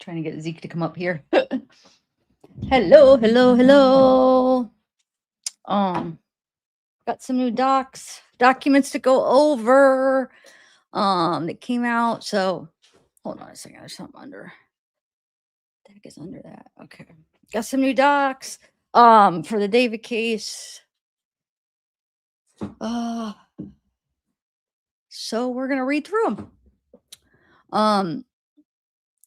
Trying to get Zeke to come up here. Hello, hello, hello. Um, got some new documents to go over. That came out. So hold on a second. There's something under. The heck is under that? Okay. Got some new docs. For the David case. So we're gonna read through them.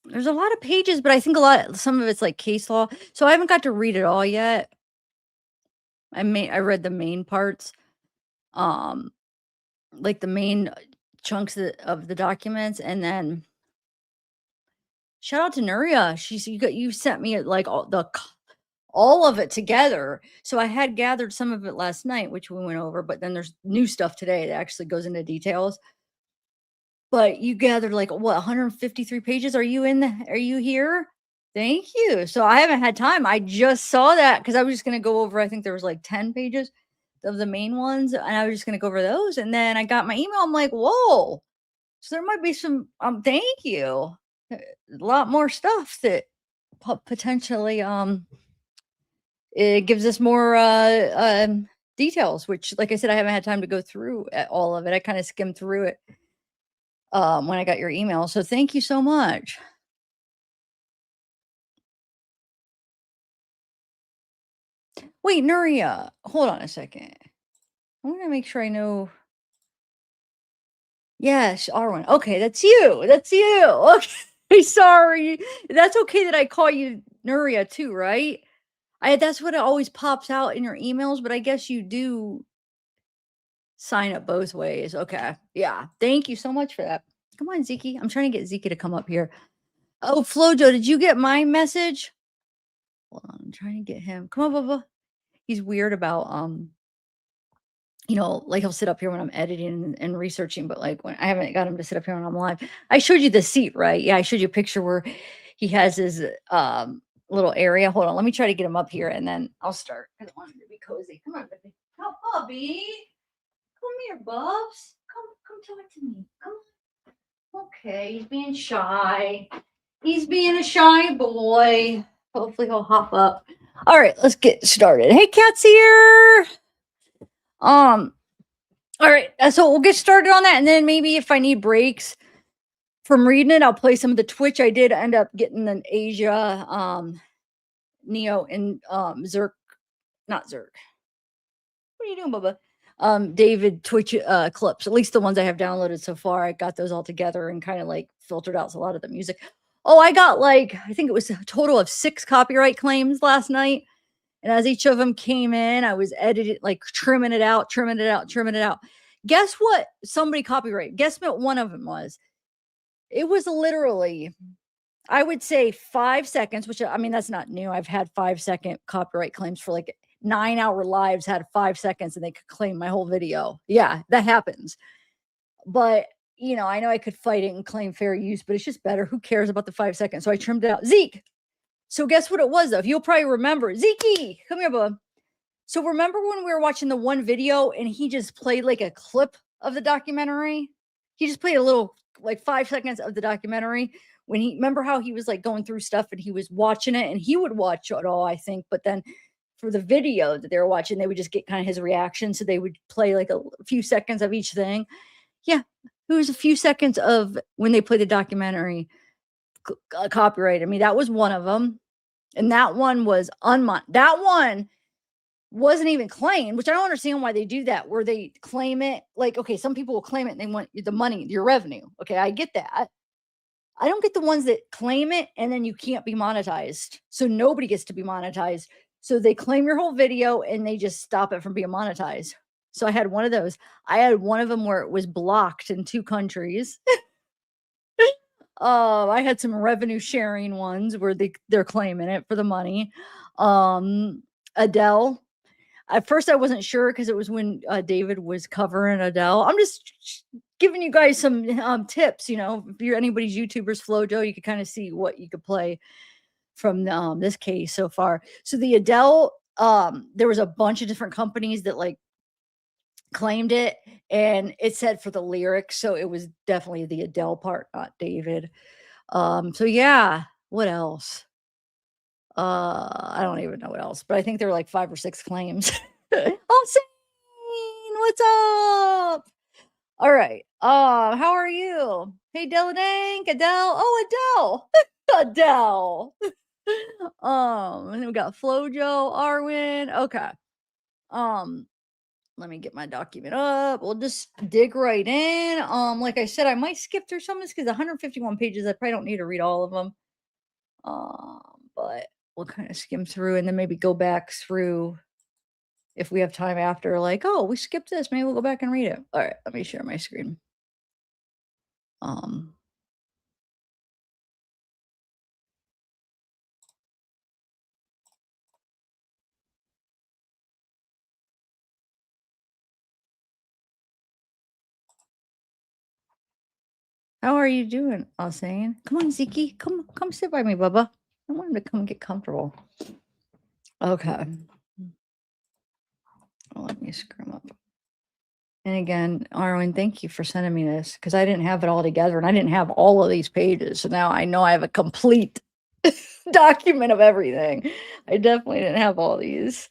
There's a lot of pages, but I think some of it's like case law. So I haven't got to read it all yet. I read the main parts. Um, like the main chunks of the documents, and then shout out to Nuria. You sent me like all of it together. So I had gathered some of it last night, which we went over, but then there's new stuff today that actually goes into details. But you gathered like what 153 pages? Are you here? Thank you. So I haven't had time. I just saw that because I was just gonna go over, I think there was like 10 pages of the main ones, and I was just gonna go over those. And then I got my email. I'm like, whoa. So there might be some thank you. A lot more stuff that potentially it gives us more details, which like I said, I haven't had time to go through all of it. I kind of skimmed through it when I got your email. So thank you so much. Wait, Nuria, hold on a second. I want to make sure I know. Yes, R1. Okay, that's you. That's you. Okay, sorry. That's okay that I call you Nuria too, right? That's what it always pops out in your emails, but I guess you do sign up both ways. Okay. Yeah. Thank you so much for that. Come on, Zeke. I'm trying to get Zeke to come up here. Oh, Flojo, did you get my message? Hold on, I'm trying to get him. Come on, Bubba. He's weird about like he'll sit up here when I'm editing and researching, but like when I haven't got him to sit up here when I'm live. I showed you the seat, right? Yeah, I showed you a picture where he has his little area. Hold on, let me try to get him up here and then I'll start because I want him to be cozy. Come on, baby. Come, Bubby. Come here, Bubs. Come talk to me. Come on. Okay, he's being shy. He's being a shy boy. Hopefully he'll hop up. All right, let's get started. Hey, Cat's here. All right, so we'll get started on that, and then maybe if I need breaks from reading it, I'll play some of the Twitch. I did end up getting an Aysia, Neo, and Zerk, not Zerk. What are you doing, Bubba? David Twitch clips, at least the ones I have downloaded so far. I got those all together and kind of like filtered out a lot of the music. Oh, I got I think it was a total of 6 copyright claims last night. And as each of them came in, I was editing, like trimming it out. Guess what? Somebody copyright. Guess what one of them was? It was literally, I would say 5 seconds, which I mean, that's not new. I've had 5-second copyright claims for like 9-hour lives, had 5 seconds and they could claim my whole video. Yeah, that happens. But, I know I could fight it and claim fair use, but it's just better. Who cares about the 5 seconds? So I trimmed it out. Zeke. So guess what it was, though? If you'll probably remember. Zeke, come here, bub. So remember when we were watching the one video and he just played like a clip of the documentary? He just played a little, like 5 seconds of the documentary. Remember how he was like going through stuff and he was watching it, and he would watch it all, I think. But then for the video that they were watching, they would just get kind of his reaction. So they would play like a few seconds of each thing. Yeah. It was a few seconds of when they played the documentary copyright. I mean, that was one of them. And that one was that one wasn't even claimed, which I don't understand why they do that, where they claim it. Like, okay, some people will claim it and they want the money, your revenue. Okay, I get that. I don't get the ones that claim it and then you can't be monetized. So nobody gets to be monetized. So they claim your whole video and they just stop it from being monetized. So I had one of those. I had one of them where it was blocked in 2 countries. I had some revenue sharing ones where they're claiming it for the money. Adele. At first, I wasn't sure because it was when David was covering Adele. I'm just giving you guys some tips. If you're anybody's YouTuber's Flojo, you could kind of see what you could play from this case so far. So the Adele, there was a bunch of different companies that like claimed it, and it said for the lyrics, so it was definitely the Adele part, not David. So yeah, What else? I don't even know what else, but I think there were like 5 or 6 claims. Austin, what's up? All right. How are you? Hey, Deladank, Adele. Oh, Adele. Adele. And then we got Flojo, Arwin. Okay. Um, Let me get my document up. We'll just dig right in. Like I said, I might skip through some of this because 151 pages. I probably don't need to read all of them. But we'll kind of skim through and then maybe go back through if we have time after. Like, oh, we skipped this. Maybe we'll go back and read it. All right, let me share my screen. Um, how are you doing, Alsane? Come on, Ziki. Come sit by me, Bubba. I want him to come get comfortable. Okay. Well, let me screw him up. And again, Arwen, thank you for sending me this because I didn't have it all together and I didn't have all of these pages. So now I know I have a complete document of everything. I definitely didn't have all these.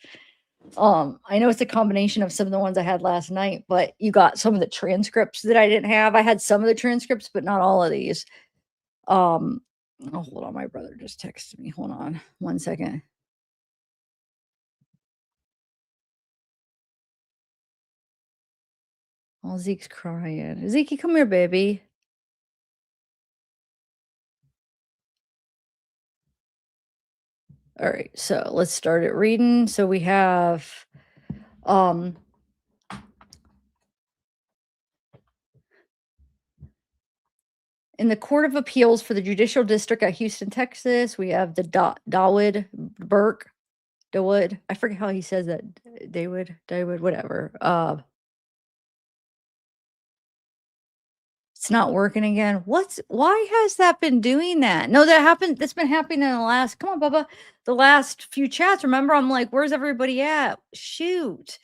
I know it's a combination of some of the ones I had last night, but you got some of the transcripts that I didn't have. I had some of the transcripts, but not all of these. Oh, hold on, my brother just texted me. Hold on 1 second. Oh, Zeke's crying. Zeke, come here, baby. All right, so let's start it reading. So we have um in the Court of Appeals for the Judicial District at Houston, Texas, we have the Dawood Burke. Dawood. I forget how he says that. Dawood, whatever. It's not working again. Why has that been doing that? No, that happened. That's been happening in the last, come on, Bubba, the last few chats. Remember, I'm like, where's everybody at? Shoot.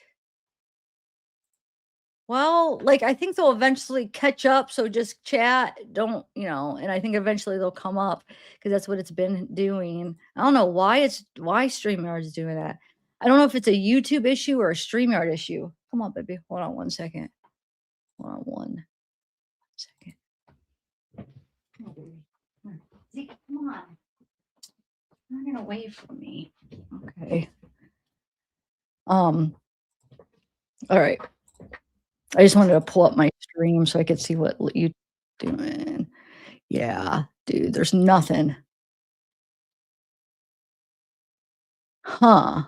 Well, like, I think they'll eventually catch up. So just chat. Don't, and I think eventually they'll come up because that's what it's been doing. I don't know why StreamYard is doing that. I don't know if it's a YouTube issue or a StreamYard issue. Come on, baby. Hold on 1 second. Hold on 1 second. Come on, baby. Come on. Zeke, come on. Running away from me. Okay. Um, all right. I just wanted to pull up my stream so I could see what you doing. Yeah, dude, there's nothing. Huh.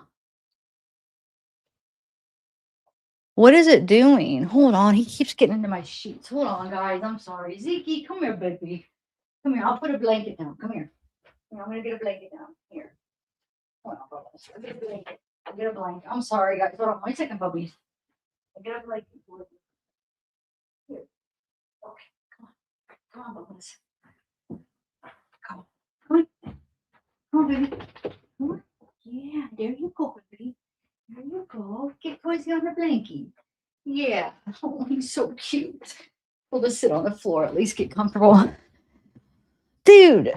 What is it doing? Hold on. He keeps getting into my sheets. Hold on, guys. I'm sorry. Zeke, come here, baby. Come here. I'll put a blanket down. Come here. Here, I'm gonna get a blanket down. Here. Hold on, Bubbles. I'll get a blanket. I'll get a blanket. I'm sorry, guys. Hold on 1 second, puppies. I'll get a blanket for you. Here. Okay. Come on. Come on, Bubbles. Come on. Come on. Come on, baby. Come on. Yeah, there you go, baby. There you go. Get cozy on the blankie. Yeah. Oh, he's so cute. We'll just sit on the floor, at least get comfortable. Dude,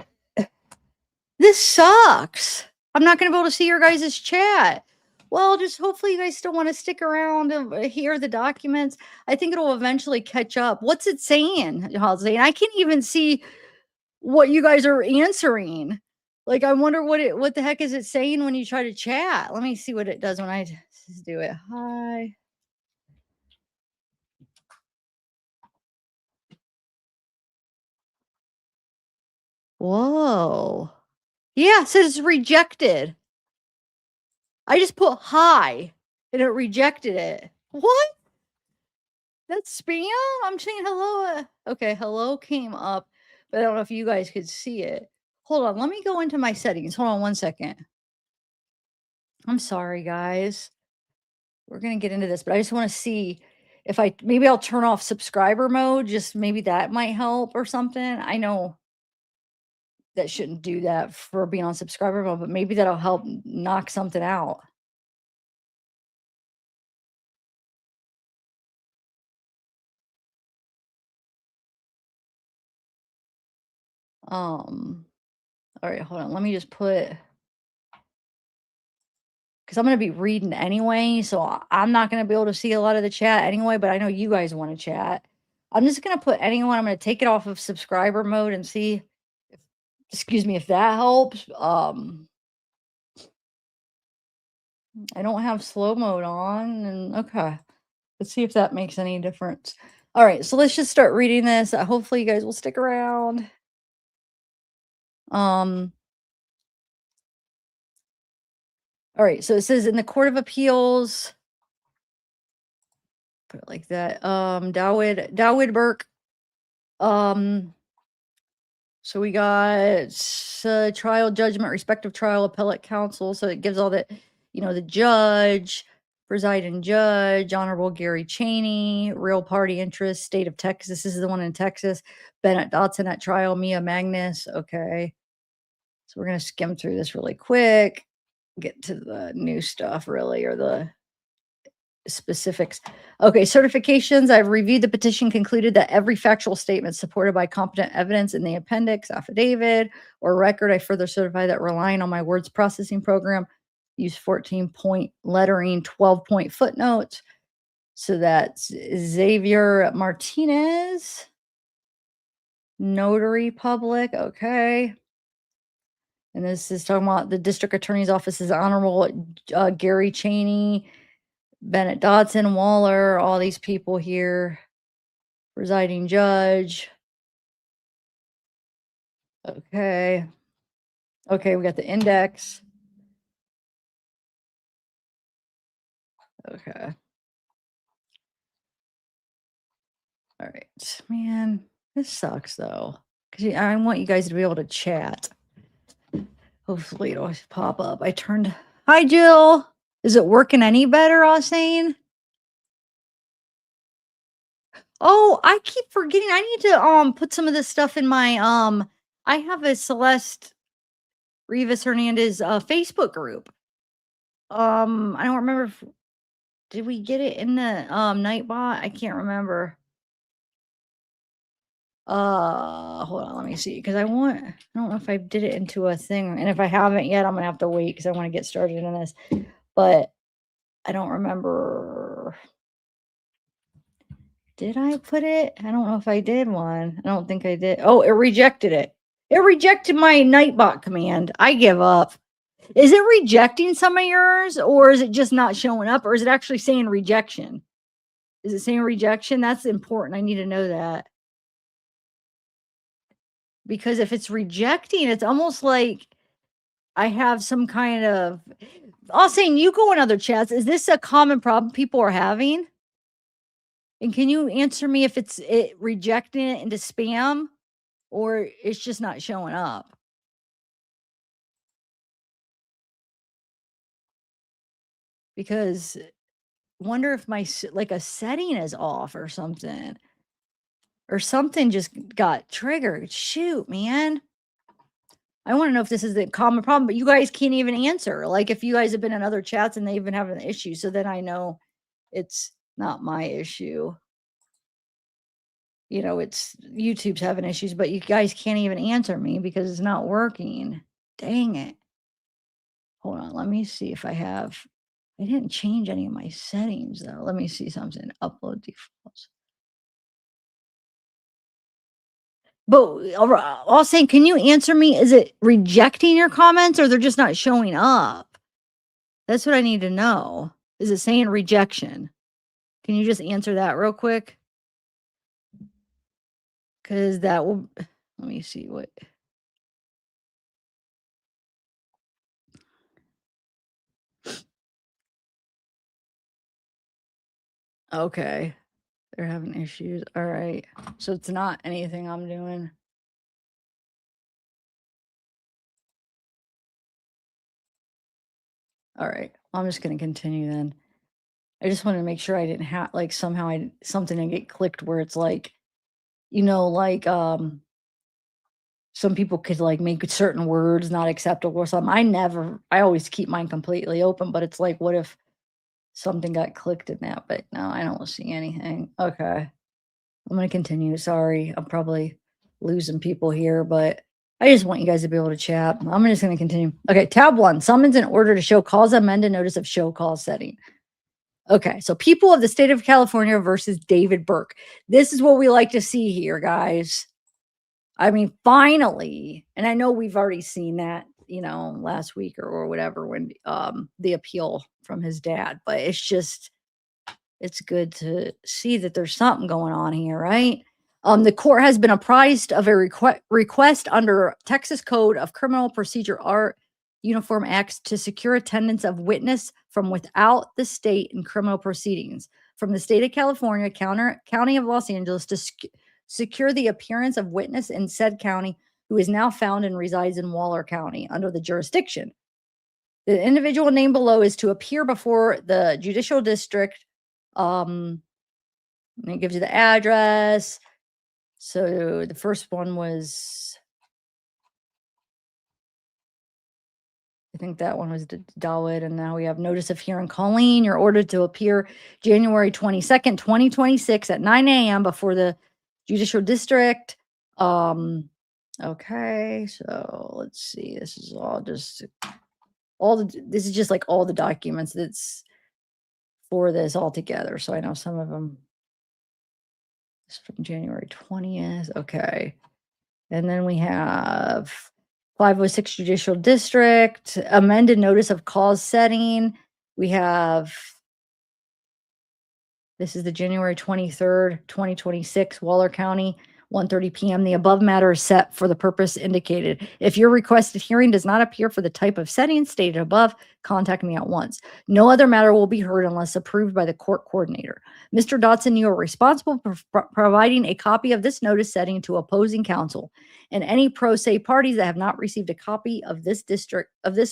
this sucks. I'm not going to be able to see your guys' chat. Well, just hopefully you guys still want to stick around and hear the documents. I think it'll eventually catch up. What's it saying, Halsey? And I can't even see what you guys are answering. Like, I wonder what the heck is it saying when you try to chat? Let me see what it does when I just do it. Hi. Whoa. Yeah, it says it's rejected. I just put hi and it rejected it. What? That's spam? I'm saying hello. Okay, hello came up, but I don't know if you guys could see it. Hold on, let me go into my settings. Hold on 1 second. I'm sorry, guys. We're gonna get into this, but I just want to see if maybe I'll turn off subscriber mode. Just maybe that might help or something. I know that shouldn't do that for being on subscriber mode, but maybe that'll help knock something out. Um, All right, hold on. Let me just put, because I'm going to be reading anyway. So I'm not going to be able to see a lot of the chat anyway, but I know you guys want to chat. I'm just going to put anyone. I'm going to take it off of subscriber mode and see, excuse me, if that helps. I don't have slow mode on. And okay, let's see if that makes any difference. All right, so let's just start reading this. Hopefully you guys will stick around. All right, so it says in the Court of Appeals, put it like that. Dawid Burke. So we got trial judgment, respective trial appellate counsel. So it gives all that, the judge, presiding judge, Honorable Gary Cheney, real party interest, state of Texas. This is the one in Texas. Bennett Dotson at trial, Mia Magnus. Okay. So we're going to skim through this really quick, get to the new stuff, really, or the specifics. Okay, certifications. I've reviewed the petition, concluded that every factual statement supported by competent evidence in the appendix, affidavit, or record. I further certify that relying on my words processing program, use 14-point lettering, 12-point footnotes. So that's Xavier Martinez, notary public. Okay. And this is talking about the district attorney's office's Honorable Gary Cheney, Bennett Dodson, Waller, all these people here, presiding judge. Okay. Okay, we got the index. Okay. All right. Man, this sucks though. Because I want you guys to be able to chat. Hopefully it'll pop up. Hi, Jill. Is it working any better, Ausane? Oh, I keep forgetting. I need to put some of this stuff in my I have a Celeste Rivas Hernandez Facebook group. I don't remember if did we get it in the Nightbot? I can't remember. Hold on, let me see. Because I don't know if I did it into a thing. And if I haven't yet, I'm gonna have to wait because I want to get started in this. But I don't remember. Did I put it? I don't know if I did one. I don't think I did. Oh, it rejected it. It rejected my Nightbot command. I give up. Is it rejecting some of yours, or is it just not showing up, or is it actually saying rejection? Is it saying rejection? That's important. I need to know that. Because if it's rejecting, it's almost like I have some kind of. I'll say, you go in other chats. Is this a common problem people are having? And can you answer me if it's rejecting it into spam, or it's just not showing up? Because wonder if my like a setting is off or something. Or something just got triggered. Shoot, man. I want to know if this is a common problem, but you guys can't even answer. Like if you guys have been in other chats and they've been having an issue, so then I know it's not my issue. It's YouTube's having issues, but you guys can't even answer me because it's not working. Dang it. Hold on, let me see if I didn't change any of my settings though. Let me see something. Upload defaults. But all saying, can you answer me? Is it rejecting your comments or they're just not showing up? That's what I need to know. Is it saying rejection? Can you just answer that real quick? Because that will, let me see what. Okay. They're having issues. All right. So it's not anything I'm doing. All right. I'm just going to continue then. I just wanted to make sure I didn't have like somehow something didn't get clicked where it's like, like some people could like make certain words not acceptable or something. I always keep mine completely open, but it's like, what if something got clicked in that? But no, I don't see anything. Okay. I'm going to continue. Sorry. I'm probably losing people here, but I just want you guys to be able to chat. I'm just going to continue. Okay, tab 1, summons in order to show cause, amended notice of show cause setting. Okay, so people of the state of California versus David Burke. This is what we like to see here, guys. I mean, finally, and I know we've already seen that, last week or whatever when the appeal from his dad, but it's good to see that there's something going on here, right? The court has been apprised of a request under Texas Code of Criminal Procedure Art Uniform Acts to secure attendance of witness from without the state in criminal proceedings from the state of California, County of Los Angeles to secure the appearance of witness in said county who is now found and resides in Waller County under the jurisdiction. The individual named below is to appear before the judicial district. And it gives you the address. So the first one was, I think that one was Dawood, and now we have notice of hearing. Colleen, you're ordered to appear January 22nd, 2026 at 9 a.m. before the judicial district. Okay, so let's see. This is this is just like all the documents that's for this all together. So I know some of them is from January 20th. Okay. And then we have 506 Judicial District, amended notice of cause setting. We have, this is the January 23rd, 2026, Waller County, 1:30 p.m. The above matter is set for the purpose indicated. If your requested hearing does not appear for the type of setting stated above, contact me at once. No other matter will be heard unless approved by the court coordinator. Mr. Dotson, you are responsible for providing a copy of this notice setting to opposing counsel and any pro se parties that have not received a copy of this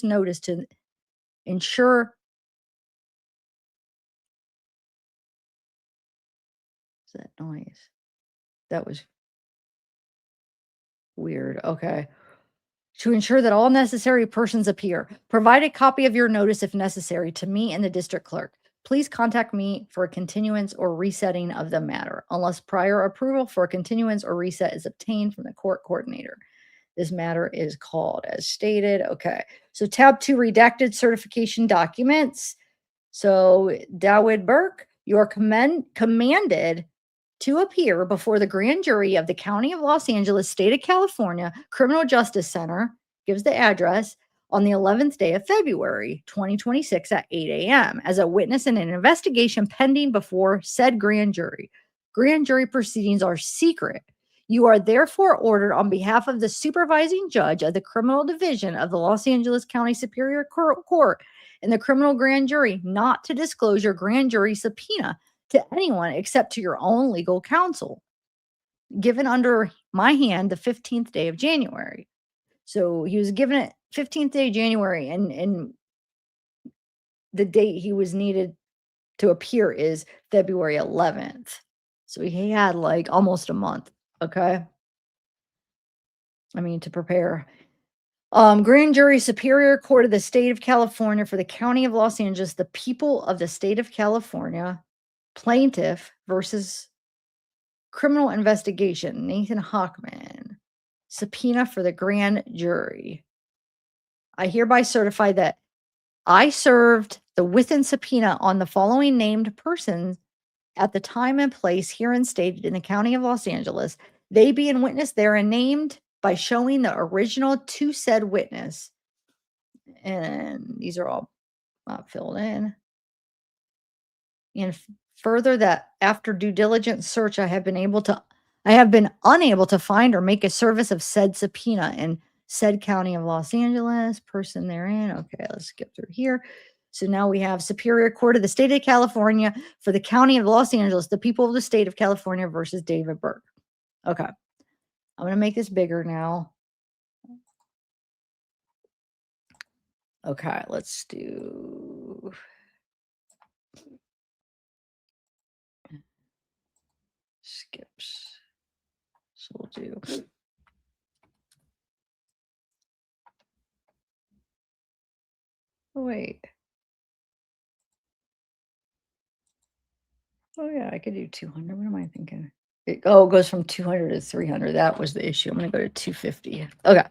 notice to ensure. What's that noise? That was weird. Okay. To ensure that all necessary persons appear. Provide a copy of your notice if necessary to me and the district clerk. Please contact me for a continuance or resetting of the matter, unless prior approval for a continuance or reset is obtained from the court coordinator. This matter is called as stated. Okay. So tab 2, redacted certification documents. So Dawood Burke, you are commanded to appear before the grand jury of the County of Los Angeles, State of California Criminal Justice Center, gives the address, on the 11th day of February, 2026 at 8 a.m. as a witness in an investigation pending before said grand jury. Grand jury proceedings are secret. You are therefore ordered on behalf of the supervising judge of the criminal division of the Los Angeles County Superior Court and the criminal grand jury not to disclose your grand jury subpoena to anyone except to your own legal counsel, given under my hand the 15th day of January. So he was given it 15th day of January, and the date he was needed to appear is February 11th. So he had like almost a month. Okay. I mean, to prepare. Grand jury, Superior Court of the State of California for the County of Los Angeles, the people of the state of California, plaintiff versus criminal investigation, Nathan Hockman, subpoena for the grand jury. I hereby certify that I served the within subpoena on the following named persons at the time and place herein stated in the County of Los Angeles, they being witness therein named by showing the original to said witness. And these are all not filled in. And further, that after due diligence search, I have been unable to find or make a service of said subpoena in said County of Los Angeles, person therein. Okay, let's skip through here. So now we have Superior Court of the State of California for the County of Los Angeles, the people of the state of California versus David Burke. Okay, I'm going to make this bigger now. Okay, let's do skips. So we'll do wait. Oh yeah, I could do 200. What am I thinking? It goes from 200 to 300. That was the issue. I'm going to go to 250. Okay.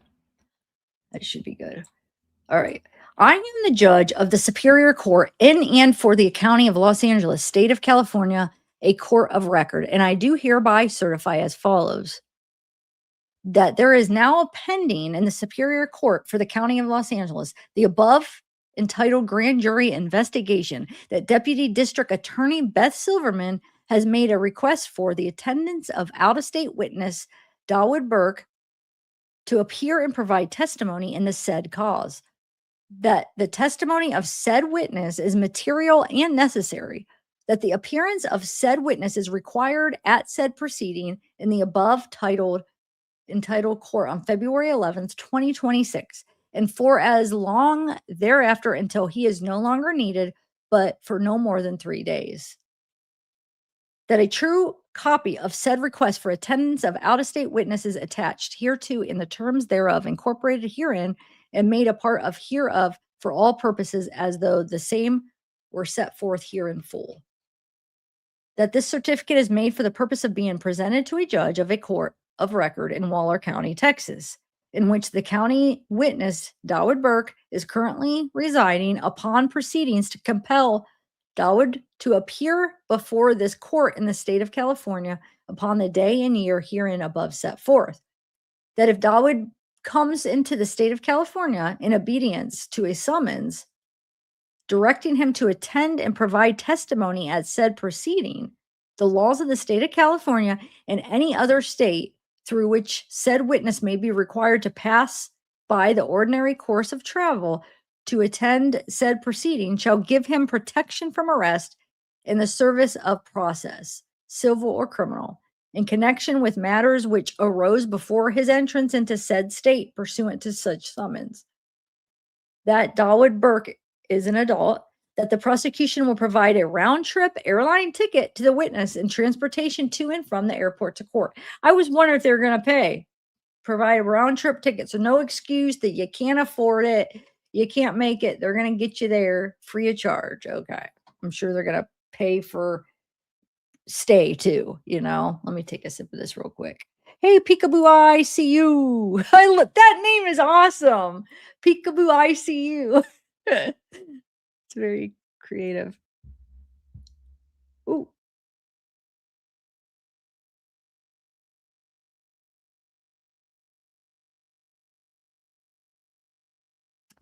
That should be good. All right. I am the judge of the Superior Court in and for the County of Los Angeles, State of California, a court of record, and I do hereby certify as follows: that there is now a pending in the Superior Court for the County of Los Angeles the above entitled grand jury investigation that Deputy District Attorney Beth Silverman has made a request for the attendance of out-of-state witness Dawood Burke to appear and provide testimony in the said cause. That the testimony of said witness is material and necessary, that the appearance of said witness is required at said proceeding in the above entitled court on February 11th, 2026, and for as long thereafter until he is no longer needed, but for no more than 3 days. That a true copy of said request for attendance of out-of-state witnesses attached hereto in the terms thereof incorporated herein and made a part of hereof for all purposes as though the same were set forth here in full. That this certificate is made for the purpose of being presented to a judge of a court of record in Waller County, Texas, in which the county witness, Dawood Burke, is currently residing upon proceedings to compel Dawood to appear before this court in the state of California upon the day and year herein above set forth. That if Dawood comes into the state of California in obedience to a summons directing him to attend and provide testimony at said proceeding, the laws of the state of California and any other state through which said witness may be required to pass by the ordinary course of travel to attend said proceeding shall give him protection from arrest in the service of process, civil or criminal, in connection with matters which arose before his entrance into said state pursuant to such summons. That Dawood Burke is an adult, that the prosecution will provide a round-trip airline ticket to the witness and transportation to and from the airport to court. I was wondering if they were going to provide a round-trip ticket, so no excuse that you can't afford it, you can't make it. They're going to get you there free of charge. Okay. I'm sure they're going to pay for stay too, Let me take a sip of this real quick. Hey, Peekaboo, I see you. That name is awesome. Peekaboo, I see you. It's very creative. Ooh.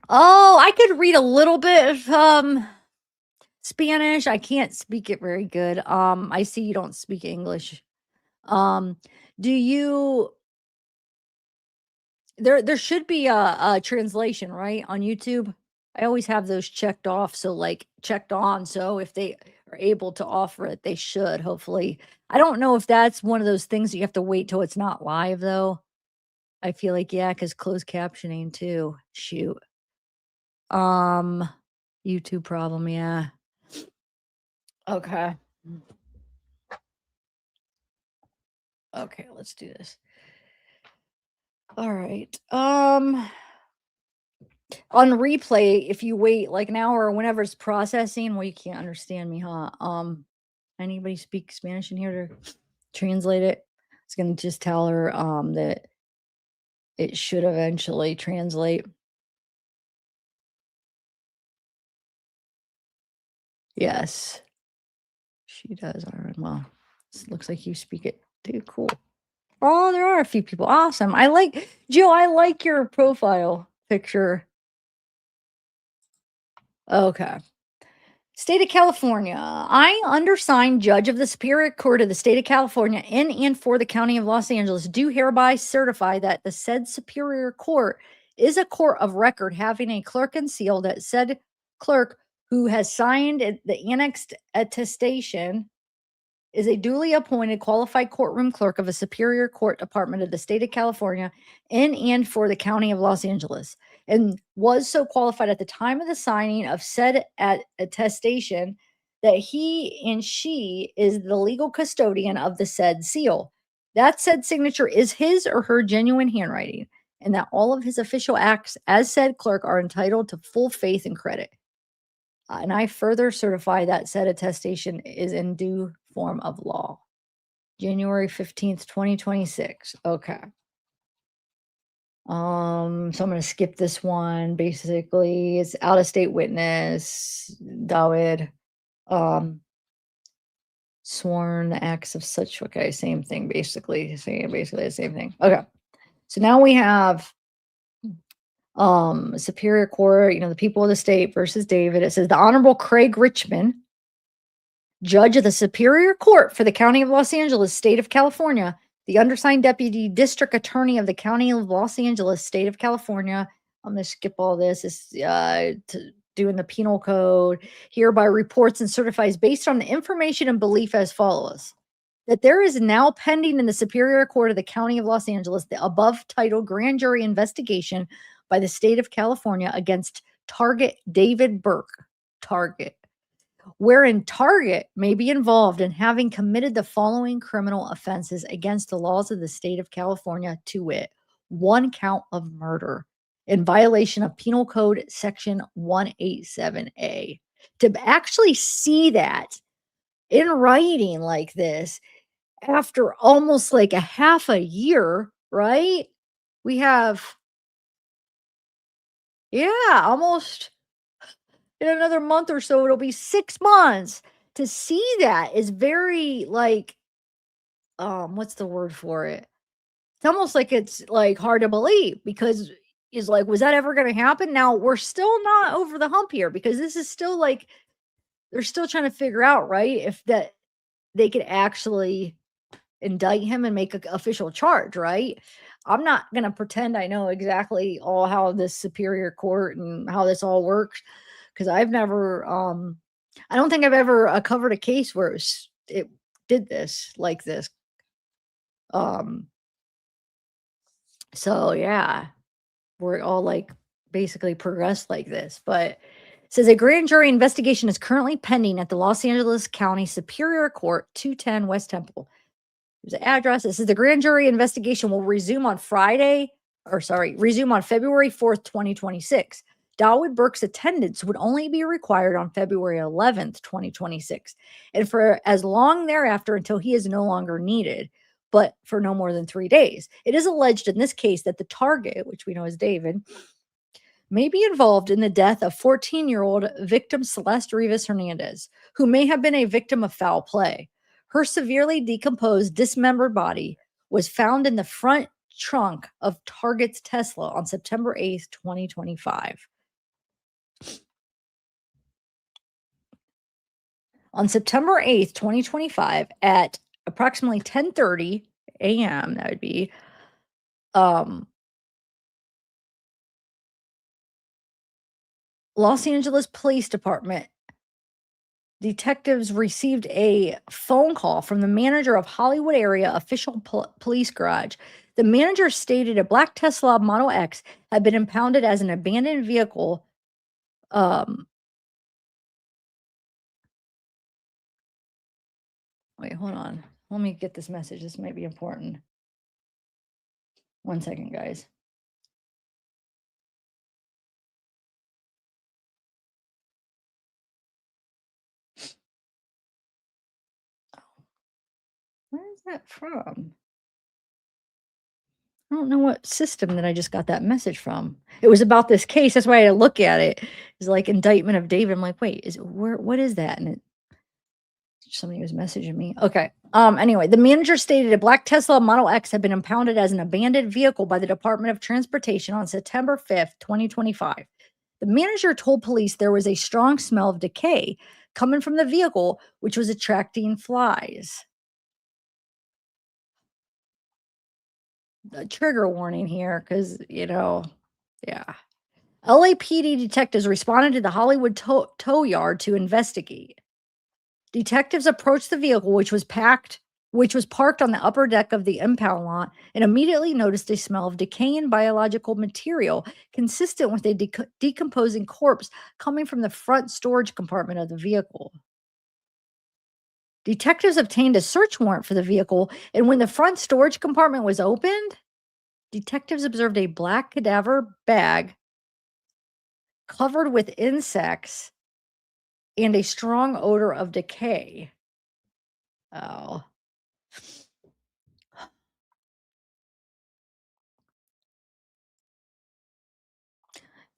Oh, I could read a little bit of Spanish. I can't speak it very good. I see you don't speak English. Do you there should be a translation, right, on YouTube? I always have those checked off, so, like, checked on, so if they are able to offer it, they should, hopefully. I don't know if that's one of those things that you have to wait till it's not live, though. I feel like, yeah, because closed captioning too. Shoot. Um, YouTube problem, yeah. Okay. Okay, let's do this. All right. On replay, if you wait like an hour or whenever it's processing, well, you can't understand me, huh? Anybody speak Spanish in here to translate it? I was gonna just tell her that it should eventually translate. Yes, she does. All right. Well, looks like you speak it too. Cool. Oh, there are a few people. Awesome. I like Jill. I like your profile picture. Okay. State of California. I, undersigned judge of the Superior Court of the State of California in and for the County of Los Angeles, do hereby certify that the said Superior Court is a court of record having a clerk and seal, that said clerk who has signed the annexed attestation is a duly appointed qualified courtroom clerk of a Superior Court Department of the State of California in and for the County of Los Angeles, and was so qualified at the time of the signing of said attestation that he and she is the legal custodian of the said seal. That said signature is his or her genuine handwriting, and that all of his official acts as said clerk are entitled to full faith and credit. And I further certify that said attestation is in due form of law. January 15th, 2026. Okay. So I'm gonna skip this one. Basically, it's out of state witness, Dawood, um, sworn the acts of such. Okay, same thing, basically, saying basically the same thing. Okay, so now we have Superior Court, the people of the state versus David. It says the Honorable Craig Richmond, Judge of the Superior Court for the County of Los Angeles, State of California, the undersigned Deputy District Attorney of the County of Los Angeles, State of California. I'm going to skip all this. It's doing the penal code. Hereby reports and certifies based on the information and belief as follows: that there is now pending in the Superior Court of the County of Los Angeles the above titled grand jury investigation by the State of California against Target David Burke. Target, wherein Target may be involved in having committed the following criminal offenses against the laws of the state of California, to wit, one count of murder in violation of Penal Code Section 187A. To actually see that in writing like this after almost like a half a year, right? We have, yeah, almost in another month or so, it'll be 6 months. To see that is very, like, what's the word for it? It's almost like it's, like, hard to believe because is like, was that ever gonna happen? Now, we're still not over the hump here because this is still, like, they're still trying to figure out, right, if that they could actually indict him and make a official charge, right? I'm not gonna pretend I know exactly all how this superior court and how this all works because I've never, I don't think I've ever covered a case where it did this like this. Um, so yeah, we're all like basically progressed like this, but it says a grand jury investigation is currently pending at the Los Angeles County Superior Court, 210 West Temple. There's an address. This is the grand jury investigation will resume on resume on February 4th, 2026. Dawood Burke's attendance would only be required on February 11th, 2026, and for as long thereafter until he is no longer needed, but for no more than 3 days. It is alleged in this case that the target, which we know as David, may be involved in the death of 14-year-old victim Celeste Rivas Hernandez, who may have been a victim of foul play. Her severely decomposed, dismembered body was found in the front trunk of Target's Tesla on September 8th, 2025. On September 8th, 2025, at approximately 10:30 a.m., that would be, um, Los Angeles Police Department detectives received a phone call from the manager of Hollywood area official police garage. The manager stated a black Tesla Model X had been impounded as an abandoned vehicle. Um, Wait, hold on. Let me get this message. This might be important. 1 second, guys. Where is that from? I don't know what system that I just got that message from. It was about this case. That's why I had to look at it. It's like indictment of David. I'm like, wait, what is that? And somebody was messaging me. Okay. Anyway, the manager stated a black Tesla Model X had been impounded as an abandoned vehicle by the Department of Transportation on September 5th, 2025. The manager told police there was a strong smell of decay coming from the vehicle, which was attracting flies. A trigger warning here, because, yeah. LAPD detectives responded to the Hollywood tow yard to investigate. Detectives approached the vehicle, which was parked on the upper deck of the impound lot, and immediately noticed a smell of decaying biological material consistent with a decomposing corpse coming from the front storage compartment of the vehicle. Detectives obtained a search warrant for the vehicle, and when the front storage compartment was opened, detectives observed a black cadaver bag covered with insects and a strong odor of decay. Oh.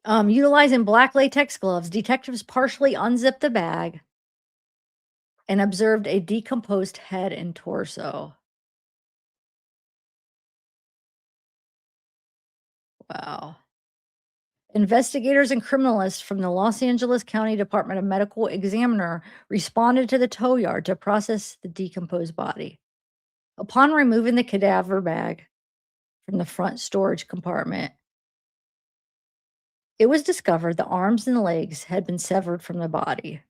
Utilizing black latex gloves, detectives partially unzipped the bag and observed a decomposed head and torso. Wow. Investigators and criminalists from the Los Angeles County Department of Medical Examiner responded to the tow yard to process the decomposed body. Upon removing the cadaver bag from the front storage compartment, it was discovered the arms and legs had been severed from the body.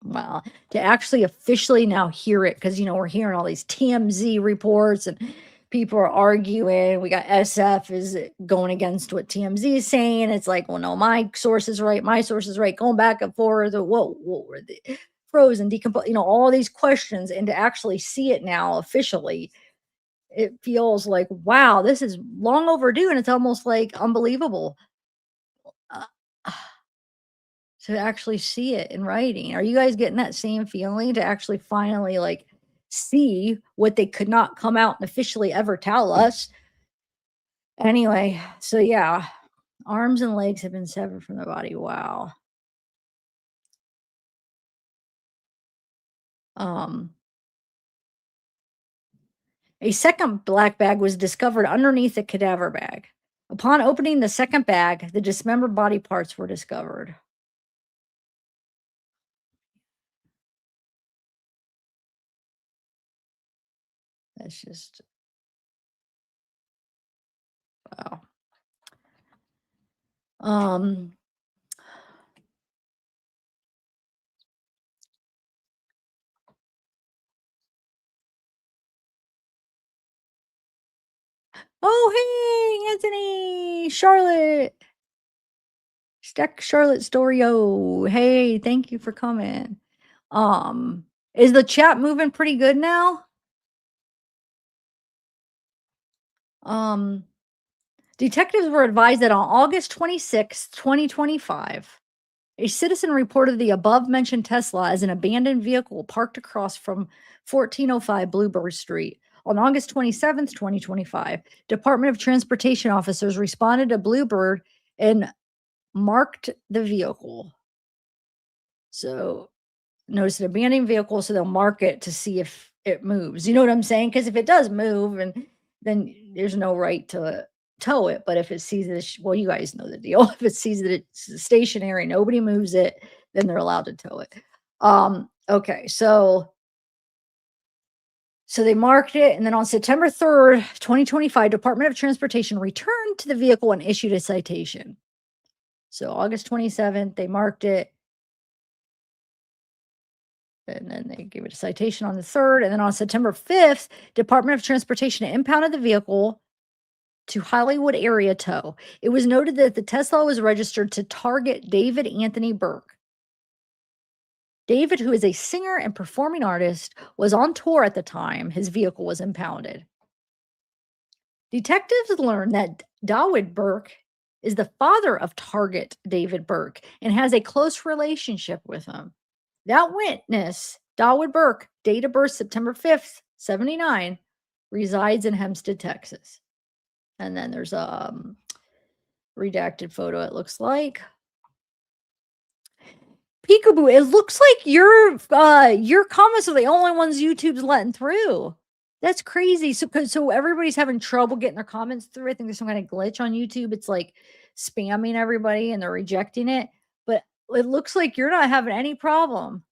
Wow. To actually officially now hear it, because, we're hearing all these TMZ reports and people are arguing. We got SF is going against what TMZ is saying. It's like, well, no, my source is right. My source is right. Going back and forth. What were the frozen, decomposed, all these questions. And to actually see it now officially, it feels like, wow, this is long overdue. And it's almost like unbelievable. Uh, to actually see it in writing. Are you guys getting that same feeling to actually finally, like, see what they could not come out and officially ever tell us? Anyway, so yeah, arms and legs have been severed from the body. Wow. Um, a second black bag was discovered underneath the cadaver bag. Upon opening the second bag, the dismembered body parts were discovered. That's just wow. Um, oh, hey, Anthony, Charlotte. Stack Charlotte Storio. Hey, thank you for coming. Is the chat moving pretty good now? Um, Detectives were advised that on August 26th, 2025, a citizen reported the above mentioned Tesla as an abandoned vehicle parked across from 1405 Bluebird Street. On August 27th, 2025, Department of Transportation officers responded to Bluebird and marked the vehicle. So notice an abandoned vehicle, so they'll mark it to see if it moves. You know what I'm saying? Because if it does move, and then there's no right to tow it. But if it sees that, well, you guys know the deal. If it sees that it's stationary, nobody moves it, then they're allowed to tow it. Okay, so they marked it, and then on September 3rd, 2025, Department of Transportation returned to the vehicle and issued a citation. So August 27th, they marked it. And then they gave it a citation on the 3rd, and then on September 5th, Department of Transportation impounded the vehicle to Hollywood area tow. It was noted that the Tesla was registered to target David Anthony Burke. David, who is a singer and performing artist, was on tour at the time his vehicle was impounded. Detectives learned that Dawood Burke is the father of target David Burke and has a close relationship with him. That witness, Dawood Burke, date of birth September 5th, 79, resides in Hempstead, Texas. And then there's a redacted photo, it looks like. Peekaboo, it looks like your comments are the only ones YouTube's letting through. That's crazy. So everybody's having trouble getting their comments through. I think there's some kind of glitch on YouTube. It's like spamming everybody and they're rejecting it. But it looks like you're not having any problem.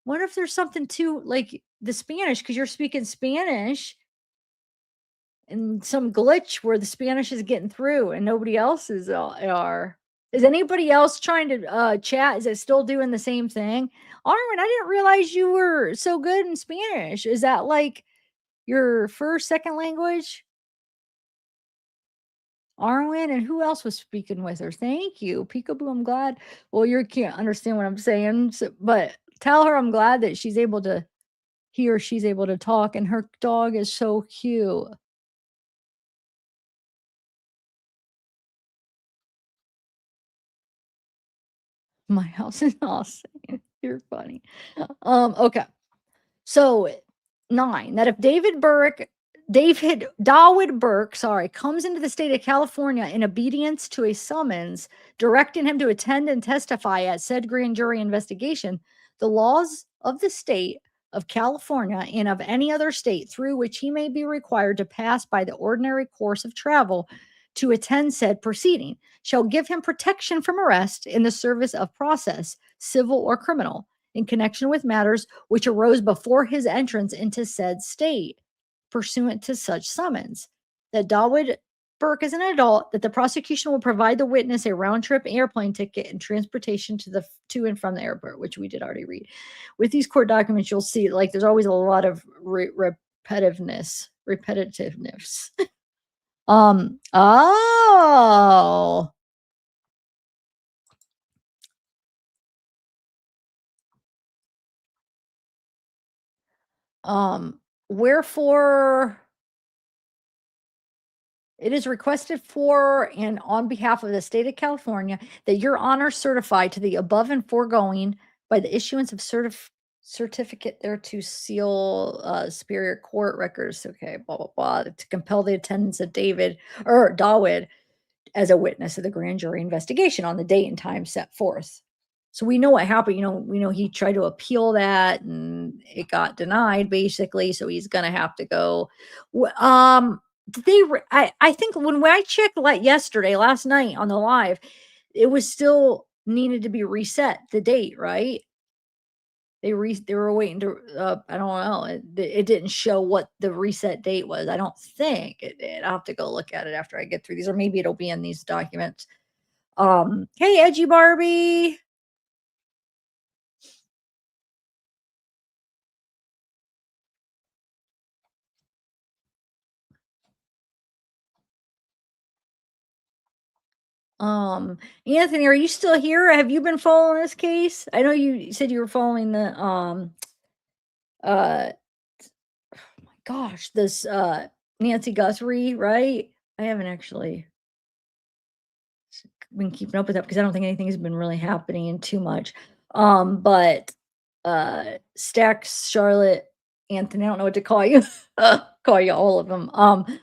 What if there's something to like the Spanish because you're speaking Spanish and some glitch where the Spanish is getting through and nobody else are. Is anybody else trying to chat? Is it still doing the same thing? Armin, I didn't realize you were so good in Spanish. Is that like your first, second language? Arwen, and who else was speaking with her? Thank you. Peekaboo, I'm glad. Well, you can't understand what I'm saying, but tell her I'm glad that she's able to hear, she's able to talk, and her dog is so cute. My house is awesome. You're funny. Okay. So 9, that if David Burke Dawood Burke, sorry, comes into the state of California in obedience to a summons directing him to attend and testify at said grand jury investigation. The laws of the state of California and of any other state through which he may be required to pass by the ordinary course of travel to attend said proceeding shall give him protection from arrest in the service of process, civil or criminal, in connection with matters which arose before his entrance into said state, pursuant to such summons. That Dawood Burke is an adult, that the prosecution will provide the witness a round trip airplane ticket and transportation to and from the airport, which we did already read. With these court documents, you'll see like there's always a lot of repetitiveness. Oh, wherefore it is requested for and on behalf of the state of California that your honor certify to the above and foregoing by the issuance of certificate there to seal superior court records. Okay, blah blah blah, to compel the attendance of Dawood as a witness of the grand jury investigation on the date and time set forth. So we know what happened. We know he tried to appeal that and it got denied basically. So he's going to have to go. Did they, I think when I checked like yesterday, last night on the live, it was still needed to be reset the date, right? They were waiting to, I don't know. It didn't show what the reset date was. I don't think it did. I'll have to go look at it after I get through these, or maybe it'll be in these documents. Hey, Edgy Barbie. Anthony, are you still here? Have you been following this case? I know you said you were following the, uh, oh my gosh, this, Nancy Guthrie, right? I haven't actually been keeping up with that because I don't think anything has been really happening too much. But Stacks, Charlotte, Anthony, I don't know what to call you. Call you all of them.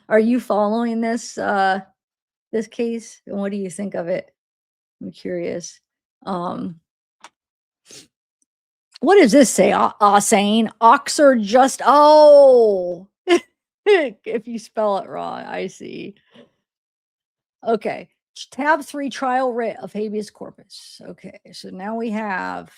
Are you following this case? And what do you think of it? I'm curious. What does this say? Saying Oxer just if you spell it wrong, I see. Okay. Tab 3 trial writ of habeas corpus. Okay, so now we have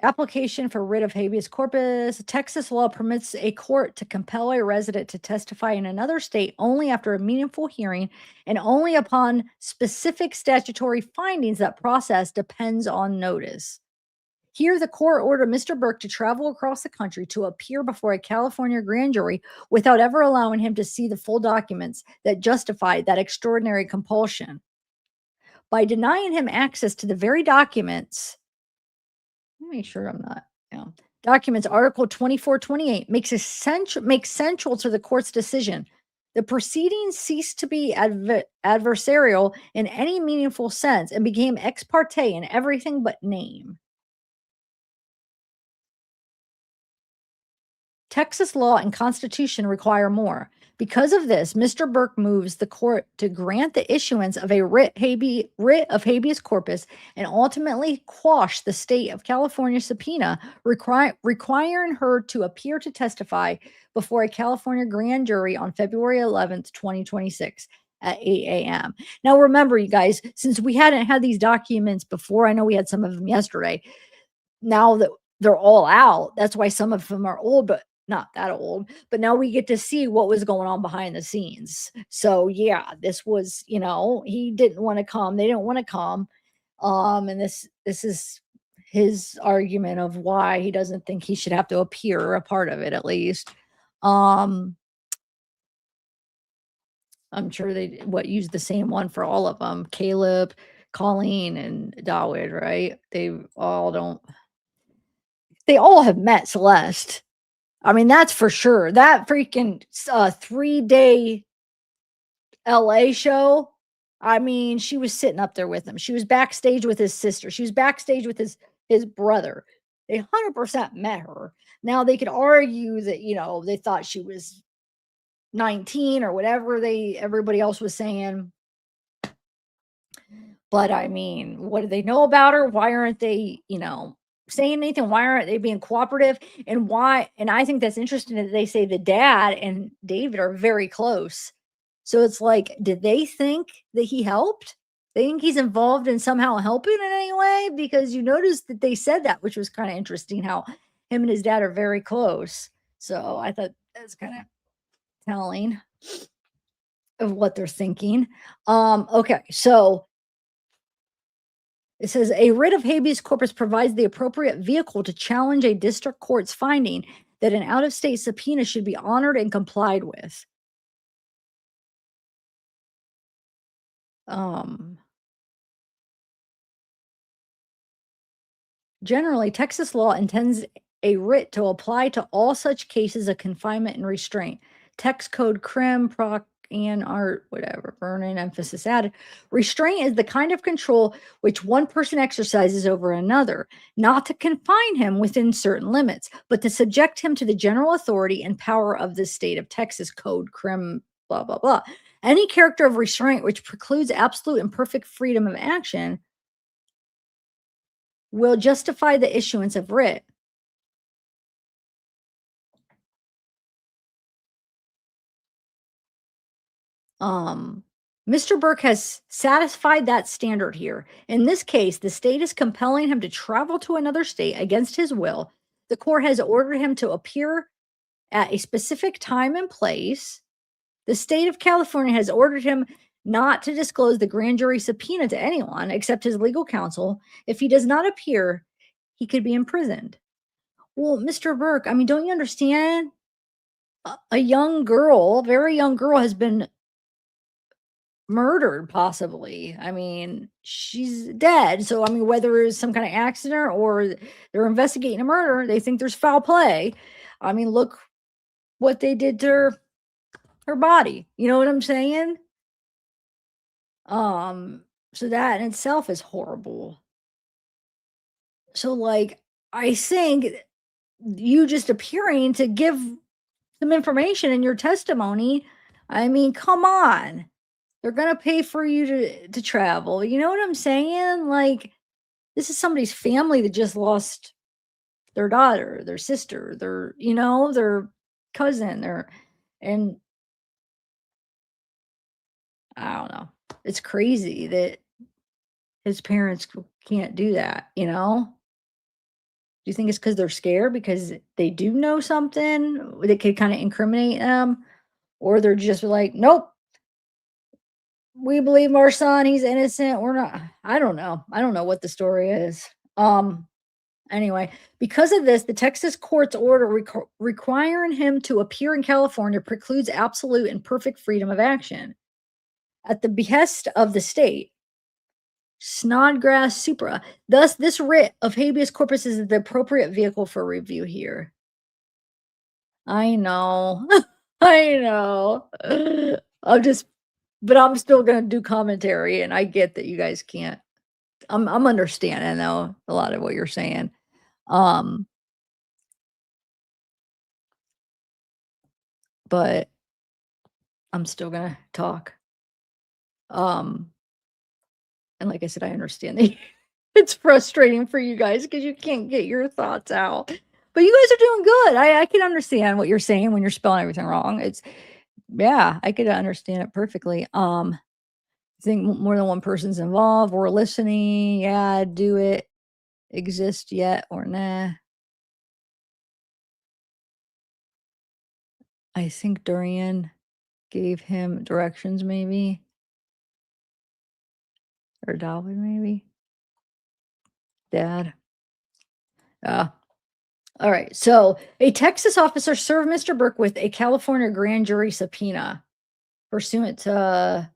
application for writ of habeas corpus. Texas law permits a court to compel a resident to testify in another state only after a meaningful hearing and only upon specific statutory findings. That process depends on notice. Here, the court ordered Mr. Burke to travel across the country to appear before a California grand jury without ever allowing him to see the full documents that justified that extraordinary compulsion. By denying him access to the very documents, let me make sure I'm not, documents, Article 2428 makes central to the court's decision. The proceedings ceased to be adversarial in any meaningful sense and became ex parte in everything but name. Texas law and constitution require more. Because of this, Mr. Burke moves the court to grant the issuance of a writ of habeas corpus and ultimately quash the state of California subpoena requiring her to appear to testify before a California grand jury on February 11th, 2026 at 8 a.m. Now, remember, you guys, since we hadn't had these documents before, I know we had some of them yesterday. Now that they're all out, that's why some of them are old, but not that old, but now we get to see what was going on behind the scenes. So yeah, this was, he didn't want to come. They didn't want to come. And this is his argument of why he doesn't think he should have to appear, a part of it at least. I'm sure they use the same one for all of them. Caleb, Colleen, and Dawood, right? They all have met Celeste. I mean, that's for sure. That freaking 3-day LA show. I mean, she was sitting up there with him. She was backstage with his sister. She was backstage with his brother. They 100% met her. Now they could argue that, they thought she was 19 or whatever everybody else was saying. But I mean, what do they know about her? Why aren't they, saying anything? Why aren't they being cooperative? And why? And I think that's interesting that they say the dad and David are very close. So it's like, did they think that he helped? They think he's involved in somehow helping in any way? Because you notice that they said that, which was kind of interesting how him and his dad are very close. So I thought that's kind of telling of what they're thinking. Okay, so it says a writ of habeas corpus provides the appropriate vehicle to challenge a district court's finding that an out of state subpoena should be honored and complied with. Um, Generally, Texas law intends a writ to apply to all such cases of confinement and restraint. Text code crim proc and art, whatever, burning emphasis added. Restraint is the kind of control which one person exercises over another, not to confine him within certain limits, but to subject him to the general authority and power of the state of Texas code crim, blah, blah, blah. Any character of restraint which precludes absolute and perfect freedom of action will justify the issuance of writ. Mr. Burke has satisfied that standard here. In this case, the state is compelling him to travel to another state against his will. The court has ordered him to appear at a specific time and place. The state of California has ordered him not to disclose the grand jury subpoena to anyone except his legal counsel. If he does not appear, he could be imprisoned. Well, Mr. Burke, I mean, don't you understand? A young girl, very young girl, has been murdered, possibly. I mean, she's dead. So, I mean, whether it's some kind of accident or they're investigating a murder, they think there's foul play. I mean, look what they did to her body. You know what I'm saying? So that in itself is horrible. So, like, I think you just appearing to give some information in your testimony, I mean, come on. They're gonna pay for you to travel. You know what I'm saying? Like, this is somebody's family that just lost their daughter, their sister, their cousin, and I don't know. It's crazy that his parents can't do that, you know? Do you think it's because 'cause they're scared because they do know something that could kinda incriminate them? Or they're just like, "Nope, we believe our son, he's innocent, we're not." I don't know. I don't know what the story is. Anyway, because of this, the Texas court's order requiring him to appear in California precludes absolute and perfect freedom of action. At the behest of the state, Snodgrass Supra. Thus, this writ of habeas corpus is the appropriate vehicle for review here. I know. I know. But I'm still gonna do commentary, and I get that you guys can't. I'm understanding though a lot of what you're saying. Um, but I'm still gonna talk. Um, and like I said, I understand that it's frustrating for you guys because you can't get your thoughts out. But you guys are doing good. I can understand what you're saying when you're spelling everything wrong. Yeah, I could understand it perfectly. I think more than one person's involved. We're listening. Yeah, do it exist yet or nah? I think Durian gave him directions, maybe, or David, maybe. Dad. Uh, all right. So a Texas officer served Mr. Burke with a California grand jury subpoena pursuant to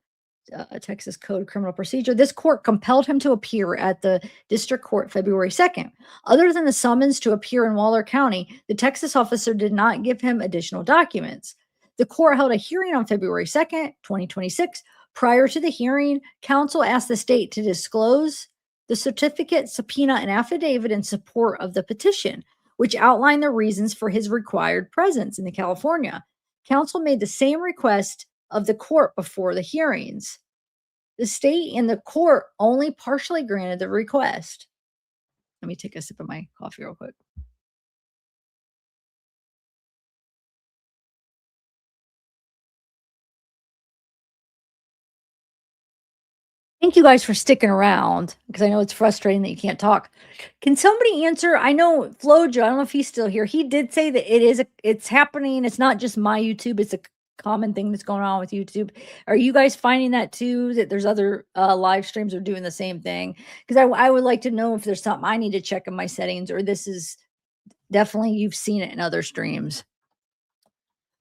Texas Code Criminal Procedure. This court compelled him to appear at the district court February 2nd. Other than the summons to appear in Waller County, the Texas officer did not give him additional documents. The court held a hearing on February 2nd, 2026. Prior to the hearing, counsel asked the state to disclose The certificate, subpoena, and affidavit in support of the petition, which outline the reasons for his required presence in the California. Counsel made the same request of the court before the hearings. The state and the court only partially granted the request. Let me take a sip of my coffee real quick. Thank you guys for sticking around because I know it's frustrating that you can't talk. Can somebody answer? I know Flojo, I don't know if he's still here. He did say that it's happening. It's not just my YouTube, it's a common thing that's going on with YouTube. Are you guys finding that too? That there's other live streams are doing the same thing? Because I would like to know if there's something I need to check in my settings, or this is definitely you've seen it in other streams.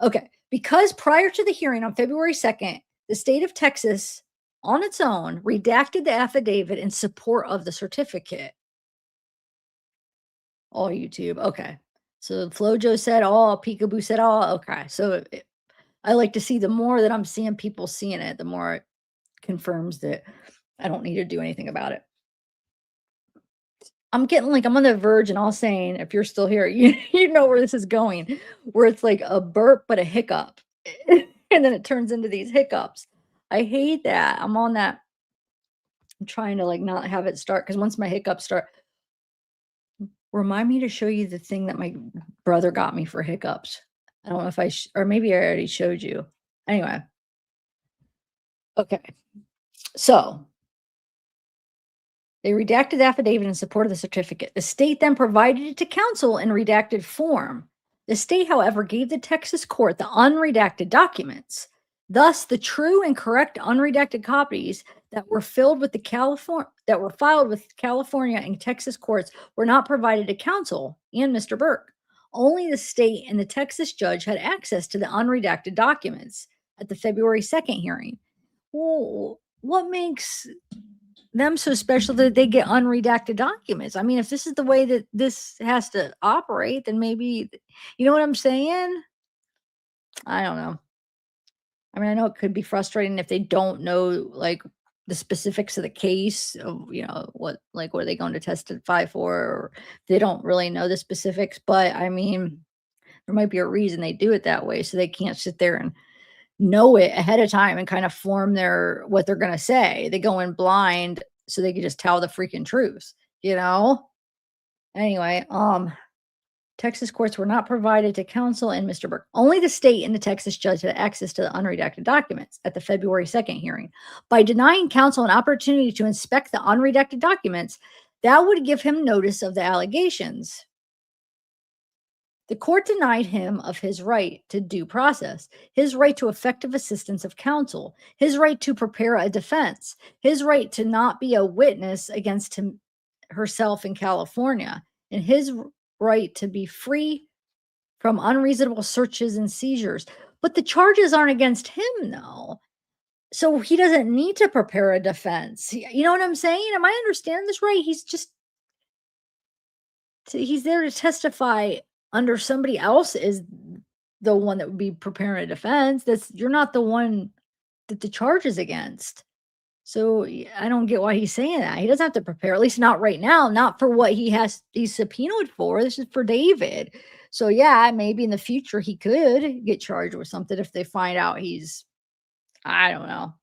Okay. Because prior to the hearing on February 2nd, the state of Texas on its own redacted the affidavit in support of the certificate. All YouTube. Okay. So Flojo said all, Peekaboo said all. Okay. So I like to see the more that I'm seeing people seeing it, the more it confirms that I don't need to do anything about it. I'm getting like I'm on the verge and all saying, if you're still here, you know where this is going, where it's like a burp but a hiccup. And then it turns into these hiccups. I hate that. I'm on that. I'm trying to like not have it start because once my hiccups start, remind me to show you the thing that my brother got me for hiccups. I don't know if or maybe I already showed you. Anyway. Okay. So they redacted the affidavit in support of the certificate. The state then provided it to counsel in redacted form. The state, however, gave the Texas court the unredacted documents. Thus, the true and correct unredacted copies that were filed with California and Texas courts were not provided to counsel and Mr. Burke. Only the state and the Texas judge had access to the unredacted documents at the February 2nd hearing. Well, what makes them so special that they get unredacted documents? I mean, if this is the way that this has to operate, then maybe, you know what I'm saying? I don't know. I mean, I know it could be frustrating if they don't know like the specifics of the case of, what are they going to testify for, or they don't really know the specifics. But I mean, there might be a reason they do it that way. So they can't sit there and know it ahead of time and kind of form what they're going to say. They go in blind so they can just tell the freaking truth, Anyway, Texas courts were not provided to counsel and Mr. Burke. Only the state and the Texas judge had access to the unredacted documents at the February 2nd hearing. By denying counsel an opportunity to inspect the unredacted documents, that would give him notice of the allegations. The court denied him of his right to due process, his right to effective assistance of counsel, his right to prepare a defense, his right to not be a witness against herself in California, and his right to be free from unreasonable searches and seizures. But the charges aren't against him, though. So he doesn't need to prepare a defense. You know what I'm saying? Am I understanding this right? He's there to testify under somebody else is the one that would be preparing a defense. You're not the one that the charge is against. So I don't get why he's saying that. He doesn't have to prepare, at least not right now, not for what he's subpoenaed for. This is for David. So yeah, maybe in the future he could get charged with something if they find out I don't know.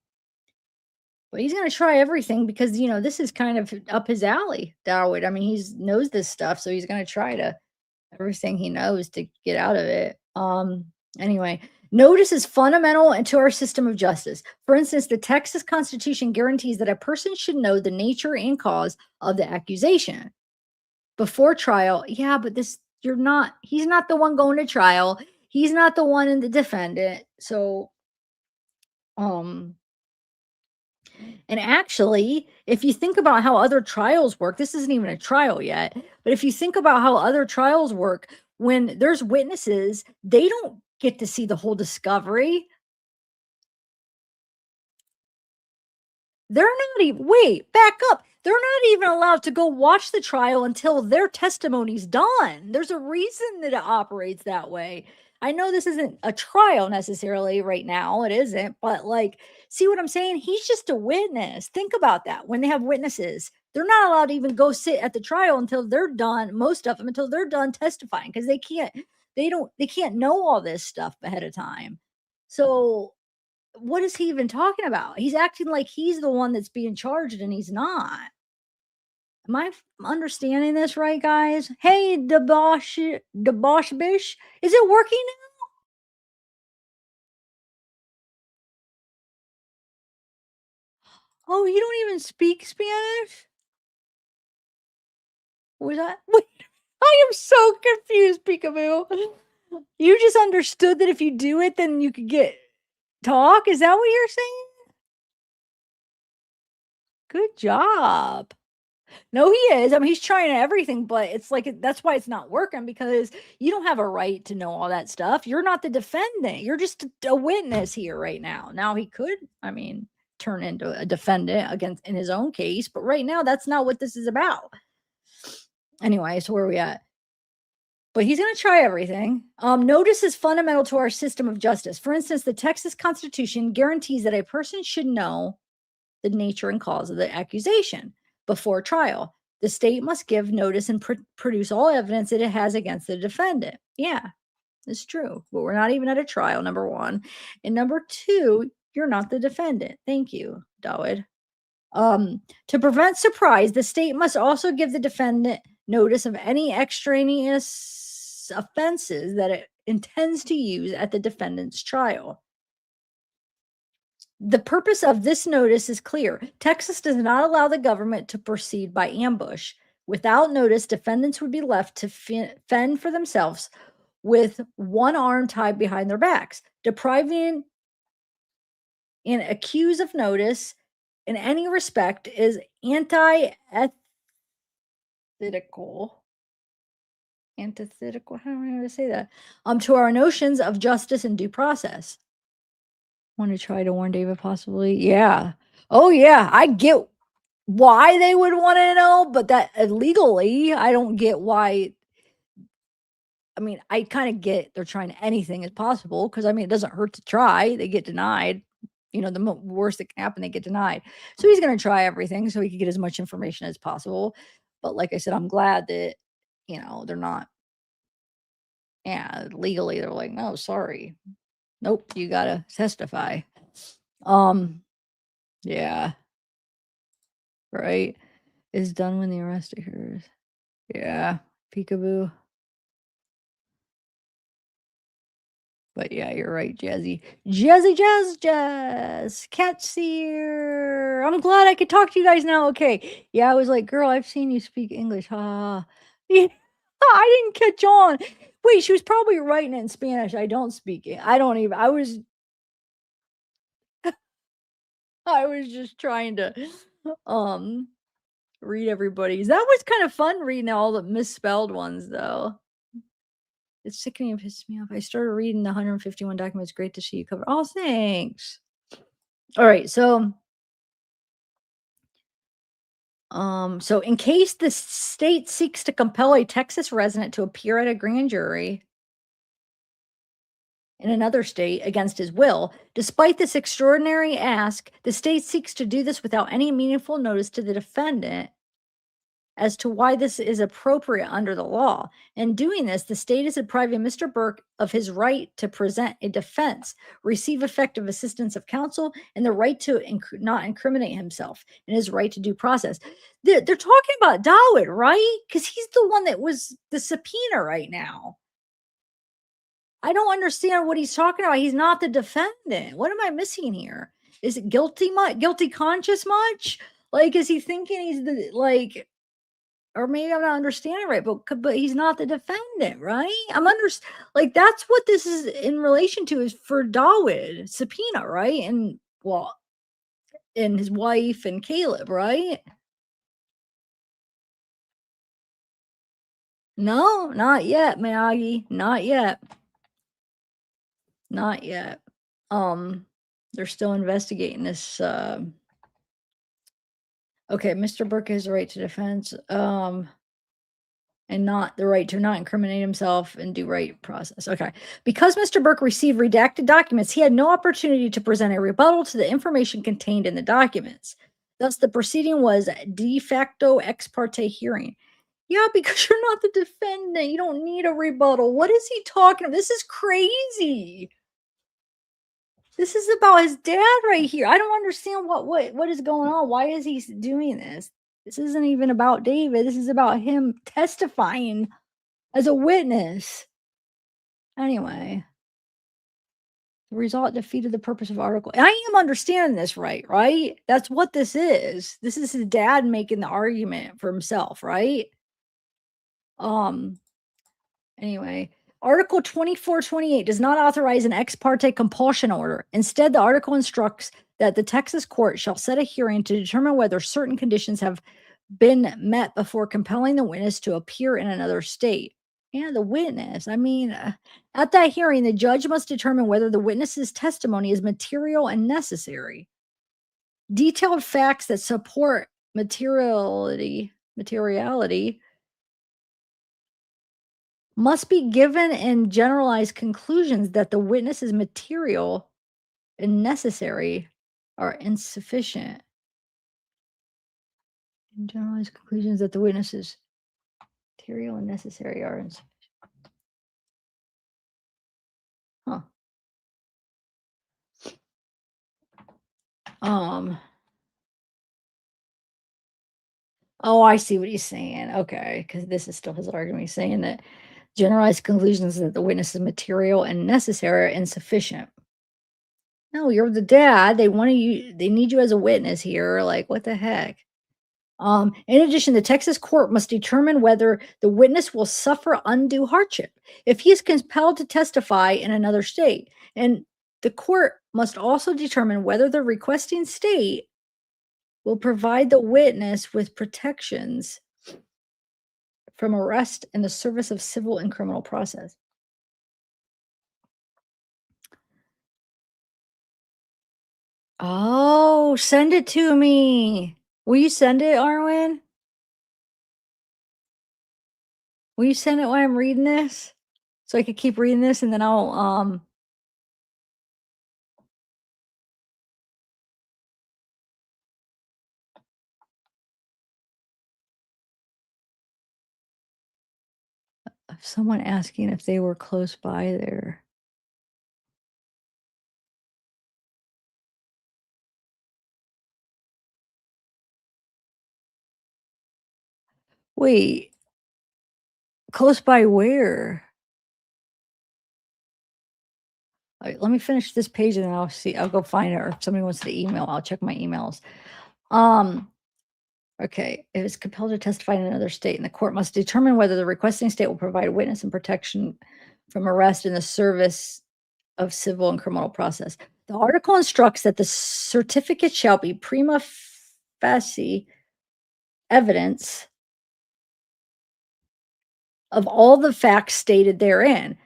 But he's going to try everything because, this is kind of up his alley, Darwood. I mean, he knows this stuff, so he's going to try everything he knows to get out of it. Anyway, notice is fundamental into our system of justice. For instance, the Texas Constitution guarantees that a person should know the nature and cause of the accusation before trial. Yeah, but he's not the one going to trial. He's not the one in the defendant. So, and actually, if you think about how other trials work, this isn't even a trial yet, but if you think about how other trials work, when there's witnesses, they don't get to see the whole discovery. They're not even, wait, back up. They're not even allowed to go watch the trial until their testimony's done. There's a reason that it operates that way. I know this isn't a trial necessarily right now. It isn't, but see what I'm saying? He's just a witness. Think about that when they have witnesses. they're not allowed to even go sit at the trial until they're done, most of them until they're done testifying, because they can't know all this stuff ahead of time. So what is he even talking about? He's acting like he's the one that's being charged and he's not. Am I understanding this right, guys? Hey, Debosh Bish, is it working now? Oh, you don't even speak Spanish? Was that? Wait, I am so confused, Peekaboo. You just understood that if you do it, then you could get talk? Is that what you're saying? Good job. No, he is. I mean, he's trying everything, but it's like that's why it's not working, because you don't have a right to know all that stuff. You're not the defendant. You're just a witness here right now. Now he could, I mean, turn into a defendant against in his own case, but right now that's not what this is about. Anyway, so where are we at? But he's going to try everything. Notice is fundamental to our system of justice. For instance, the Texas Constitution guarantees that a person should know the nature and cause of the accusation before trial. The state must give notice and produce all evidence that it has against the defendant. Yeah, it's true. But we're not even at a trial, number one. And number two, you're not the defendant. Thank you, Dawid. To prevent surprise, the state must also give the defendant notice of any extraneous offenses that it intends to use at the defendant's trial. The purpose of this notice is clear. Texas does not allow the government to proceed by ambush. Without notice, defendants would be left to fend for themselves with one arm tied behind their backs. Depriving an accused of notice in any respect is antithetical. Antithetical, how do I know how to say that? To our notions of justice and due process. Want to try to warn David possibly? Yeah. Oh yeah, I get why they would want to know, but that legally, I don't get why. I mean, I kind of get they're trying anything as possible, because I mean, it doesn't hurt to try. They get denied. You know, the worst that can happen, they get denied. So he's going to try everything so he can get as much information as possible. But like I said, I'm glad that, you know, they're not, yeah, legally, they're like, no, sorry. Nope, you got to testify. Yeah. Right. Is done when the arrest occurs. Yeah. Peekaboo. But yeah, you're right, Jazzy. Jazz. Cat's here. I'm glad I could talk to you guys now. Okay. Yeah, I was like, girl, I've seen you speak English. Ha. Yeah, I didn't catch on. Wait, she was probably writing it in Spanish. I don't speak it. I don't even. I was just trying to read everybody's. That was kind of fun reading all the misspelled ones, though. It's sickening and pisses me off. I started reading the 151 documents. Great to see you cover. Oh, thanks. All right, so in case the state seeks to compel a Texas resident to appear at a grand jury in another state against his will, despite this extraordinary ask, the state seeks to do this without any meaningful notice to the defendant as to why this is appropriate under the law. In doing this, the state is depriving Mr. Burke of his right to present a defense, receive effective assistance of counsel, and the right to not incriminate himself, and his right to due process. They're talking about Dawid, right? Because he's the one that was the subpoena right now. I don't understand what he's talking about. He's not the defendant. What am I missing here? Is it guilty conscious much? Like, is he thinking he's the, like, or maybe I'm not understanding right, but he's not the defendant, right? Like, that's what this is in relation to, is for Dawid subpoena, right? And well, and his wife and Caleb, right? No, not yet, Miyagi. Not yet. Not yet. They're still investigating this. Okay, Mr. Burke has the right to defense. And not the right to not incriminate himself and do right process. Okay. Because Mr. Burke received redacted documents, he had no opportunity to present a rebuttal to the information contained in the documents. Thus, the proceeding was de facto ex parte hearing. Yeah, because you're not the defendant. You don't need a rebuttal. What is he talking about? This is crazy. This is about his dad right here. I don't understand what is going on. Why is he doing this? This isn't even about David. This is about him testifying as a witness. Anyway, the result defeated the purpose of article. I am understanding this right? That's what this is. This is his dad making the argument for himself, right? Um, Anyway, Article 2428 does not authorize an ex parte compulsion order. Instead, the article instructs that the Texas court shall set a hearing to determine whether certain conditions have been met before compelling the witness to appear in another state. Yeah, the witness. I mean, at that hearing, the judge must determine whether the witness's testimony is material and necessary. Detailed facts that support materiality must be given in generalized conclusions that the witness's material and necessary are insufficient. In generalized conclusions that the witness's material and necessary are insufficient. Huh. Um. Oh, I see what he's saying. Okay, because this is still his argument. He's saying that generalized conclusions that the witness's material and necessary are insufficient. No, you're the dad. They want you. They need you as a witness here. Like, what the heck? In addition, the Texas court must determine whether the witness will suffer undue hardship if he is compelled to testify in another state. And the court must also determine whether the requesting state will provide the witness with protections from arrest in the service of civil and criminal process. Oh, send it to me. Will you send it, Arwen? Will you send it while I'm reading this? So I could keep reading this and then I'll someone asking if they were close by there. Wait, close by where? Let me finish this page and then I'll see. I'll go find it. Or if somebody wants to email, I'll check my emails. Okay. It is compelled to testify in another state, and the court must determine whether the requesting state will provide witness and protection from arrest in the service of civil and criminal process. The article instructs that the certificate shall be prima facie evidence of all the facts stated therein.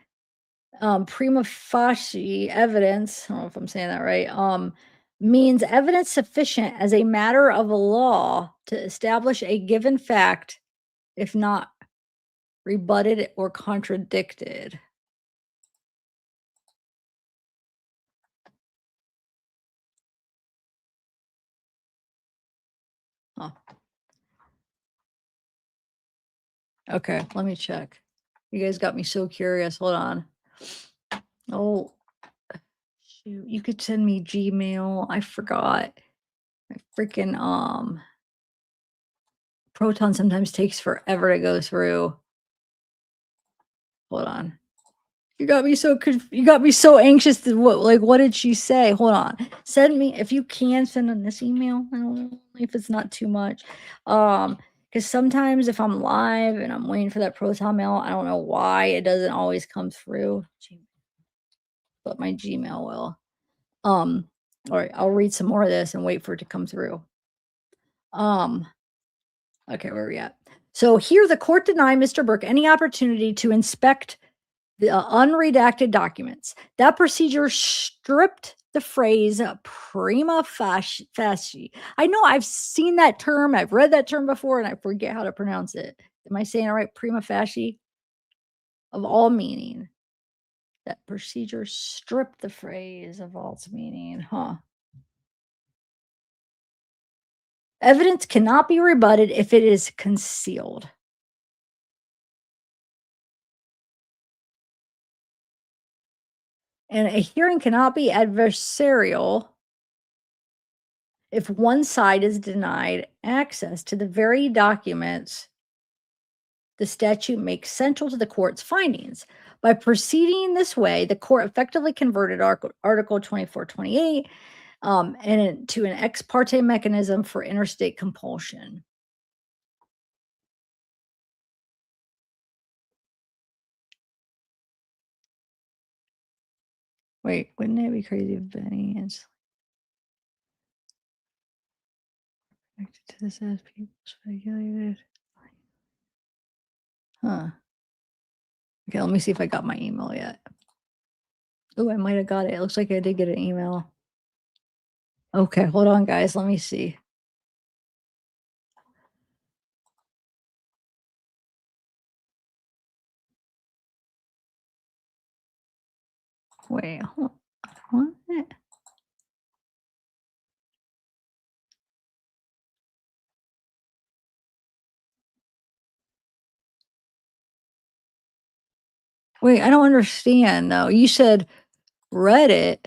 Prima facie evidence, I don't know if I'm saying that right, means evidence sufficient as a matter of law to establish a given fact, if not rebutted or contradicted. Huh. Okay, let me check. You guys got me so curious. Hold on. Oh, shoot. You could send me Gmail. I forgot. My freaking Proton sometimes takes forever to go through. Hold on. You got me so you got me so anxious to what did she say? Hold on. Send me if you can send on this email. I don't know if it's not too much. Because sometimes if I'm live and I'm waiting for that Proton mail, I don't know why it doesn't always come through. But my Gmail will. All right, I'll read some more of this and wait for it to come through. Okay, where are we at? So here the court denied Mr. Burke any opportunity to inspect the unredacted documents. That procedure stripped the phrase prima facie. I know I've seen that term, I've read that term before, and I forget how to pronounce it. Am I saying it right? Prima facie of all meaning. That procedure stripped the phrase of all its meaning, huh? Evidence cannot be rebutted if it is concealed. And a hearing cannot be adversarial if one side is denied access to the very documents the statute makes central to the court's findings. By proceeding this way, the court effectively converted Article 2428 to an ex parte mechanism for interstate compulsion. Wait, wouldn't it be crazy if Benny is connected to this as people speculated? Huh. Okay, let me see if I got my email yet. Oh, I might have got it. It looks like I did get an email. Okay, hold on, guys. Let me see. Wait, hold on. What? Wait, I don't understand though. You said Reddit.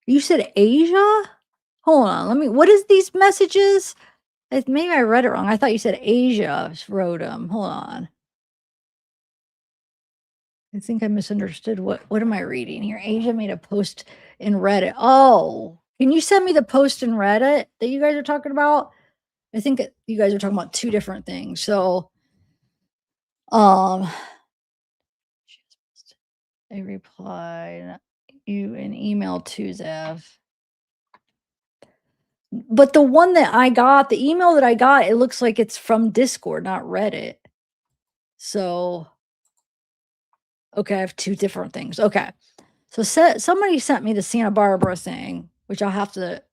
You said Asia? Hold on, let me what is these messages? Maybe I read it wrong. I thought you said Asia wrote them. Hold on. I think I misunderstood. What am I reading here? Asia made a post in Reddit. Oh, can you send me the post in Reddit that you guys are talking about? I think you guys are talking about two different things. So, um, I replied you an email to Zev. But the one that I got, the email that I got, it looks like it's from Discord, not Reddit. So, okay, I have two different things. Okay. So somebody sent me the Santa Barbara thing, which I'll have to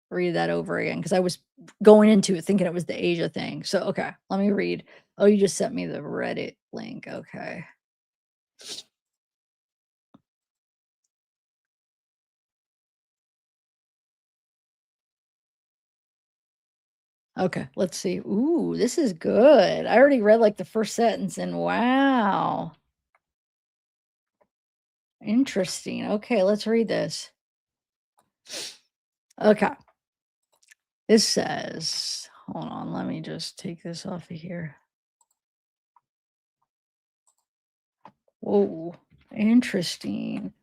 read that over again because I was going into it thinking it was the Asia thing. So, okay, let me read. Oh, you just sent me the Reddit link. Okay. Okay, let's see. Ooh, this is good. I already read like the first sentence and wow. Interesting. Okay, let's read this. Okay. This says, hold on, let me just take this off of here. Whoa, interesting.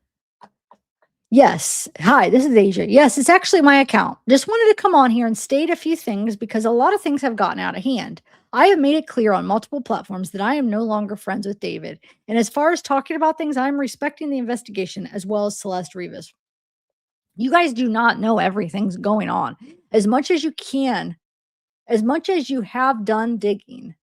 Yes. Hi, this is Asia. Yes, it's actually my account. Just wanted to come on here and state a few things because a lot of things have gotten out of hand. I have made it clear on multiple platforms that I am no longer friends with David. And as far as talking about things, I'm respecting the investigation as well as Celeste Rivas. You guys do not know everything's going on. As much as you can, as much as you have done digging,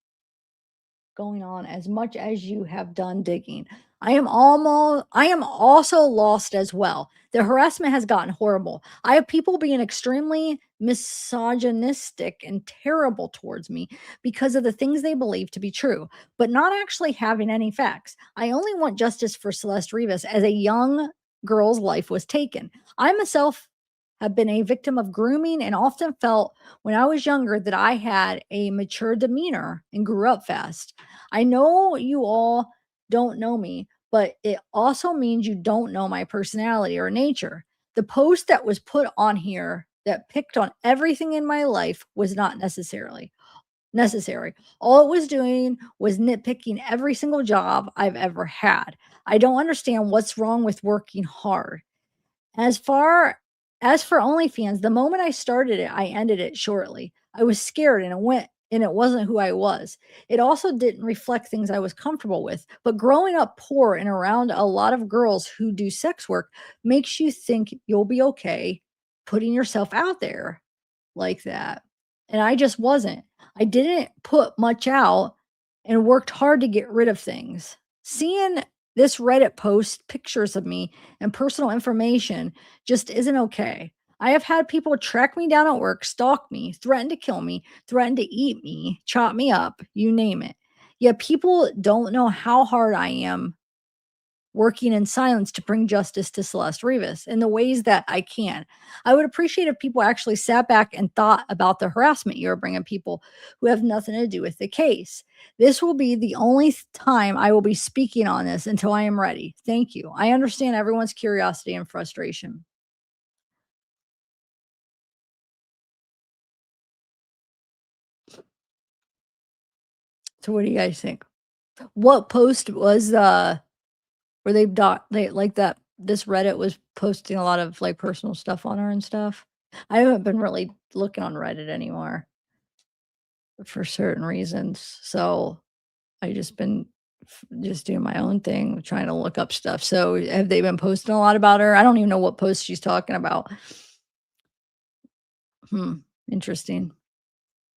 going on as much as you have done digging. I am also lost as well. The harassment has gotten horrible. I have people being extremely misogynistic and terrible towards me because of the things they believe to be true, but not actually having any facts. I only want justice for Celeste Rivas as a young girl's life was taken. I myself have been a victim of grooming and often felt when I was younger that I had a mature demeanor and grew up fast. I know you all don't know me, but it also means you don't know my personality or nature. The post that was put on here that picked on everything in my life was not necessarily necessary. All it was doing was nitpicking every single job I've ever had. I don't understand what's wrong with working hard. As far as for OnlyFans, the moment I started it, I ended it shortly. I was scared and it wasn't who I was. It also didn't reflect things I was comfortable with. But growing up poor and around a lot of girls who do sex work makes you think you'll be okay putting yourself out there like that. And I just wasn't. I didn't put much out and worked hard to get rid of things. Seeing this Reddit post pictures of me and personal information just isn't okay. I have had people track me down at work, stalk me, threaten to kill me, threaten to eat me, chop me up, you name it. Yet people don't know how hard I am working in silence to bring justice to Celeste Rivas in the ways that I can. I would appreciate if people actually sat back and thought about the harassment you're bringing people who have nothing to do with the case. This will be the only time I will be speaking on this until I am ready. Thank you. I understand everyone's curiosity and frustration. So what do you guys think? What post was where they like that this Reddit was posting a lot of like personal stuff on her and stuff? I haven't been really looking on Reddit anymore for certain reasons. So I just been just doing my own thing, trying to look up stuff. So have they been posting a lot about her? I don't even know what post she's talking about. Hmm. Interesting.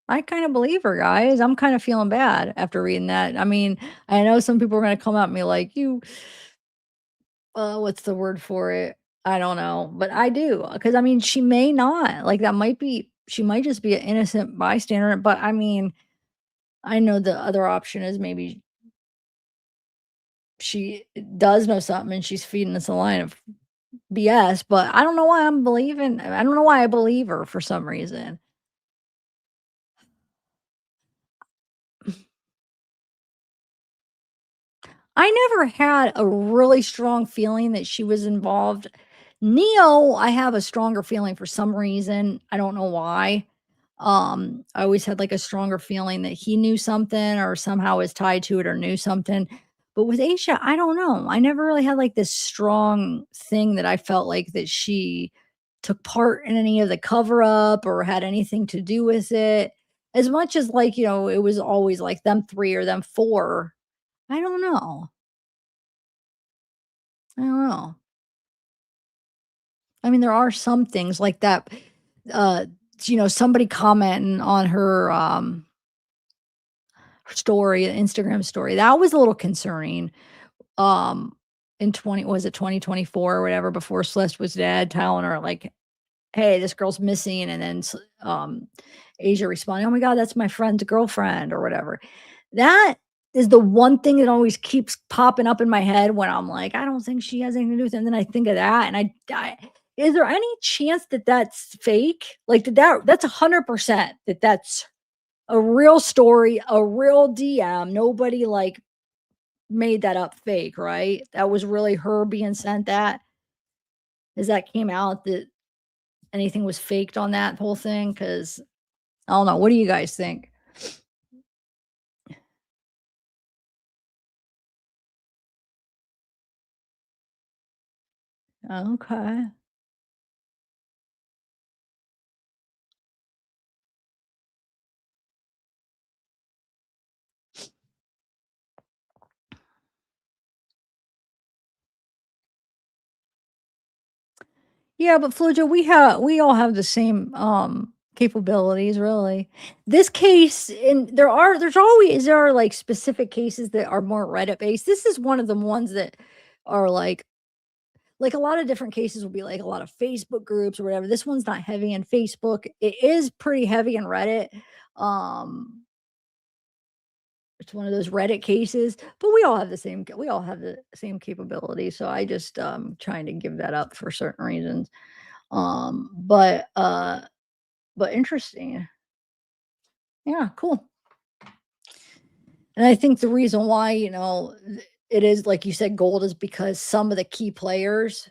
I kind of believe her, guys. I'm kind of feeling bad after reading that. I mean, I know some people are going to come at me like, you, what's the word for it? I don't know, but I do. Cause I mean, she may not. Like, that might be, she might just be an innocent bystander. But I mean, I know the other option is maybe she does know something and she's feeding us a line of BS. But I don't know why I believe her for some reason. I never had a really strong feeling that she was involved. Neo, I have a stronger feeling for some reason. I don't know why. I always had like a stronger feeling that he knew something or somehow is tied to it or knew something. But with Aisha, I don't know. I never really had like this strong thing that I felt like that she took part in any of the cover up or had anything to do with it. As much as like, it was always like them three or them four. I don't know. I don't know. I mean, there are some things like that, uh, somebody commenting on her, story, Instagram story, that was a little concerning, um, in 2024 or whatever, before Celeste was dead, telling her, like, "Hey, this girl's missing," and then Asia responding, "Oh my god, that's my friend's girlfriend," or whatever. That is the one thing that always keeps popping up in my head when I'm like, "I don't think she has anything to do with it," and then I think of that, and I is there any chance that that's fake? Like, that's 100% that that's a real story, a real DM, nobody, like, made that up fake, right? That was really her being sent that? As that came out that anything was faked on that whole thing? Because I don't know, what do you guys think? Okay. Yeah, but Flojo, we all have the same, capabilities, really. This case and there are, like, specific cases that are more Reddit based. This is one of the ones that are, like, a lot of different cases will be, like, a lot of Facebook groups or whatever. This one's not heavy in Facebook. It is pretty heavy in Reddit. Um, it's one of those Reddit cases, but we all have the same capability, so I just, trying to give that up for certain reasons. Um, but, uh but interesting. Yeah, cool. And I think the reason why, it is like you said, gold is because some of the key players,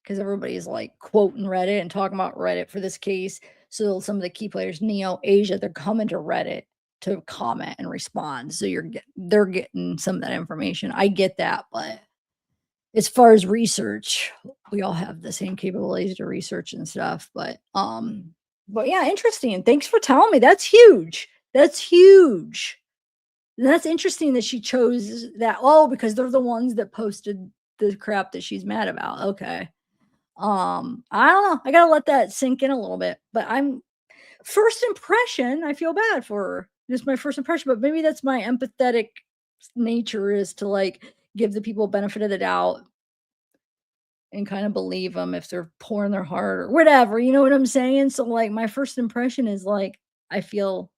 because everybody's like quoting Reddit and talking about Reddit for this case. So some of the key players, Neo, Asia, they're coming to Reddit to comment and respond. So they're getting some of that information. I get that, but as far as research, we all have the same capabilities to research and stuff. But yeah, interesting. Thanks for telling me. That's huge. That's huge. And that's interesting that she chose that. Oh, because they're the ones that posted the crap that she's mad about. Okay. I don't know. I gotta let that sink in a little bit. But I'm first impression, I feel bad for her. This is my first impression, but maybe that's my empathetic nature is to like give the people benefit of the doubt and kind of believe them if they're pouring their heart or whatever. You know what I'm saying? So like my first impression is like I feel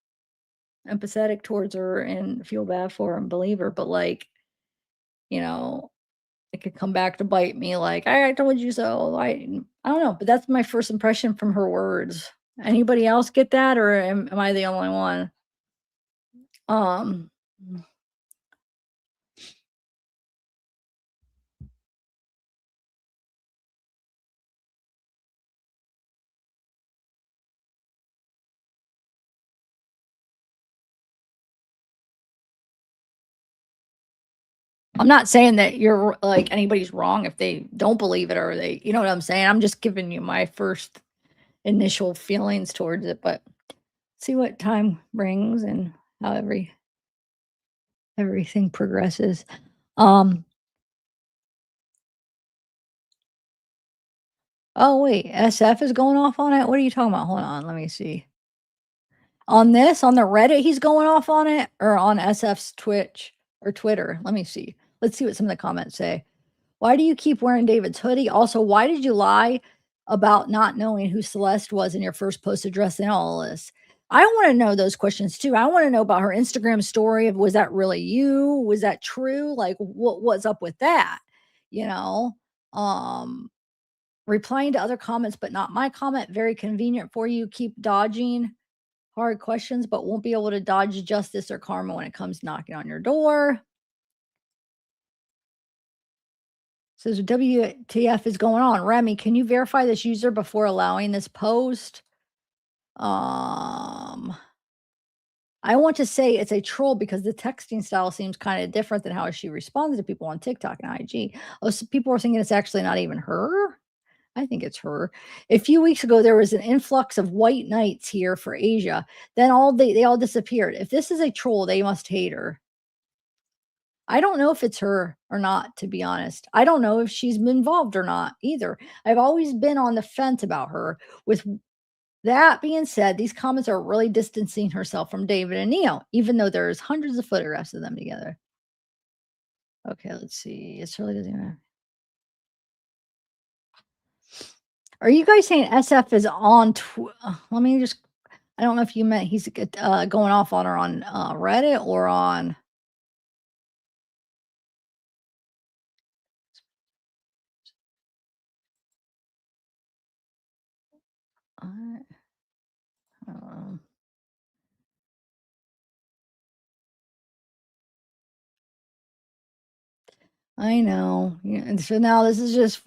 empathetic towards her and feel bad for her and believe her, but like, you know, it could come back to bite me like, I told you so." I don't know, but that's my first impression from her words. Anybody else get that, or am I the only one? Um, I'm not saying that you're like, anybody's wrong if they don't believe it or they you know what I'm saying? I'm just giving you my first initial feelings towards it, but see what time brings and how everything progresses. Um, oh, wait, SF is going off on it? What are you talking about? Hold on, let me see. On this, on the Reddit, he's going off on it, or on SF's Twitch or Twitter? Let me see. Let's see what some of the comments say. Why do you keep wearing David's hoodie? Also, why did you lie about not knowing who Celeste was in your first post addressing all of this? I want to know those questions too. I want to know about her Instagram story. Of was that really you? Was that true? Like, what's up with that? You know, um, replying to other comments, but not my comment. Very convenient for you. Keep dodging hard questions, but won't be able to dodge justice or karma when it comes knocking on your door. Says WTF is going on. Remy, can you verify this user before allowing this post? Um, I want to say it's a troll because the texting style seems kind of different than how she responds to people on TikTok and IG. Oh, so people are thinking it's actually not even her. I think it's her. A few weeks ago, there was an influx of white knights here for Asia. Then they all disappeared. If this is a troll, they must hate her. I don't know if it's her or not, to be honest. I don't know if she's been involved or not either. I've always been on the fence about her. With that being said, these comments are really distancing herself from David and Neil, even though there's hundreds of photographs of them together. Okay, let's see. It really doesn't matter. Are you guys saying SF is on? Let me just. I don't know if you meant he's going off on her on Reddit or on. I, um, I know. Yeah, and so now this is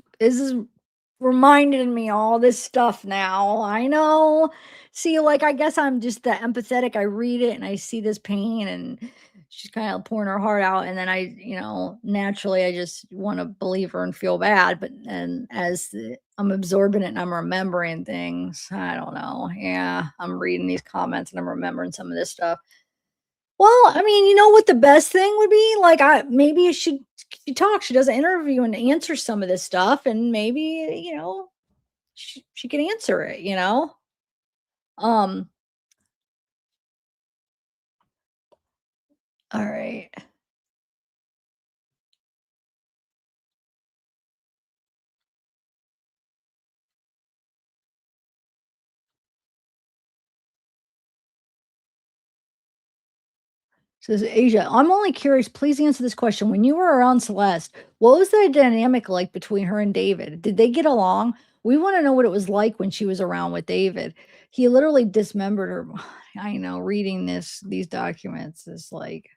reminding me all this stuff now. I know. See, like I guess I'm just that empathetic. I read it and I see this pain and she's kind of pouring her heart out. And then naturally I just want to believe her and feel bad. But and I'm absorbing it and I'm remembering things. I don't know. Yeah. I'm reading these comments and I'm remembering some of this stuff. Well, I mean, you know what the best thing would be? Like, maybe she talks, she does an interview and answers some of this stuff, and maybe, she can answer it, you know? Um, all right. Says Asia, I'm only curious, please answer this question. When you were around Celeste, what was the dynamic like between her and David? Did they get along? We want to know what it was like when she was around with David. He literally dismembered her. I know reading these documents is like.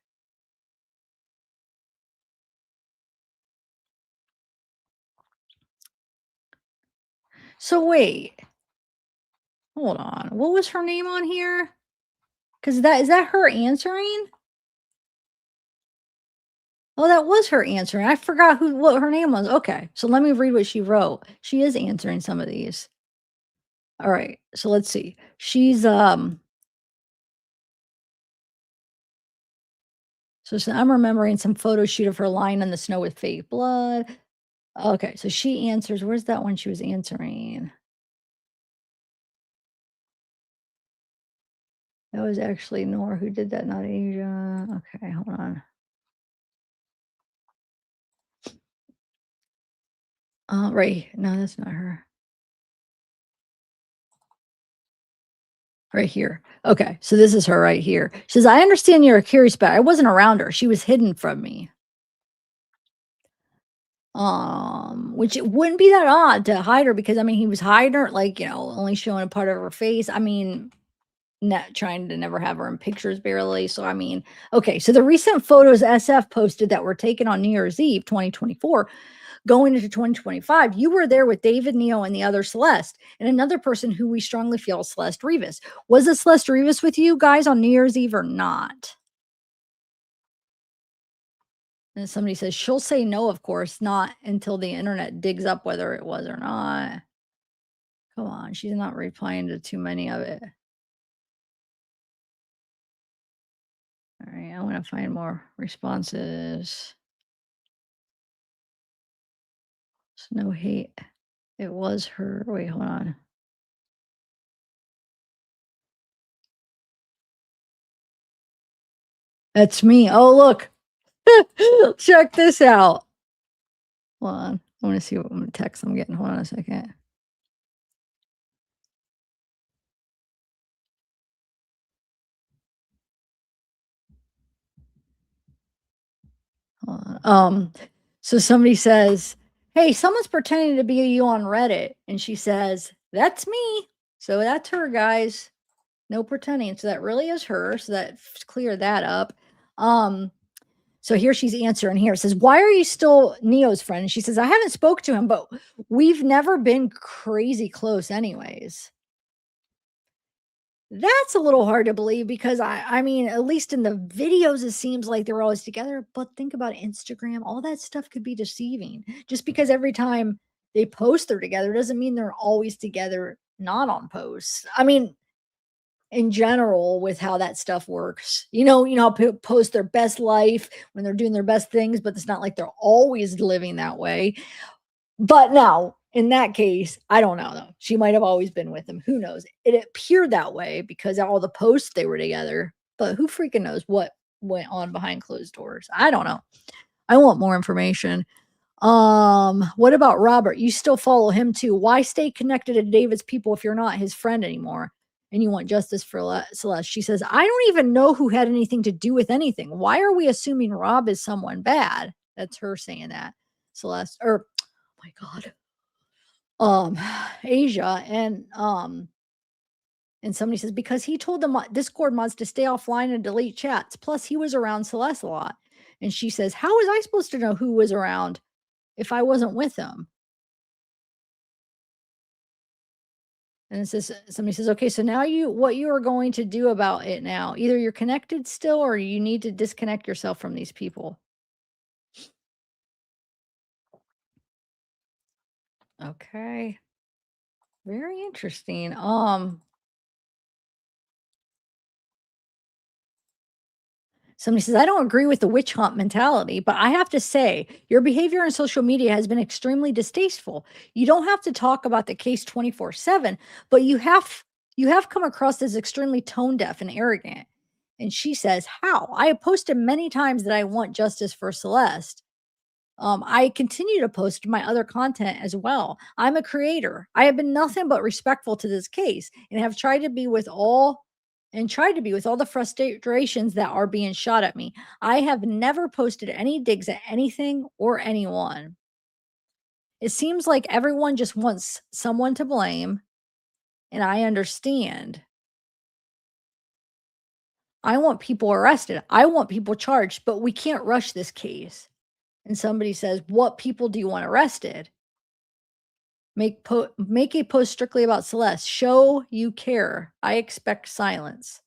So wait, hold on. What was her name on here? Because that is that her answering? Oh, that was her answering. I forgot what her name was. Okay, so let me read what she wrote. She is answering some of these. All right, so let's see. I'm remembering some photo shoot of her lying in the snow with fake blood. Okay, so she answers. Where's that one she was answering? That was actually Nora who did that, not Asia. Okay, hold on. Right. No, that's not her. Right here. Okay, so this is her right here. She says, "I understand you're curious, but I wasn't around her. She was hidden from me." Which it wouldn't be that odd to hide her because, I mean, he was hiding her, like, only showing a part of her face. I mean, not trying to never have her in pictures barely. So, I mean, okay. So the recent photos SF posted that were taken on New Year's Eve, 2024, going into 2025, you were there with David, Neo, and the other Celeste, and another person who we strongly feel is Celeste Rivas. Was it Celeste Rivas with you guys on New Year's Eve or not? And somebody says she'll say no, of course, not until the internet digs up whether it was or not. Come on, she's not replying to too many of it. All right, I want to find more responses. It's no hate. It was her. Wait, hold on. That's me. Oh, look. Check this out. Hold on. I want to see what text I'm getting. Hold on a second. Hold on. So somebody says, "Hey, someone's pretending to be you on Reddit," and she says, "That's me." So that's her, guys. No pretending. So that really is her. So that clear that up. Um, so here she's answering here. It says, "Why are you still Neo's friend?" And she says, "I haven't spoke to him, but we've never been crazy close anyways." That's a little hard to believe because I mean, at least in the videos, it seems like they're always together. But think about Instagram, all that stuff could be deceiving. Just because every time they post they're together doesn't mean they're always together, not on posts. I mean, in general, with how that stuff works, how post their best life when they're doing their best things, but it's not like they're always living that way. But now, in that case, I don't know though. She might have always been with him. Who knows? It appeared that way because all the posts they were together. But who freaking knows what went on behind closed doors? I don't know. I want more information. What about Robert? You still follow him too. Why stay connected to David's people if you're not his friend anymore? And you want justice for Celeste. She says, I don't even know who had anything to do with anything. Why are we assuming Rob is someone bad? That's her saying that. Celeste, or oh my God, Asia, and somebody says because he told the Discord mods to stay offline and delete chats. Plus, he was around Celeste a lot, and she says, "How was I supposed to know who was around if I wasn't with him?" And it says somebody says, "Okay, so now what you are going to do about it now? Either you're connected still, or you need to disconnect yourself from these people." Okay, very interesting. Somebody says, I don't agree with the witch hunt mentality, but I have to say, your behavior on social media has been extremely distasteful. You don't have to talk about the case 24/7, but you have come across as extremely tone deaf and arrogant. And she says, how? I have posted many times that I want justice for Celeste. I continue to post my other content as well. I'm a creator. I have been nothing but respectful to this case and have tried to be with all the frustrations that are being shot at me. I have never posted any digs at anything or anyone. It seems like everyone just wants someone to blame, and I understand. I want people arrested. I want people charged, but we can't rush this case. And somebody says, "What people do you want arrested?" Make a post strictly about Celeste. Show you care. I expect silence.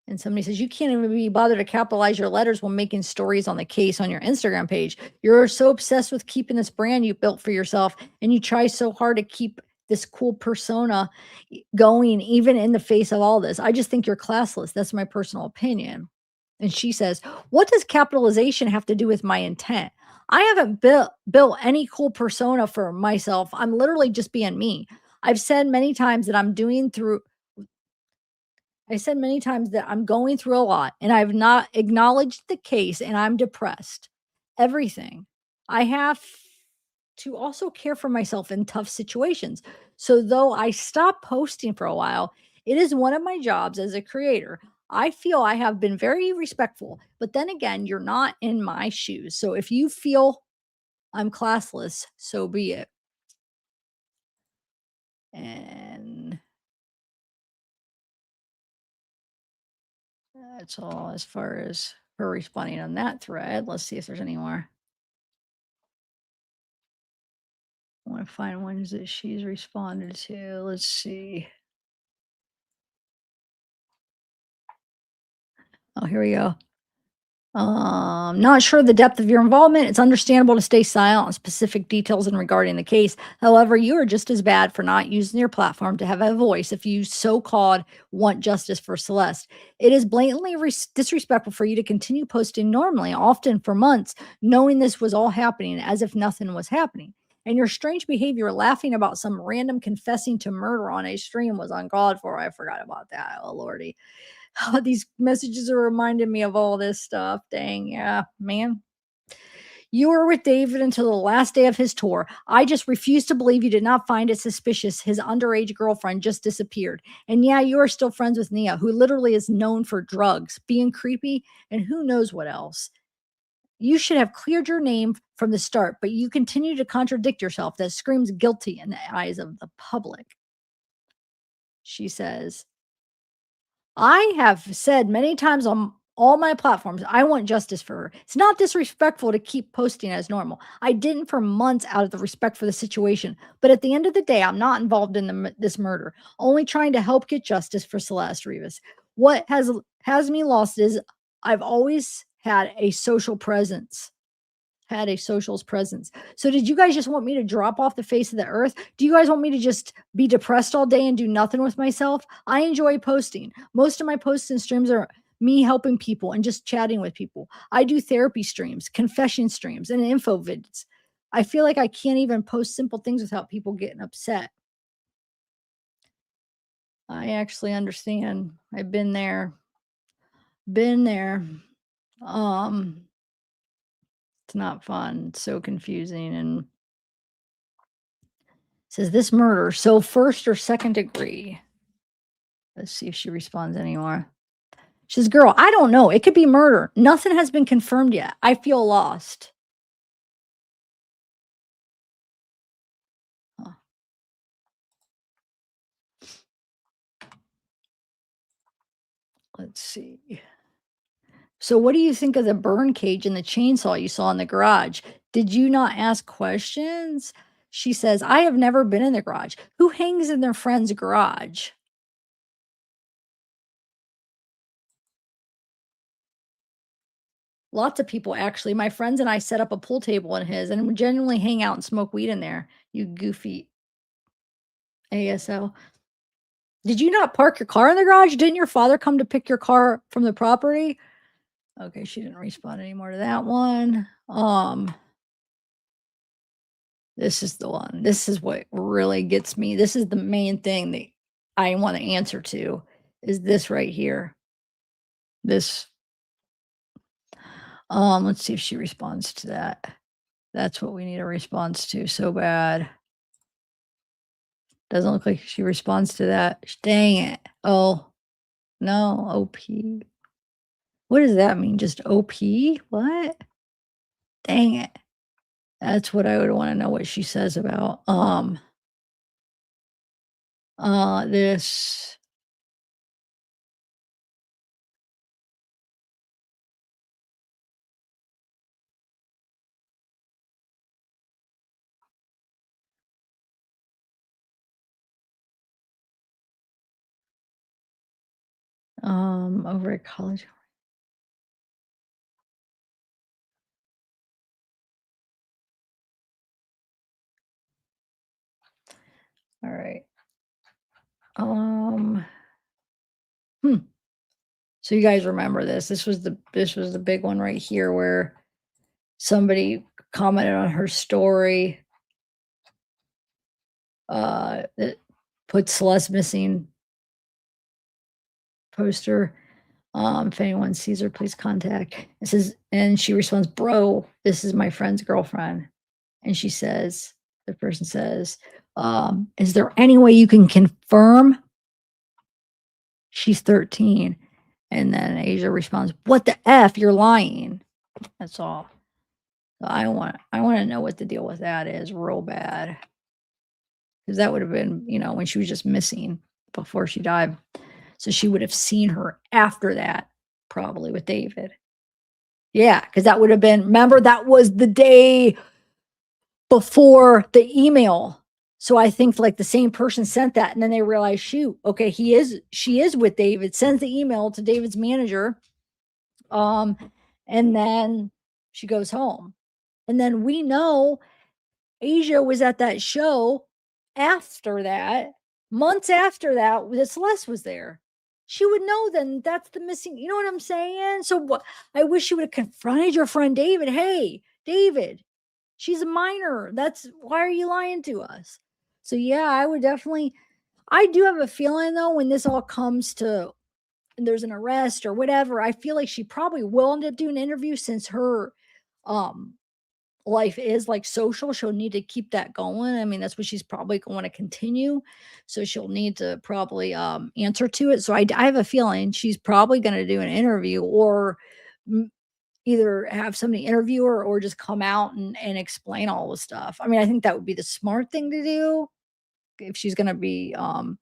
And somebody says, you can't even be bothered to capitalize your letters when making stories on the case on your Instagram page. You're so obsessed with keeping this brand you built for yourself, and you try so hard to keep this cool persona going, even in the face of all this. I just think you're classless. That's my personal opinion. And she says, what does capitalization have to do with my intent? I haven't built any cool persona for myself. I'm literally just being me. I've said many times that I said many times that I'm going through a lot and I've not acknowledged the case and I'm depressed. Everything. I have to also care for myself in tough situations. So, though I stopped posting for a while, it is one of my jobs as a creator. I feel I have been very respectful, but then again, you're not in my shoes. So, if you feel I'm classless, so be it. And that's all as far as her responding on that thread. Let's see if there's any more. I want to find ones that she's responded to. Let's see. Oh, here we go. Not sure the depth of your involvement. It's understandable to stay silent on specific details in regarding the case. However, you are just as bad for not using your platform to have a voice if you so-called want justice for Celeste. It is blatantly disrespectful for you to continue posting normally, often for months, knowing this was all happening as if nothing was happening. And your strange behavior, laughing about some random confessing to murder on a stream, was uncalled for. I forgot about that. Oh, Lordy. These messages are reminding me of all this stuff. Dang, yeah, man. You were with David until the last day of his tour. I just refuse to believe you did not find it suspicious his underage girlfriend just disappeared. And yeah, you are still friends with Nia, who literally is known for drugs, being creepy, and who knows what else. You should have cleared your name from the start, but you continue to contradict yourself. That screams guilty in the eyes of the public. She says, I have said many times on all my platforms, I want justice for her. It's not disrespectful to keep posting as normal. I didn't for months out of the respect for the situation. But at the end of the day, I'm not involved in this murder, only trying to help get justice for Celeste Rivas. What has me lost is I've always had a social presence. Had a socials presence. So did you guys just want me to drop off the face of the earth? Do you guys want me to just be depressed all day and do nothing with myself? I enjoy posting. Most of my posts and streams are me helping people and just chatting with people. I do therapy streams, confession streams, and info vids. I feel like I can't even post simple things without people getting upset. I actually understand. I've been there. Been there. Um, it's not fun. It's so confusing and says this murder, so first or second degree. Let's see if she responds anymore. She says, girl, I don't know. It could be murder. Nothing has been confirmed yet. I feel lost. Huh. Let's see. So, what do you think of the burn cage and the chainsaw you saw in the garage? Did you not ask questions? She says, I have never been in the garage. Who hangs in their friend's garage? Lots of people, actually. My friends and I set up a pool table in his and would genuinely hang out and smoke weed in there. You goofy ASL. Did you not park your car in the garage? Didn't your father come to pick your car from the property? Okay, she didn't respond anymore to that one. This is the one. This is what really gets me. This is the main thing that I want to answer to is this right here. This let's see if she responds to that. That's what we need a response to so bad. Doesn't look like she responds to that. Dang it. Oh, no, OP. What does that mean? Just OP? What? Dang it. That's what I would wanna know what she says about, this, over at college. Alright. Um, hmm. So you guys remember this. This was the big one right here where somebody commented on her story, that put Celeste missing poster. If anyone sees her, please contact. It says, and she responds, "Bro, this is my friend's girlfriend." And she says, the person says, "Is there any way you can confirm she's 13?" And then Asia responds, "What the F? You're lying." That's all. So I want to know what the deal with that is real bad. Because that would have been, when she was just missing before she died. So she would have seen her after that, probably with David. Yeah, because that would have been, remember, that was the day before the email. So I think like the same person sent that, and then they realized, shoot, okay, she is with David, sends the email to David's manager. Um, and then she goes home. And then we know Asia was at that show after that, months after that, that Celeste was there. She would know then that's the missing, you know what I'm saying? So what, I wish she would have confronted your friend David. Hey, David, she's a minor. That's why are you lying to us? So yeah, I would definitely, I do have a feeling though, when this all comes to there's an arrest or whatever, I feel like she probably will end up doing an interview since her um life is like social. She'll need to keep that going. I mean, that's what she's probably going to continue. So she'll need to probably answer to it. So I have a feeling she's probably going to do an interview or either have somebody interview her or just come out and explain all the stuff. I mean, I think that would be the smart thing to do if she's going to be, I'm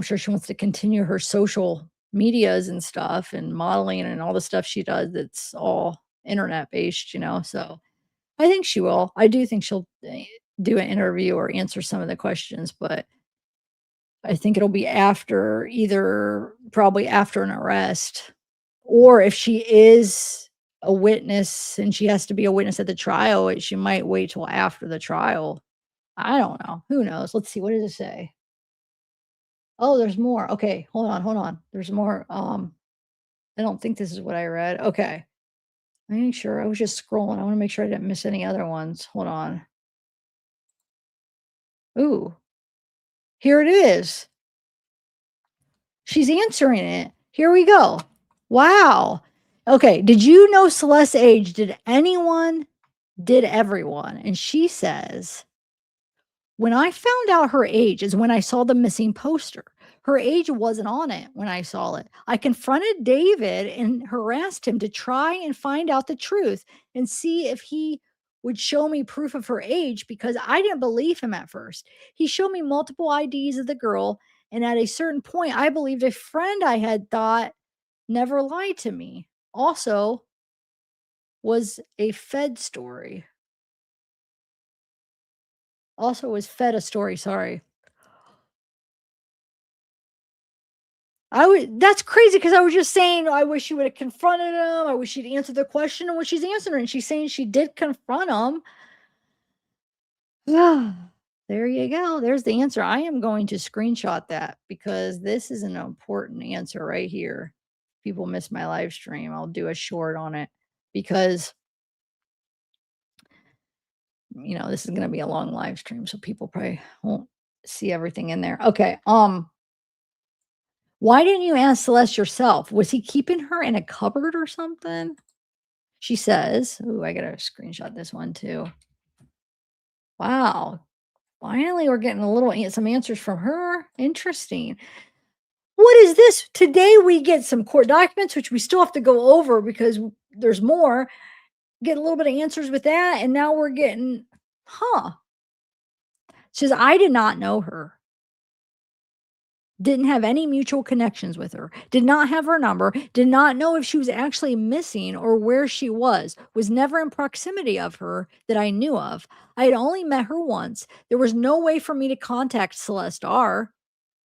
sure she wants to continue her social medias and stuff and modeling and all the stuff she does that's all internet based, so I think she will. I do think she'll do an interview or answer some of the questions, but I think it'll be after probably after an arrest, or if she is a witness and she has to be a witness at the trial, she might wait till after the trial. I don't know. Who knows? Let's see. What does it say? Oh, there's more. Okay, hold on, hold on. There's more. I don't think this is what I read. Okay. I ain't sure. I was just scrolling. I want to make sure I didn't miss any other ones. Hold on. Ooh, here it is. She's answering it. Here we go. Wow. Okay. Did you know Celeste's age? Did anyone? Did everyone? And she says, when I found out her age is when I saw the missing poster. Her age wasn't on it when I saw it. I confronted David and harassed him to try and find out the truth and see if he would show me proof of her age because I didn't believe him at first. He showed me multiple IDs of the girl, and at a certain point, I believed a friend I had thought never lied to me. Also, was a Fed story. Also, was fed a story. Sorry. I would that's crazy because I was just saying, I wish she would have confronted him. I wish she'd answered the question and what she's answering. She's saying she did confront him. There you go. There's the answer. I am going to screenshot that because this is an important answer right here. People miss my live stream. I'll do a short on it because this is going to be a long live stream, so people probably won't see everything in there. Okay. Why didn't you ask Celeste yourself? Was he keeping her in a cupboard or something? She says, "Ooh, I gotta screenshot this one too." Wow. Finally, we're getting some answers from her. Interesting. What is this? Today we get some court documents, which we still have to go over because there's more. Get a little bit of answers with that, and now we're getting, huh? She says, I did not know her. Didn't have any mutual connections with her, did not have her number, did not know if she was actually missing or where she was never in proximity of her that I knew of. I had only met her once. There was no way for me to contact Celeste R.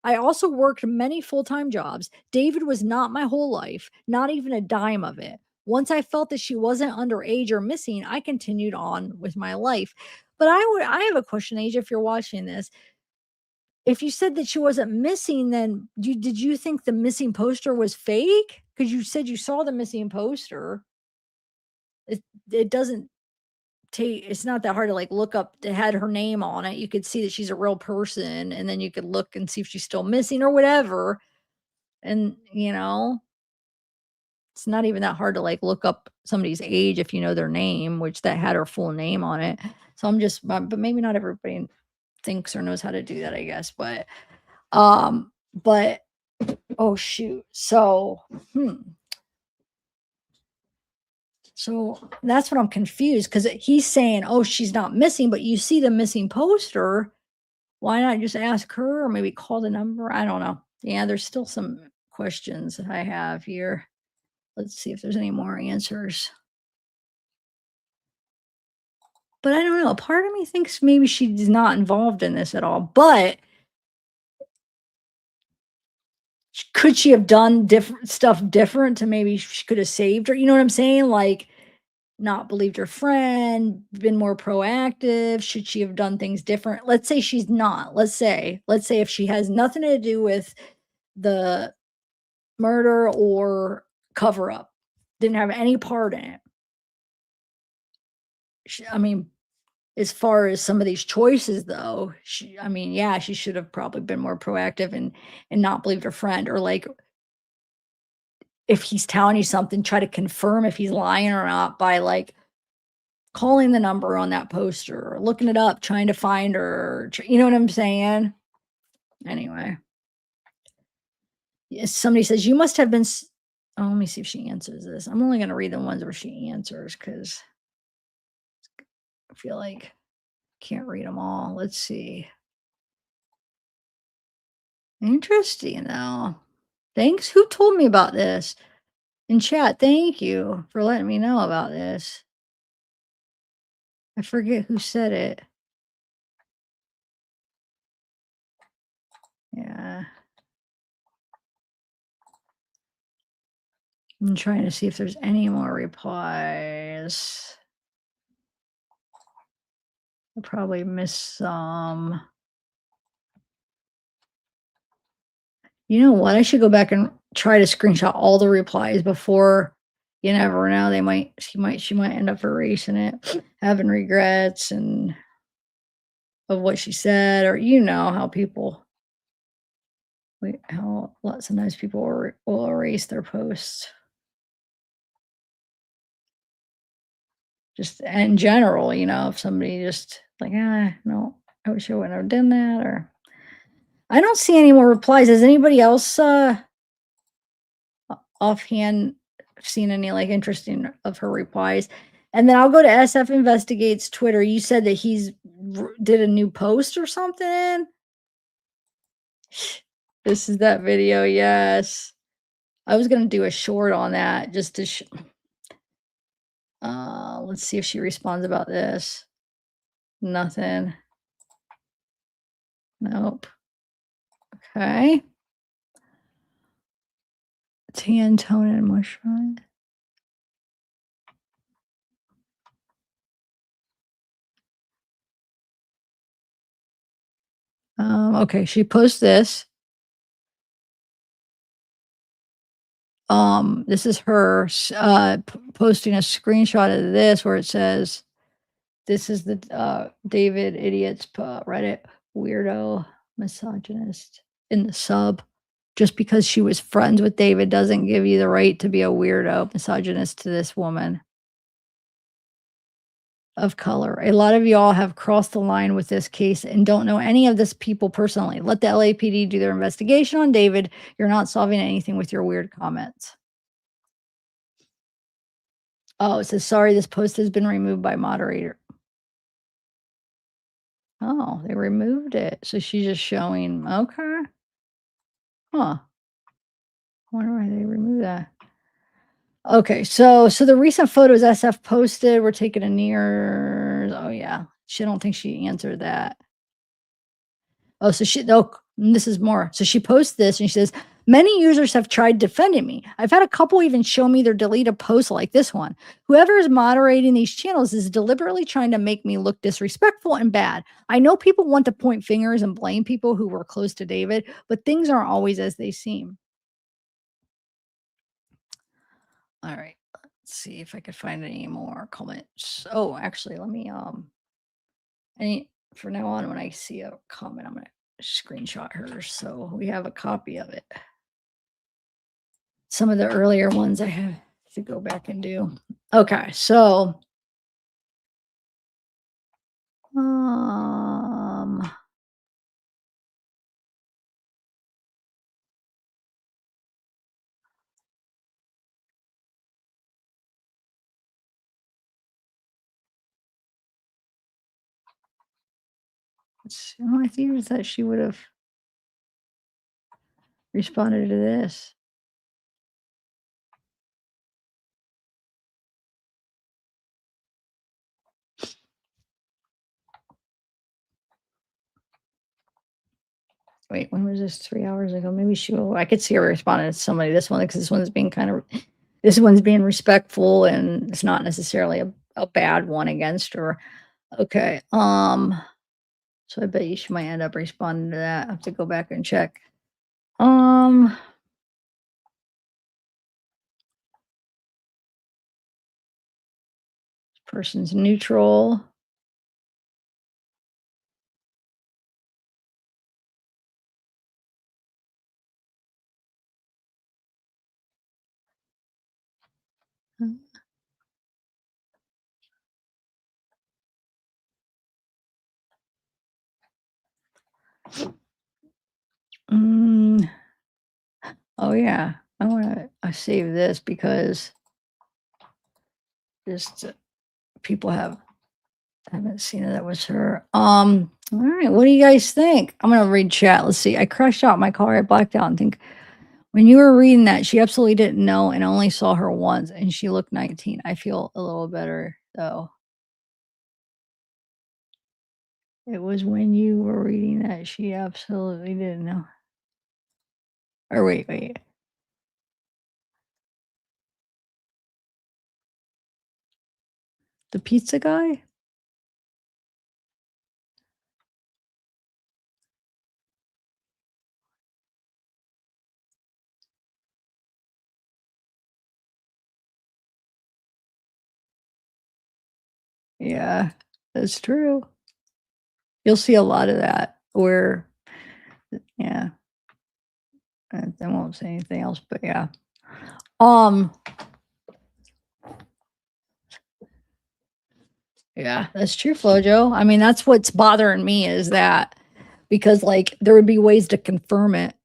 I also worked many full-time jobs. David was not my whole life, not even a dime of it. Once I felt that she wasn't underage or missing, I continued on with my life. But I have a question, Asia, if you're watching this. If you said that she wasn't missing, then did you think the missing poster was fake? Because you said you saw the missing poster. It doesn't take it's not that hard to like look up it had her name on it. You could see that she's a real person, and then you could look and see if she's still missing or whatever. And it's not even that hard to like look up somebody's age if you know their name, which that had her full name on it. So but maybe not everybody thinks or knows how to do that, I guess. But oh shoot. So, So that's what I'm confused because he's saying, "Oh, she's not missing," but you see the missing poster. Why not just ask her or maybe call the number? I don't know. Yeah, there's still some questions that I have here. Let's see if there's any more answers. But I don't know. Part of me thinks maybe she's not involved in this at all. But could she have done different stuff different to maybe she could have saved her? You know what I'm saying? Like not believed her friend, been more proactive? Should she have done things different? Let's say she's not. Let's say if she has nothing to do with the murder or cover up, didn't have any part in it. I mean, as far as some of these choices though, I mean, yeah, she should have probably been more proactive and not believed her friend or like if he's telling you something, try to confirm if he's lying or not by like calling the number on that poster or looking it up, trying to find her, you know what I'm saying? Anyway, yes, somebody says, "You must have been oh, let me see if she answers this. I'm only gonna read the ones where she answers because I feel like I can't read them all. Let's see. Interesting, though. Thanks. Who told me about this? In chat, thank you for letting me know about this. I forget who said it. Yeah. I'm trying to see if there's any more replies. I probably missed some. You know what? I should go back and try to screenshot all the replies before. You never know. She might end up erasing it, having regrets and of what she said, or you know how people how sometimes people will erase their posts. Just in general, if somebody just like, no, I wish I wouldn't have done that, or I don't see any more replies. Has anybody else offhand seen any like interesting of her replies? And then I'll go to SF Investigates Twitter. You said that did a new post or something. This is that video. Yes. I was gonna do a short on that just to let's see if she responds about this. Nothing. Nope. Okay. Tan tone and moisturize. Okay, she posts this. This is her posting a screenshot of this where it says, "This is the David idiots Reddit weirdo misogynist in the sub. Just because she was friends with David doesn't give you the right to be a weirdo misogynist to this woman of color. A lot of y'all have crossed the line with this case and don't know any of this people personally. Let the LAPD do their investigation on David. You're not solving anything with your weird comments." Oh, it says, "Sorry, this post has been removed by moderator." Oh, they removed it. So she's just showing, okay. Huh. I wonder why they removed that. Okay, so the recent photos SF posted were taken in near. Oh yeah, she don't think she answered that. Oh, this is more. So she posts this and she says, "Many users have tried defending me. I've had a couple even show me their deleted posts like this one. Whoever is moderating these channels is deliberately trying to make me look disrespectful and bad. I know people want to point fingers and blame people who were close to David, but things aren't always as they seem." All right. Let's see if I could find any more comments. Oh, actually, let me any for now on when I see a comment, I'm gonna screenshot her so we have a copy of it. Some of the earlier ones I have to go back and do. Okay, so um Oh, I think that she would have responded to this. Wait, when was this? 3 hours ago? Maybe I could see her responding to somebody this one because this one's being respectful and it's not necessarily a bad one against her. Okay. So I bet you she might end up responding to that. I have to go back and check. Um, person's neutral. Mm, oh yeah. I want to save this because just people haven't seen it. That was her. All right. What do you guys think? I'm gonna read chat. Let's see. I crashed out my car. I blacked out and think when you were reading that, she absolutely didn't know and only saw her once and she looked 19. I feel a little better though. It was when you were reading that she absolutely didn't know. Or wait. The pizza guy? Yeah, that's true. You'll see a lot of that where yeah, I won't say anything else, but yeah. Um, yeah, that's true, Flojo. I mean, that's what's bothering me is that because like there would be ways to confirm it.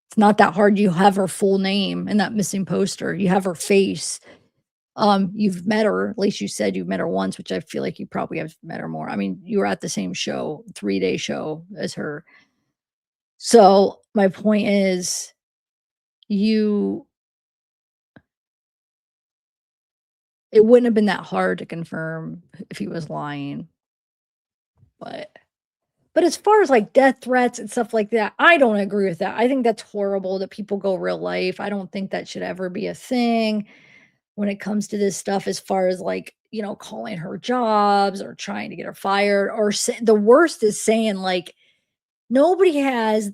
It's not that hard. You have her full name in that missing poster. You have her face. You've met her, at least you said you met her once, which I feel like you probably have met her more. I mean, you were at the same show, 3-day show as her. So my point is you it wouldn't have been that hard to confirm if he was lying, but as far as, like, death threats and stuff like that, I don't agree with that. I think that's horrible that people go real life. I don't think that should ever be a thing when it comes to this stuff as far as, like, calling her jobs or trying to get her fired or the worst is saying, like, nobody has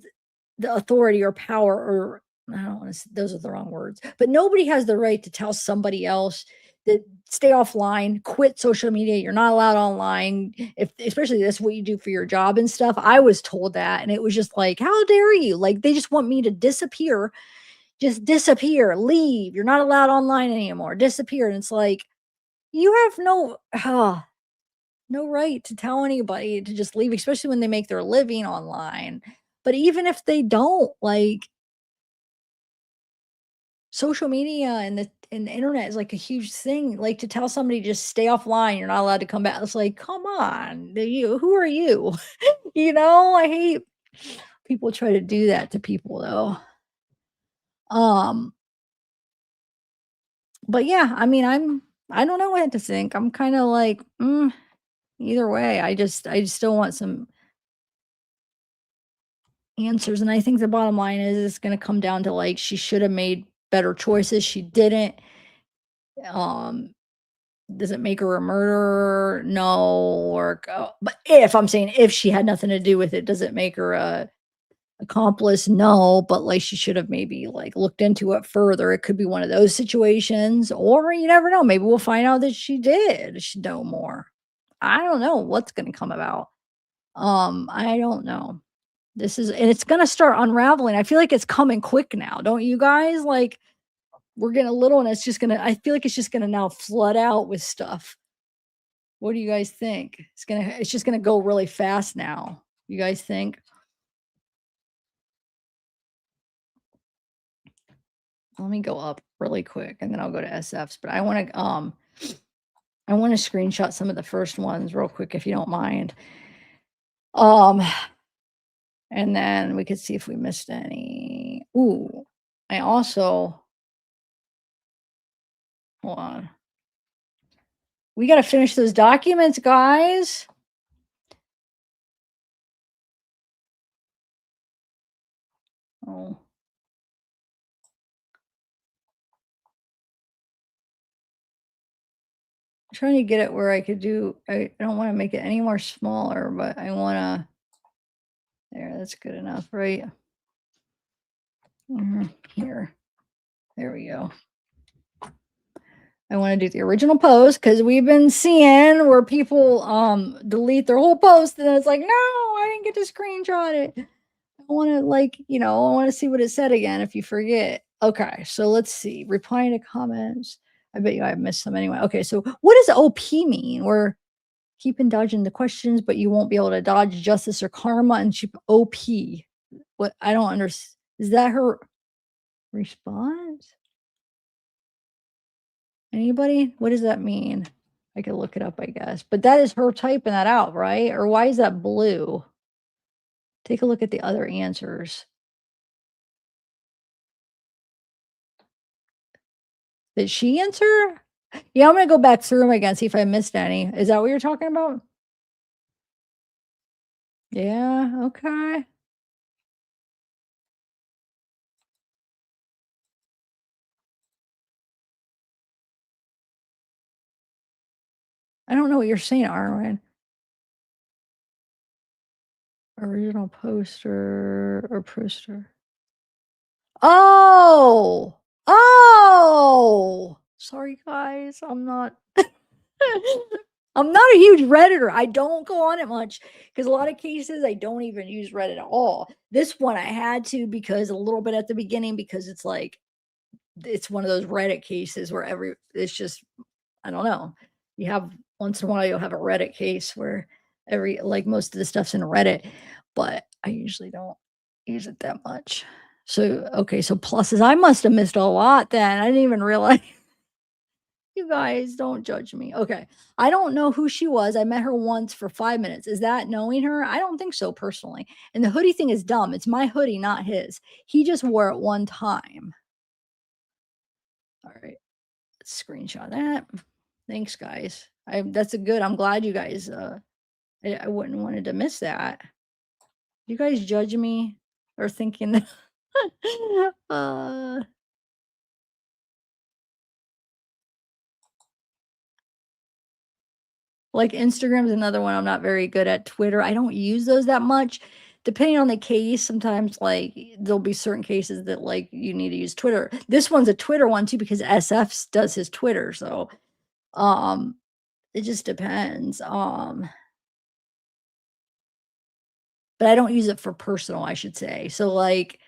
the authority or power or I don't wanna those are the wrong words, but nobody has the right to tell somebody else that stay offline, quit social media, you're not allowed online, if especially that's what you do for your job and stuff. I was told that, and it was just like, "How dare you?" Like, they just want me to disappear, just disappear, leave, you're not allowed online anymore, disappear, and it's like, you have no right to tell anybody to just leave, especially when they make their living online. But even if they don't, like, social media and the internet is like a huge thing. Like to tell somebody just stay offline, you're not allowed to come back. It's like, come on, who are you? I hate people try to do that to people though. Um, but yeah, I mean, I don't know what to think. I'm kind of like, either way. I just still want some answers. And I think the bottom line is it's gonna come down to like she should have made better choices. She didn't. Um, does it make her a murderer? No. But if she had nothing to do with it, does it make her a accomplice? No. But like she should have maybe like looked into it further. It could be one of those situations, or you never know. Maybe we'll find out that she did. She know more. I don't know what's gonna come about. I don't know. And it's gonna start unraveling. I feel like it's coming quick now, don't you guys? Like, we're getting a little and I feel like it's just gonna now flood out with stuff. What do you guys think? It's just gonna go really fast now. You guys think? Let me go up really quick and then I'll go to SFs, but I wanna screenshot some of the first ones real quick if you don't mind. Um, and then we could see if we missed any. Ooh, I also hold on. We gotta finish those documents, guys. Oh, I'm trying to get it where I could do. I don't want to make it any more smaller, but I want to. There, that's good enough, right? Here, there we go. I want to do the original post because we've been seeing where people delete their whole post and it's like, no, I didn't get to screenshot it. I want to I want to see what it said again if you forget. Okay, so let's see. Replying to comments. I bet you I missed some anyway. Okay, so what does OP mean? We're keeping dodging the questions, but you won't be able to dodge justice or karma and she OP. What I don't understand. Is that her response? Anybody? What does that mean? I could look it up, I guess. But that is her typing that out, right? Or why is that blue? Take a look at the other answers. Did she answer? Yeah, I'm gonna go back through them again, see if I missed any. Is that what you're talking about? Yeah, okay. I don't know what you're saying, Arwen. Original poster or poster. Oh! Oh! Sorry, guys. I'm not a huge Redditor. I don't go on it much because a lot of cases I don't even use Reddit at all. This one I had to because a little bit at the beginning because it's like it's one of those Reddit cases where it's just I don't know. You have once in a while you'll have a Reddit case where most of the stuff's in Reddit, but I usually don't use it that much. So okay, so pluses. I must have missed a lot then. I didn't even realize. You guys don't judge me. Okay. I don't know who she was. I met her once for 5 minutes. Is that knowing her? I don't think so personally. And the hoodie thing is dumb. It's my hoodie, not his. He just wore it one time. All right. Let's screenshot that. Thanks, guys. That's a good. I'm glad you guys I wouldn't wanted to miss that. You guys judge me or thinking that uh like Instagram's another one I'm not very good at. Twitter, I don't use those that much. Depending on the case, sometimes like there'll be certain cases that like you need to use Twitter. This one's a Twitter one too because SF does his Twitter. So um it just depends. But I don't use it for personal, I should say. So like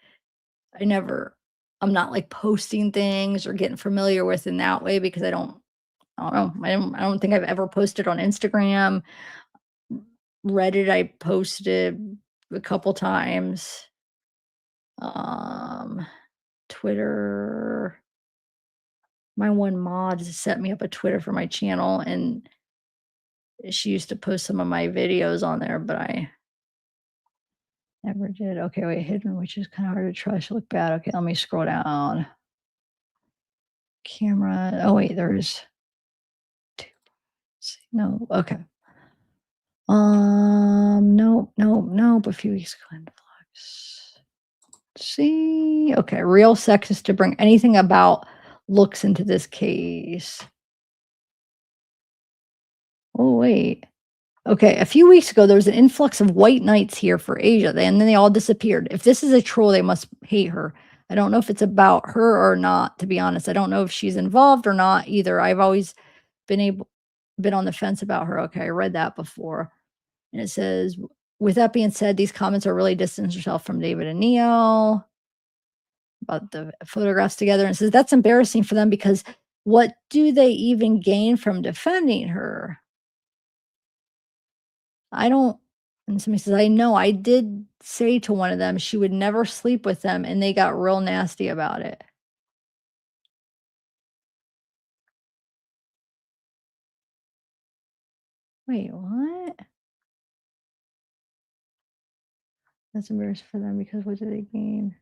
I never I'm not like posting things or getting familiar with in that way because I don't know. I don't think I've ever posted on Instagram. Reddit, I posted a couple times. Um, Twitter, my one mod set me up a Twitter for my channel, and she used to post some of my videos on there, but I never did. Okay, wait, hidden, which is kind of hard to trust. Look bad. Okay, let me scroll down. Camera. Oh wait, there's two. No, okay. Nope, nope, nope. A few weeks ago, influx. See, okay, real sex is to bring anything about looks into this case. Oh, wait. Okay, a few weeks ago, there was an influx of white knights here for Asia, and then they all disappeared. If this is a troll, they must hate her. I don't know if it's about her or not, to be honest. I don't know if she's involved or not either. I've always been on the fence about her. Okay, I read that before. And it says, with that being said, these comments are really distance yourself from David and Neil about the photographs together. And it says that's embarrassing for them because what do they even gain from defending her? I don't. And somebody says, I know I did say to one of them she would never sleep with them, and they got real nasty about it. Wait, what? That's embarrassing for them because what do they gain?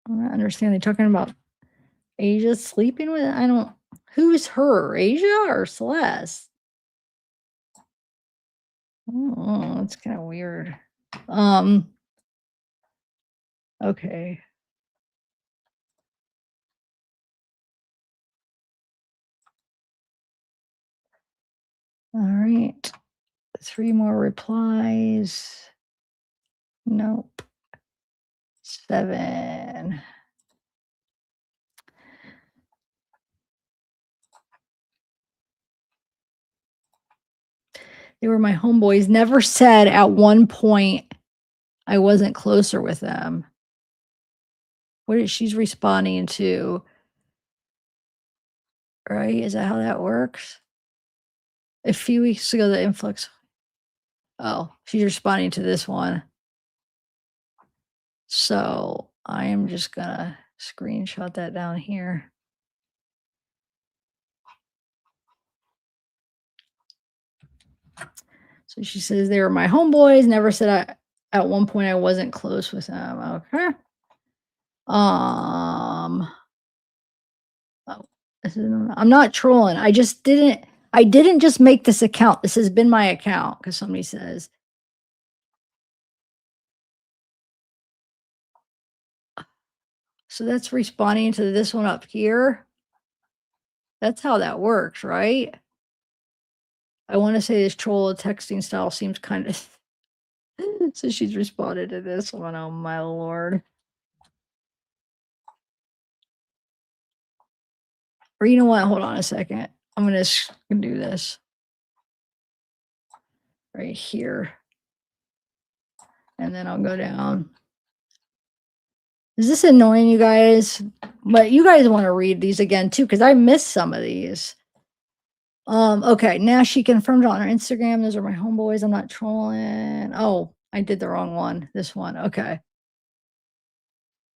I don't understand. They're talking about Asia sleeping with I don't who's her? Asia or Celeste? Oh, that's kind of weird. Um, okay. All right. 3 more replies. Nope. 7. They were my homeboys. Never said at one point I wasn't closer with them. What is she's responding to, right? Is that how that works? A few weeks ago, the influx. Oh, she's responding to this one. So I am just gonna screenshot that down here. So she says they were my homeboys. Never said at one point I wasn't close with them. Okay. Um. Oh, I'm not trolling. I didn't just make this account. This has been my account because somebody says so. That's responding to this one up here. That's how that works, right? I want to say this troll texting style seems kind of. So she's responded to this one. Oh my lord. Or you know what? Hold on a second. I'm gonna do this right here, and then I'll go down. Is this annoying, you guys? But you guys want to read these again too, because I missed some of these. Okay, now she confirmed on her Instagram. Those are my homeboys. I'm not trolling. Oh, I did the wrong one. This one. Okay.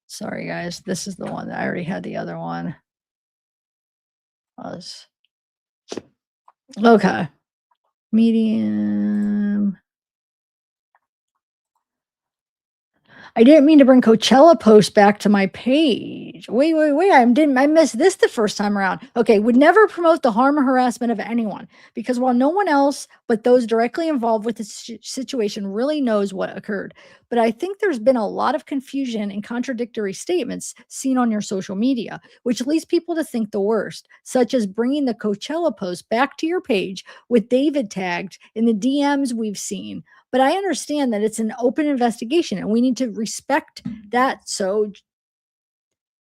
Sorry, guys. This is the one that I already had the other one. Us. Okay. Medium. I didn't mean to bring Coachella post back to my page. Wait. I missed this the first time around. Okay, would never promote the harm or harassment of anyone because while no one else but those directly involved with the situation really knows what occurred. But I think there's been a lot of confusion and contradictory statements seen on your social media, which leads people to think the worst, such as bringing the Coachella post back to your page with David tagged in the DMs we've seen. But I understand that it's an open investigation and we need to respect that. So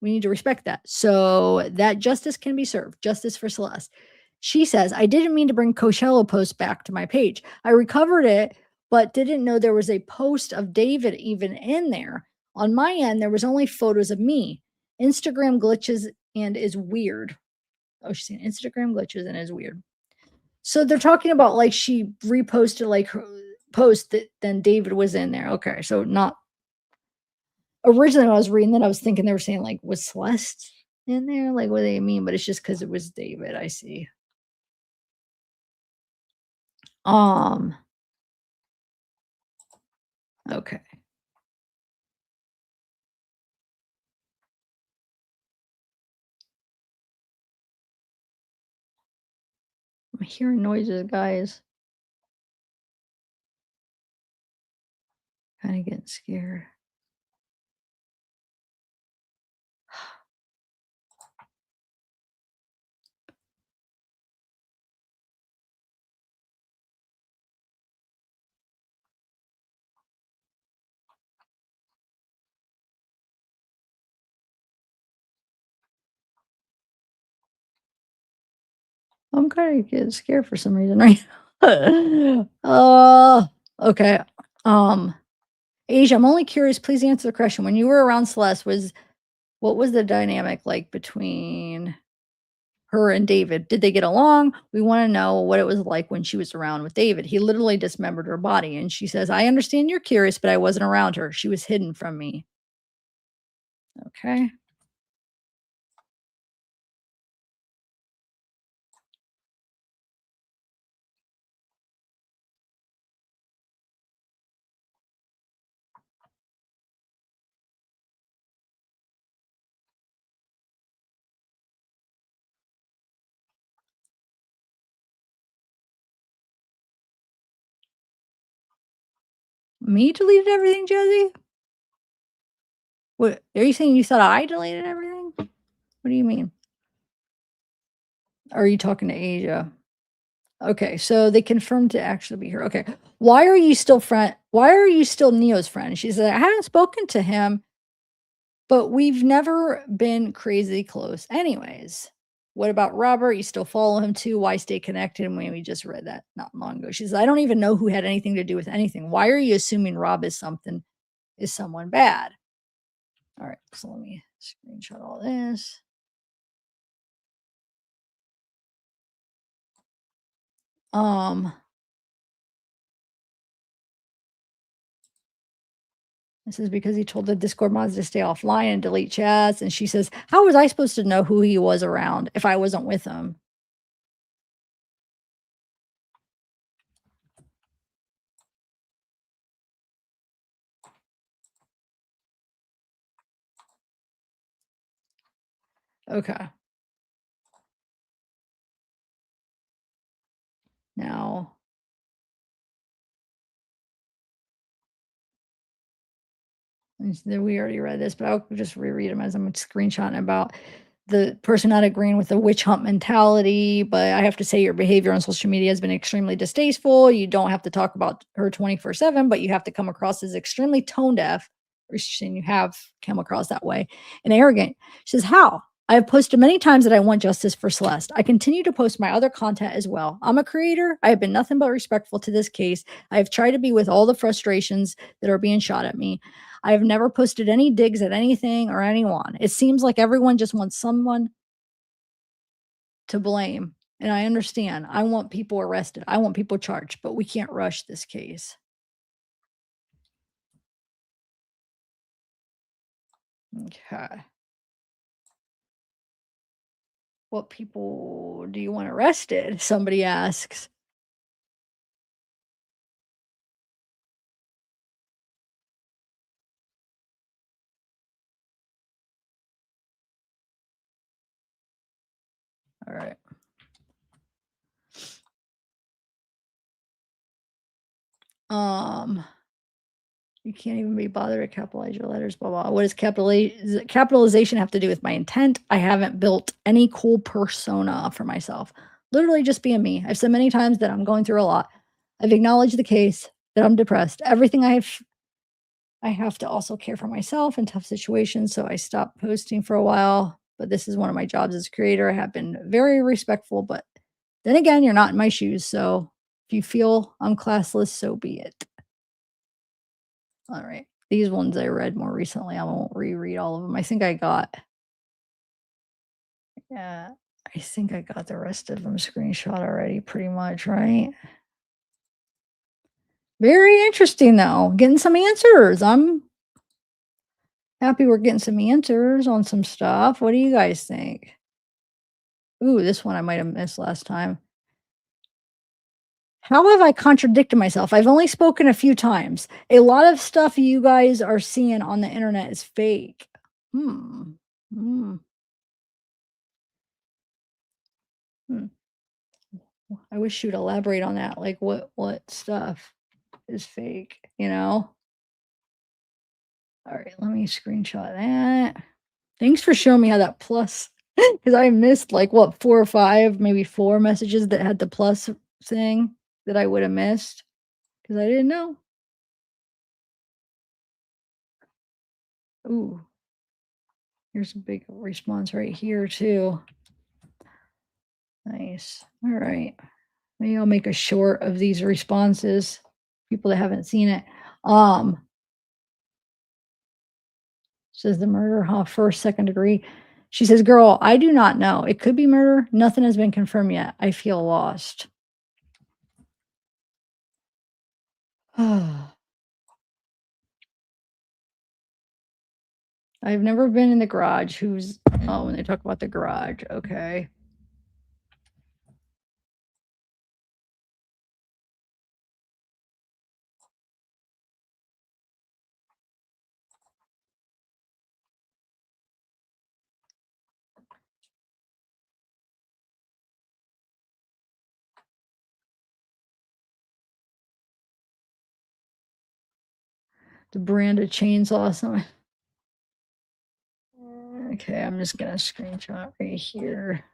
we need to respect that so that justice can be served. Justice for Celeste. She says, I didn't mean to bring Coachella post back to my page. I recovered it, but didn't know there was a post of David even in there. On my end, there was only photos of me. Instagram glitches and is weird. Oh, she's saying Instagram glitches and is weird. So they're talking about like she reposted like her post that then David was in there. Okay, so not originally when I was reading that, I was thinking they were saying like was Celeste in there? Like what do they mean? But it's just because it was David. I see. Um, okay. I'm hearing noises, guys. Kind of getting scared. I'm kind of getting scared for some reason right now. Okay. Um, Asia, I'm only curious. Please answer the question. When you were around Celeste, what was the dynamic like between her and David? Did they get along? We want to know what it was like when she was around with David. He literally dismembered her body. And she says, I understand you're curious, but I wasn't around her. She was hidden from me. Okay. Me deleted everything, Josie? What are you saying you thought I deleted everything? What do you mean? Are you talking to Asia? Okay, so they confirmed to actually be here. Okay. Why are you still Neo's friend? She said, I haven't spoken to him, but we've never been crazy close. Anyways, what about Robert? You still follow him too. Why stay connected? And we just read that not long ago. She says, I don't even know who had anything to do with anything. Why are you assuming Rob is someone bad? All right, so let me screenshot all this. Um, this is because he told the Discord mods to stay offline and delete chats. And she says, how was I supposed to know who he was around if I wasn't with him? Okay. Now, we already read this, but I'll just reread them as I'm screenshotting about the person not agreeing with the witch hunt mentality. But I have to say, your behavior on social media has been extremely distasteful. You don't have to talk about her 24/7, but you have to come across as extremely tone deaf, or you have come across that way, and arrogant. She says, how? I have posted many times that I want justice for Celeste. I continue to post my other content as well. I'm a creator. I have been nothing but respectful to this case. I have tried to be with all the frustrations that are being shot at me. I have never posted any digs at anything or anyone. It seems like everyone just wants someone to blame. And I understand. I want people arrested. I want people charged, but we can't rush this case. Okay. What people do you want arrested? Somebody asks. All right. Um, you can't even be bothered to capitalize your letters, blah, blah. What does capitalization have to do with my intent? I haven't built any cool persona for myself. Literally just being me. I've said many times that I'm going through a lot. I've acknowledged the case that I'm depressed. I have to also care for myself in tough situations. So I stopped posting for a while. But this is one of my jobs as a creator. I have been very respectful, but then again, you're not in my shoes. So if you feel I'm classless, so be it. All right. These ones I read more recently. I won't reread all of them. Yeah, I think I got the rest of them screenshot already pretty much, right? Very interesting though. Getting some answers. I'm happy we're getting some answers on some stuff. What do you guys think? Ooh, this one I might have missed last time. How have I contradicted myself? I've only spoken a few times. A lot of stuff you guys are seeing on the internet is fake. Hmm. Hmm. Hmm. I wish you'd elaborate on that. Like what stuff is fake, you know? All right, let me screenshot that. Thanks for showing me how that plus because I missed like what 4 or 5, maybe 4 messages that had the plus thing that I would have missed because I didn't know. Ooh, here's a big response right here too. Nice. All right. Maybe I'll make a short of these responses. People that haven't seen it. Um, says the murder, huh? First, second degree. She says, girl, I do not know. It could be murder. Nothing has been confirmed yet. I feel lost. I've never been in the garage. Oh, when they talk about the garage. Okay. The brand of chainsaw. Okay, I'm just gonna screenshot right here.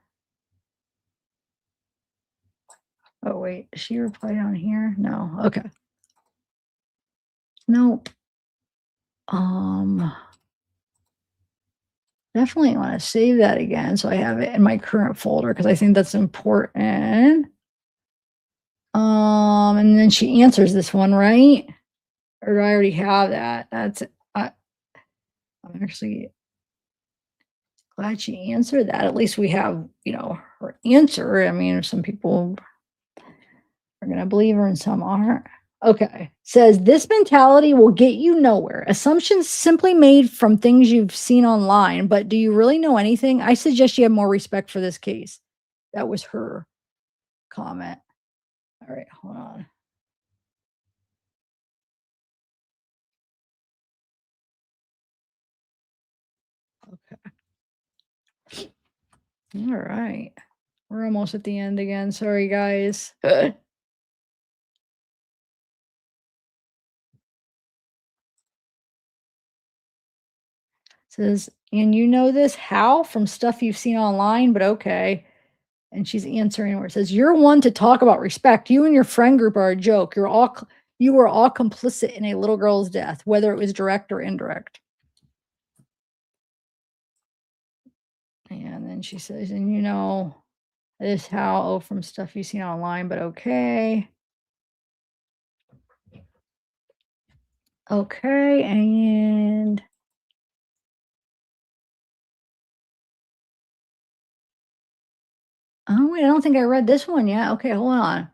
Oh wait, did she reply on here? No. Okay. Nope. Definitely want to save that again so I have it in my current folder because I think that's important. And then she answers this one, right? Or do I already have that? I'm actually glad she answered that. At least we have, her answer. I mean, some people are going to believe her and some aren't. Okay. Says this mentality will get you nowhere. Assumptions simply made from things you've seen online, but do you really know anything? I suggest you have more respect for this case. That was her comment. All right, hold on. Okay. All right. We're almost at the end again. Sorry, guys. Says, and you know this how? From stuff you've seen online, but okay. And she's answering where it says, you're one to talk about respect. You and your friend group are a joke. You were all complicit in a little girl's death, whether it was direct or indirect. And then she says, and you know this how? Oh, from stuff you've seen online, but okay. Okay, and oh wait, I don't think I read this one yet. Okay, hold on.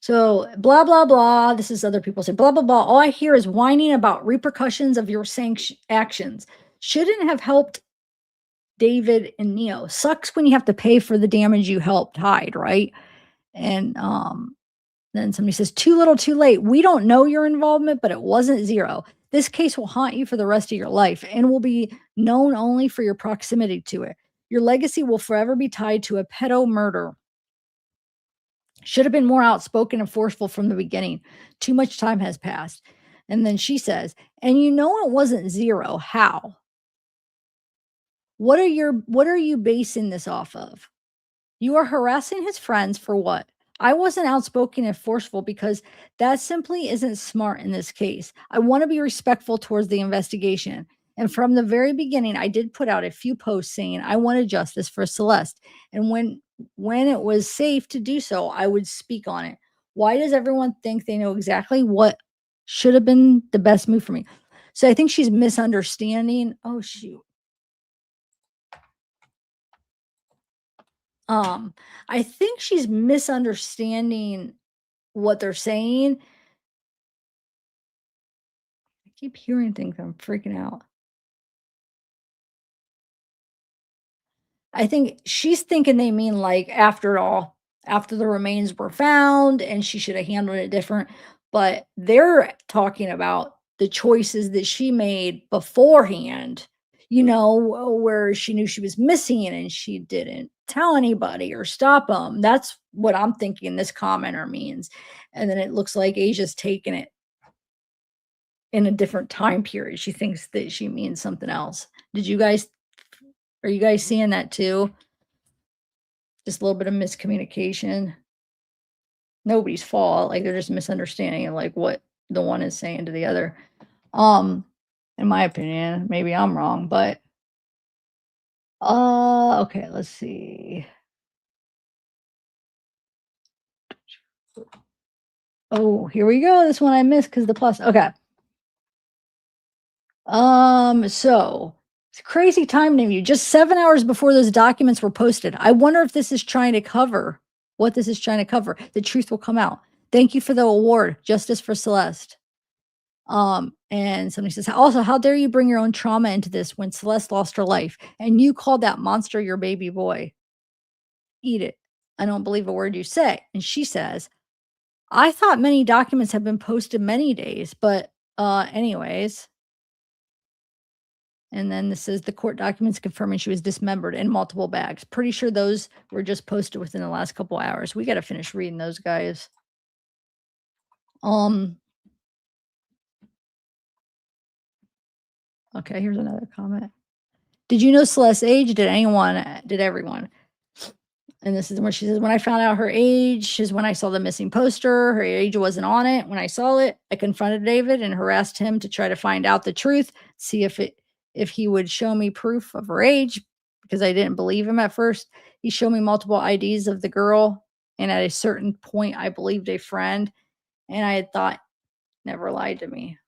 So blah blah blah. This is other people say blah blah blah. All I hear is whining about repercussions of your actions. Shouldn't have helped David and Neo. Sucks when you have to pay for the damage you helped hide, right? And then somebody says, too little, too late. We don't know your involvement, but it wasn't zero. This case will haunt you for the rest of your life and will be known only for your proximity to it. Your legacy will forever be tied to a pedo murder. Should have been more outspoken and forceful from the beginning. Too much time has passed. And then she says, and you know it wasn't zero. How? What are you basing this off of? You are harassing his friends for what? I wasn't outspoken and forceful because that simply isn't smart in this case. I want to be respectful towards the investigation. And from the very beginning, I did put out a few posts saying I wanted justice for Celeste. And when it was safe to do so, I would speak on it. Why does everyone think they know exactly what should have been the best move for me? So I think she's misunderstanding. Oh shoot. I think she's misunderstanding what they're saying. I keep hearing things, I'm freaking out. I think she's thinking they mean like after all, after the remains were found and she should have handled it different. But they're talking about the choices that she made beforehand, where she knew she was missing and she didn't tell anybody or stop them. That's what I'm thinking this commenter means. And then it looks like Asia's taking it in a different time period. She thinks that she means something else. Are you guys seeing that too? Just a little bit of miscommunication. Nobody's fault. Like they're just misunderstanding like what the one is saying to the other. Um, in my opinion, maybe I'm wrong, but okay, let's see. Oh, here we go. This one I missed because the plus. Okay. So it's a crazy time to you. Just 7 hours before those documents were posted. I wonder if this is trying to cover what this is trying to cover. The truth will come out. Thank you for the award, Justice for Celeste. And somebody says, also, how dare you bring your own trauma into this when Celeste lost her life and you called that monster your baby boy? Eat it. I don't believe a word you say. And she says, I thought many documents have been posted many days, but anyways. And then this is the court documents confirming she was dismembered in multiple bags. Pretty sure those were just posted within the last couple hours. We got to finish reading those guys. Um, Okay, here's another comment. Did you know Celeste's age? Did everyone? And this is what she says, when I found out her age is when I saw the missing poster. Her age wasn't on it. When I saw it, I confronted David and harassed him to try to find out the truth, see if he would show me proof of her age because I didn't believe him at first. He showed me multiple IDs of the girl, and at a certain point I believed a friend, and I had thought never lied to me.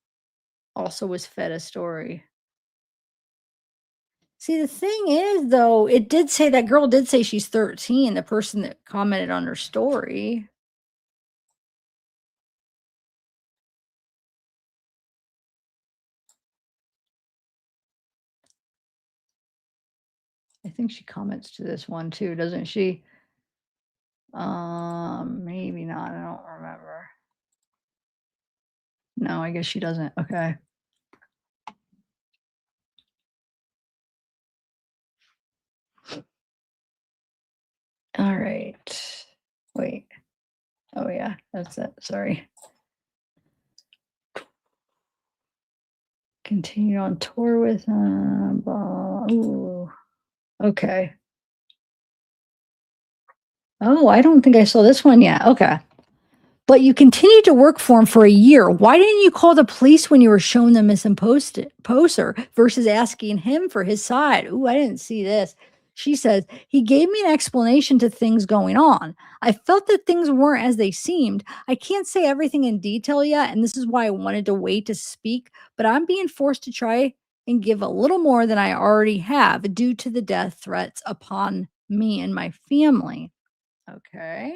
Also was fed a story. See, the thing is, though, it did say that girl did say she's 13, the person that commented on her story. I think she comments to this one too, doesn't she? Maybe not. I don't remember. No, I guess she doesn't. Okay. All right. Wait. Oh yeah, that's it. Sorry. Continue on tour with ooh. Okay. Oh, I don't think I saw this one yet. Okay. But you continued to work for him for a year. Why didn't you call the police when you were shown the missing poster versus asking him for his side? Ooh, I didn't see this. She says, he gave me an explanation to things going on. I felt that things weren't as they seemed. I can't say everything in detail yet, and this is why I wanted to wait to speak, but I'm being forced to try and give a little more than I already have due to the death threats upon me and my family. Okay.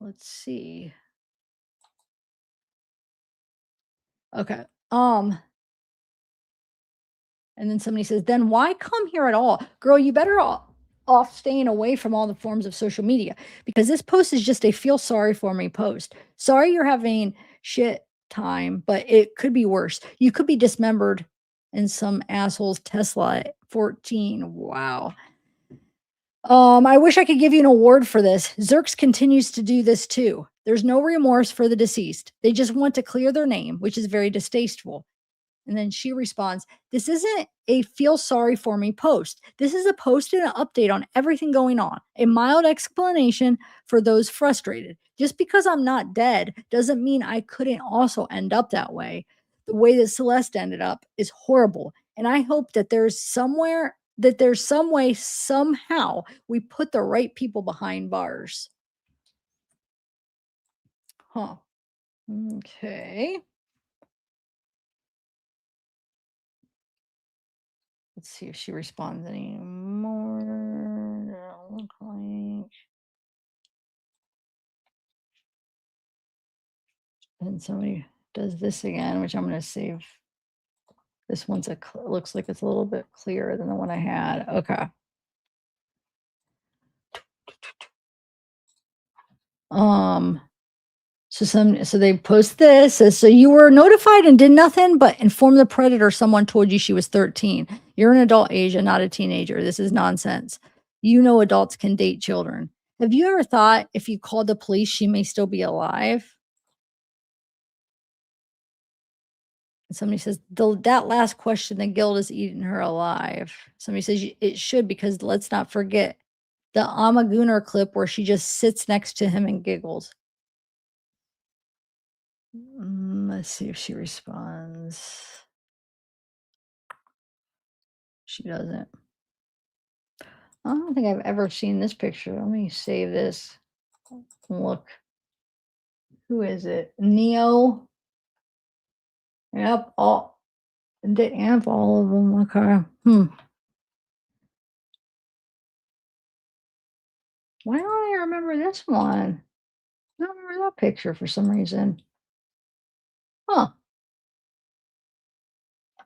Let's see. Okay. And then somebody says, "Then why come here at all? Girl, you better off staying away from all the forms of social media because this post is just a feel sorry for me post. Sorry you're having shit time, but it could be worse. You could be dismembered in some asshole's Tesla at 14. Wow. I wish I could give you an award for this. Zerks continues to do this too. There's no remorse for the deceased. They just want to clear their name, which is very distasteful." And then she responds, "This isn't a feel sorry for me post. This is a post and an update on everything going on. A mild explanation for those frustrated. Just because I'm not dead doesn't mean I couldn't also end up that way. The way that Celeste ended up is horrible. And I hope that there's some way, somehow, we put the right people behind bars." Huh. Okay. Let's see if she responds anymore. Doesn't look like. And somebody does this again, which I'm going to save. This one's looks like it's a little bit clearer than the one I had. Okay. Um. So they post this says, "So you were notified and did nothing but inform the predator someone told you she was 13. You're an adult, Asia, not a teenager. This is nonsense. You know adults can date children. Have you ever thought if you called the police, she may still be alive?" And somebody says, that last question, the guilt is eating her alive. Somebody says, It should, because let's not forget the Amaguner clip where she just sits next to him and giggles." Let's see if she responds. She doesn't. I don't think I've ever seen this picture. Let me save this. Look. Who is it? Neo? Yep. Yep, all of them. Okay. Why don't I remember this one? I don't remember that picture for some reason. Huh.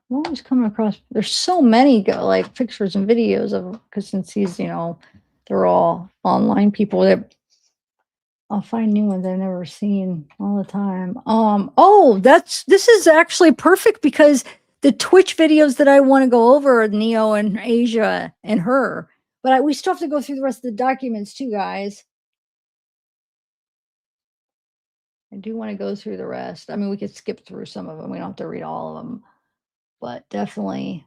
I'm always coming across, there's so many like pictures and videos of, because since they're all online people, that I'll find new ones I've never seen all the time. Oh, this is actually perfect because the Twitch videos that I want to go over are Neo and Asia and her, but we still have to go through the rest of the documents too, guys. I do want to go through the rest. I mean, we could skip through some of them. We don't have to read all of them, but definitely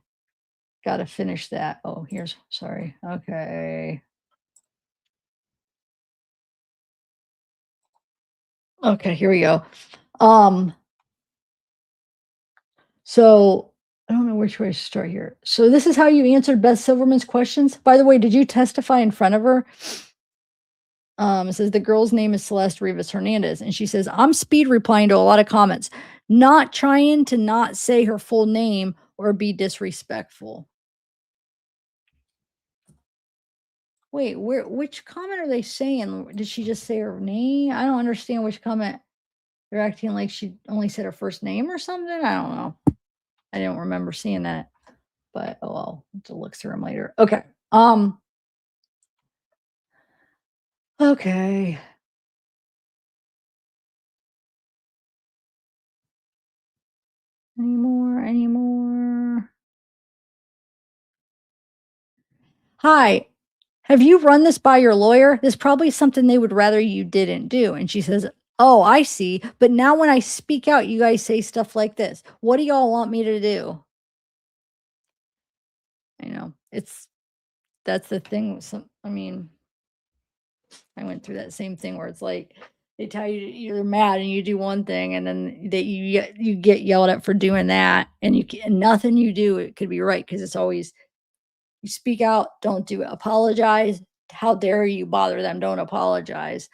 got to finish that. Oh, here's, sorry. Okay. Okay, here we go. Um, so I don't know which way to start here. So this is how you answered Beth Silverman's questions. By the way, did you testify in front of her? It says the girl's name is Celeste Rivas Hernandez, and she says, I'm speed replying to a lot of comments, not trying to not say her full name or be disrespectful. Wait, which comment are they saying? Did she just say her name? I don't understand which comment. They're acting like she only said her first name or something. I don't know. I don't remember seeing that, but oh well, I'll have to look through them later. Okay. Okay. Any more? Any more? Hi. Have you run this by your lawyer? This is probably something they would rather you didn't do. And she says, oh, I see. But now when I speak out, you guys say stuff like this. What do y'all want me to do? I know that's the thing. I mean, I went through that same thing where it's like they tell you you're mad and you do one thing, and then you get yelled at for doing that, and nothing you do it could be right because it's always you speak out, don't do it, apologize. How dare you bother them? Don't apologize.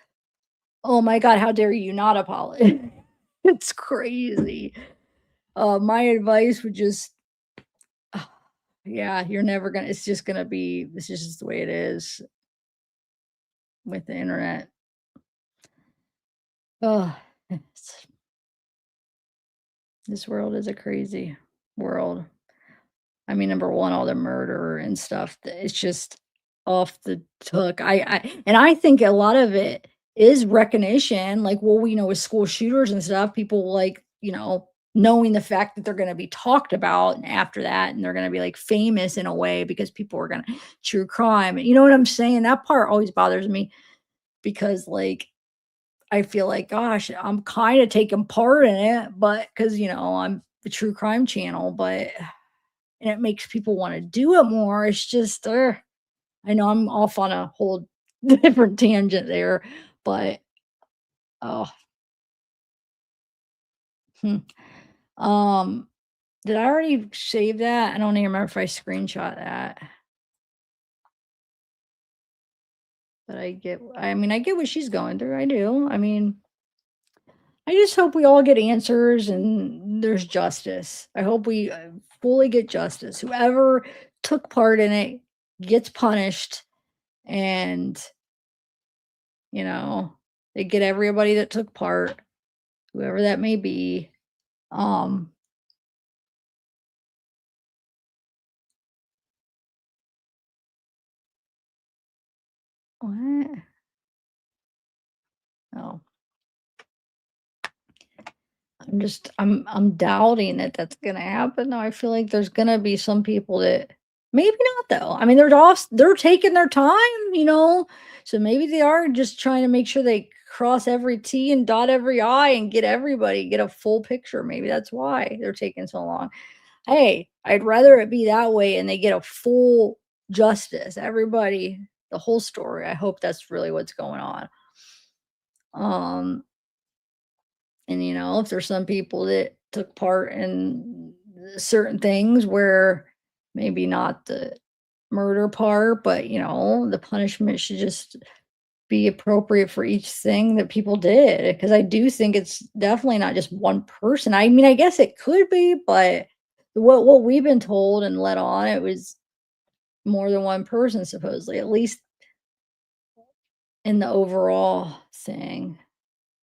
Oh my God, how dare you not apologize? It's crazy. My advice would just, yeah, you're never gonna. It's just gonna be. This is just the way it is with the internet. Oh, this world is a crazy world. I mean, number one, all the murder and stuff, it's just off the hook. I think a lot of it is recognition, like, well, we know with school shooters and stuff, people like, knowing the fact that they're gonna be talked about and after that, and they're gonna be, like, famous in a way because people are gonna true crime, you know what I'm saying? That part always bothers me because, like, I feel like, gosh, I'm kinda taking part in it, but because I'm the true crime channel, but and it makes people wanna do it more. It's just, I know I'm off on a whole different tangent there, but, oh, hmm. Um, did I already save that? I don't even remember if I screenshot that, but I get what she's going through, I do. I mean, I just hope we all get answers and there's justice. I hope we, fully get justice. Whoever took part in it gets punished and, you know, they get everybody that took part, whoever that may be. Um, what? Oh, I'm doubting that that's gonna happen, though. I feel like there's gonna be some people that maybe not, though. I mean, they're taking their time. So maybe they are just trying to make sure they cross every T and dot every I and get a full picture. Maybe that's why they're taking so long. Hey, I'd rather it be that way and they get a full justice. Everybody, the whole story. I hope that's really what's going on. Um, and if there's some people that took part in certain things where maybe not the murder part, but the punishment should just be appropriate for each thing that people did. Because I do think it's definitely not just one person. I mean, I guess it could be, but what we've been told and let on, it was more than one person supposedly, at least in the overall thing.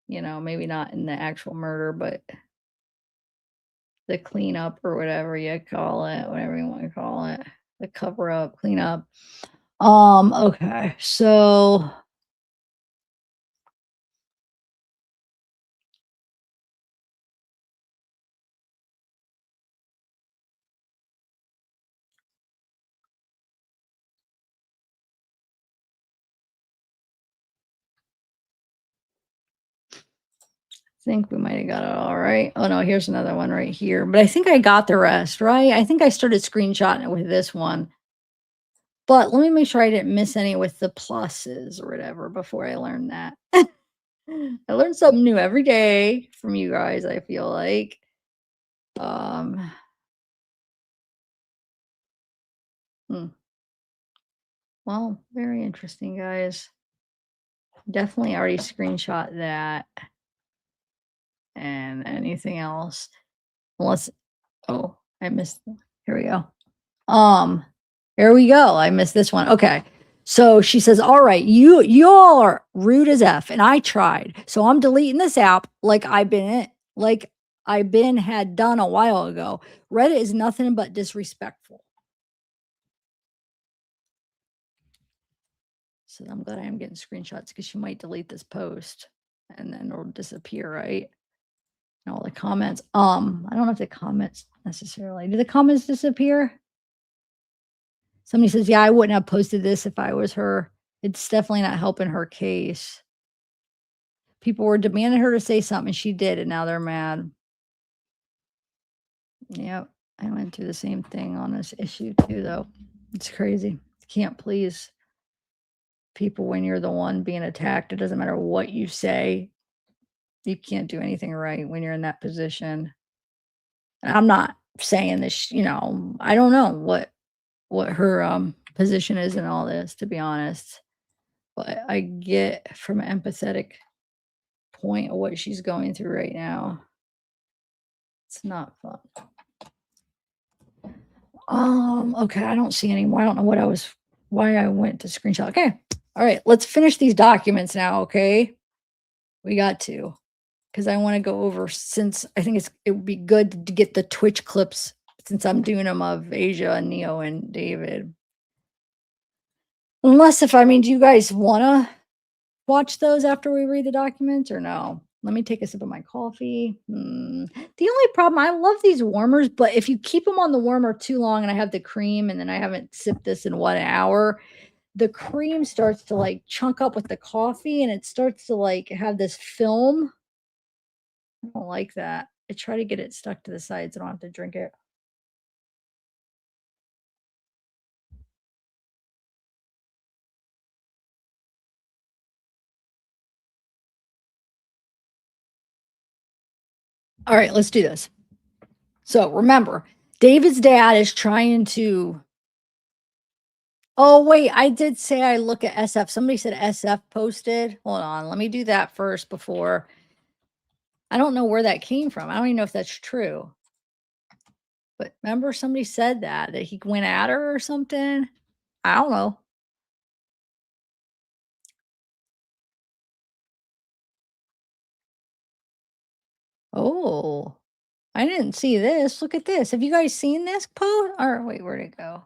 Maybe not in the actual murder, but the cleanup or whatever you call it, whatever you want to call it, the cover up, cleanup. Okay, so think we might have got it all right. Oh no, here's another one right here. But I think I got the rest, right? I think I started screenshotting it with this one. But let me make sure I didn't miss any with the pluses or whatever before I learned that. I learn something new every day from you guys, I feel like. Um, hmm. Well, very interesting, guys. Definitely already screenshot that. And anything else? Unless, oh, I missed. Here we go. Um, here we go. I missed this one. Okay. So she says, "All right, y'all are rude as F, and I tried. So I'm deleting this app like I've been had done a while ago. Reddit is nothing but disrespectful." So I'm glad I am getting screenshots because she might delete this post and then it'll disappear, right? And all the comments. I don't know if the comments necessarily. Do the comments disappear? Somebody says, "Yeah, I wouldn't have posted this if I was her." It's definitely not helping her case. People were demanding her to say something, she did, and now they're mad. Yep, I went through the same thing on this issue too, though. It's crazy. You can't please people when you're the one being attacked. It doesn't matter what you say. You can't do anything right when you're in that position. And I'm not saying this, I don't know what her position is in all this, to be honest. But I get from an empathetic point of what she's going through right now. It's not fun. Okay, I don't see any more. I don't know why I went to screenshot. Okay. All right, let's finish these documents now, okay? We got to, because I want to go over, since I think it would be good to get the Twitch clips since I'm doing them of Asia and Neo and David. Unless do you guys want to watch those after we read the documents or no? Let me take a sip of my coffee. The only problem, I love these warmers, but if you keep them on the warmer too long and I have the cream and then I haven't sipped this in 1 hour, the cream starts to like chunk up with the coffee and it starts to like have this film. I don't like that. I try to get it stuck to the sides so I don't have to drink it. All right, let's do this. So remember, David's dad is trying to. Oh, wait, I did say I look at SF. Somebody said SF posted. Hold on, let me do that first before. I don't know where that came from. I don't even know if that's true. But remember somebody said that he went at her or something? I don't know. Oh, I didn't see this. Look at this. Have you guys seen this post? Or wait, where'd it go?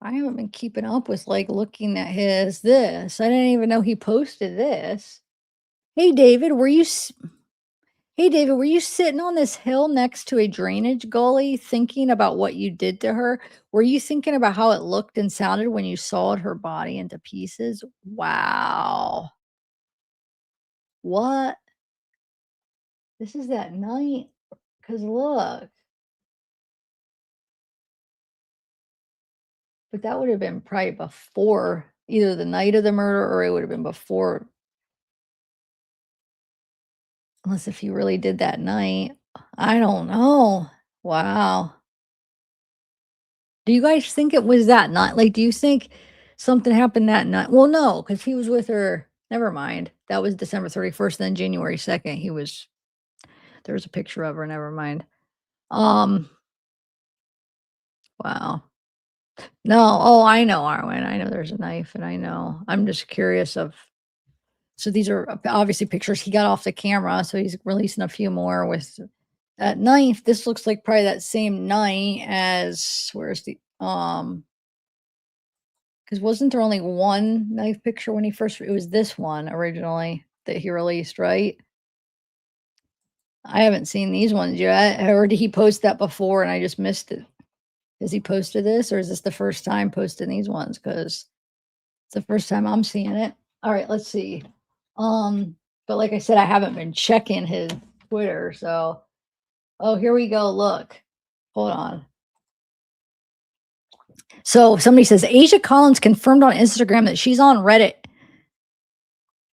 I haven't been keeping up with like looking at this. I didn't even know he posted this. Hey David, Hey David, were you sitting on this hill next to a drainage gully thinking about what you did to her? Were you thinking about how it looked and sounded when you sawed her body into pieces? Wow. What? This is that night. Cause look, but that would have been probably before either the night of the murder or it would have been before. Unless if you really did that night. I don't know. Wow. Do you guys think it was that night? Like, do you think something happened that night? Well, no, because he was with her. Never mind. That was December 31st. Then January 2nd, there was a picture of her. Never mind. Um, wow. No. Oh, I know, Arwen. I know there's a knife and I know. I'm just curious so these are obviously pictures he got off the camera. So he's releasing a few more with that knife. This looks like probably that same night as, where's the, because wasn't there only one knife picture when it was this one originally that he released, right? I haven't seen these ones yet. Or did he post that before and I just missed it? Has he posted this or is this the first time posting these ones? Because it's the first time I'm seeing it. All right, let's see. Um, But like I said, I haven't been checking his Twitter. So, oh, here we go. Look, hold on. So somebody says Asia Collins confirmed on Instagram that she's on Reddit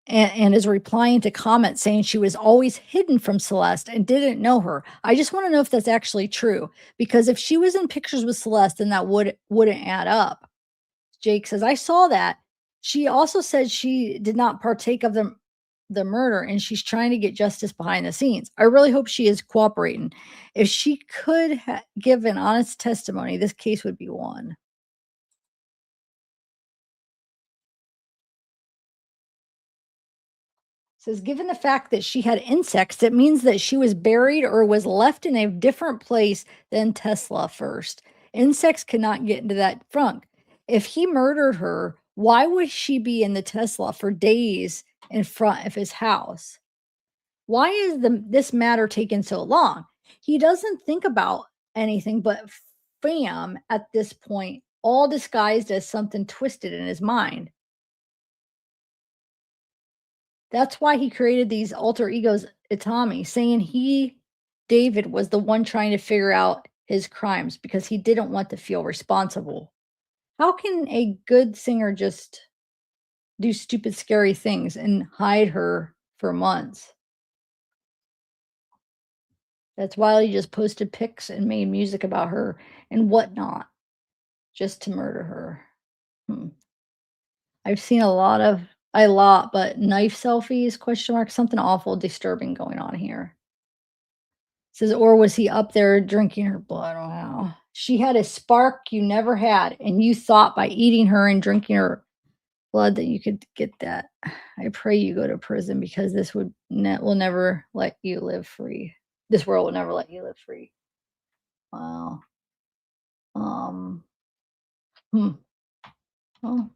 and is replying to comments saying she was always hidden from Celeste and didn't know her. I just want to know if that's actually true, because if she was in pictures with Celeste, then that wouldn't add up. Jake says, I saw that. She also said she did not partake of the murder and she's trying to get justice behind the scenes. I really hope she is cooperating. If she could give an honest testimony, this case would be won. Says, given the fact that she had insects, it means that she was buried or was left in a different place than Tesla first. Insects cannot get into that trunk. If he murdered her, why would she be in the Tesla for days in front of his house? Why is this matter taking so long? He doesn't think about anything but fam at this point, all disguised as something twisted in his mind. That's why he created these alter egos, Itami, saying David, was the one trying to figure out his crimes because he didn't want to feel responsible. How can a good singer just do stupid, scary things and hide her for months? That's why he just posted pics and made music about her and whatnot just to murder her. Hmm. I've seen a lot, but knife selfies, question mark, something awful disturbing going on here. Says, or was he up there drinking her blood? Oh, wow. She had a spark you never had, and you thought by eating her and drinking her blood that you could get that. I pray you go to prison because this will never let you live free. This world will never let you live free. Wow. Um. Hmm. Oh.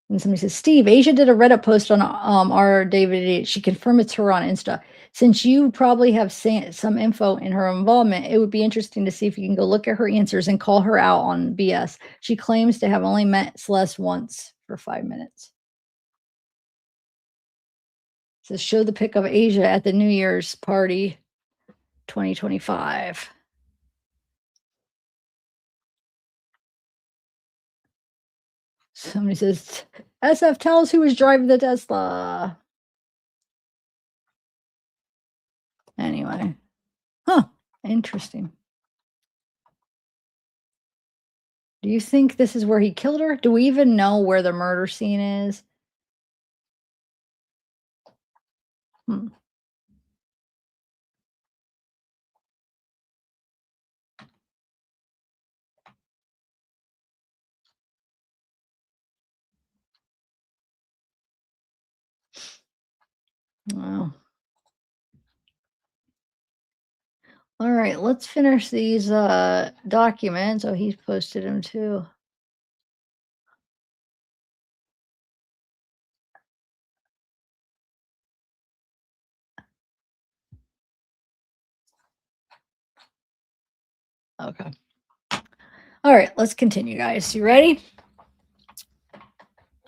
And somebody says, Steve, Asia did a Reddit post on our David. She confirmed it's her on Insta. Since you probably have some info in her involvement, it would be interesting to see if you can go look at her answers and call her out on BS. She claims to have only met Celeste once for 5 minutes. It says, show the pic of Asia at the New Year's party 2025. Somebody says, SF, tell us who was driving the Tesla. Anyway. Huh. Interesting. Do you think this is where he killed her? Do we even know where the murder scene is? Hmm. Wow. All right, let's finish these documents. Oh, he's posted them too. Okay. All right, let's continue, guys. You ready?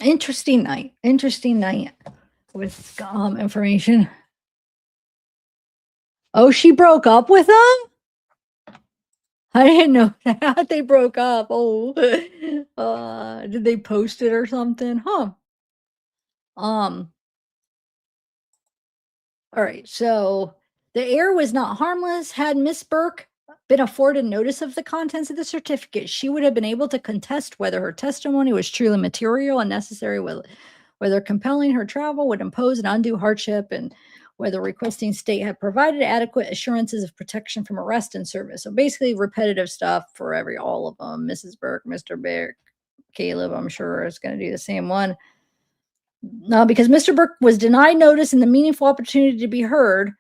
Interesting night. Interesting night with information. Oh, she broke up with him? I didn't know that they broke up. Oh, did they post it or something? Huh. All right, so the error was not harmless. Had Miss Burke been afforded notice of the contents of the certificate, she would have been able to contest whether her testimony was truly material and necessary, whether compelling her travel would impose an undue hardship, and whether requesting state had provided adequate assurances of protection from arrest and service. So basically, repetitive stuff for all of them. Mrs. Burke, Mr. Burke, Caleb, I'm sure is going to do the same one. Because Mr. Burke was denied notice and the meaningful opportunity to be heard,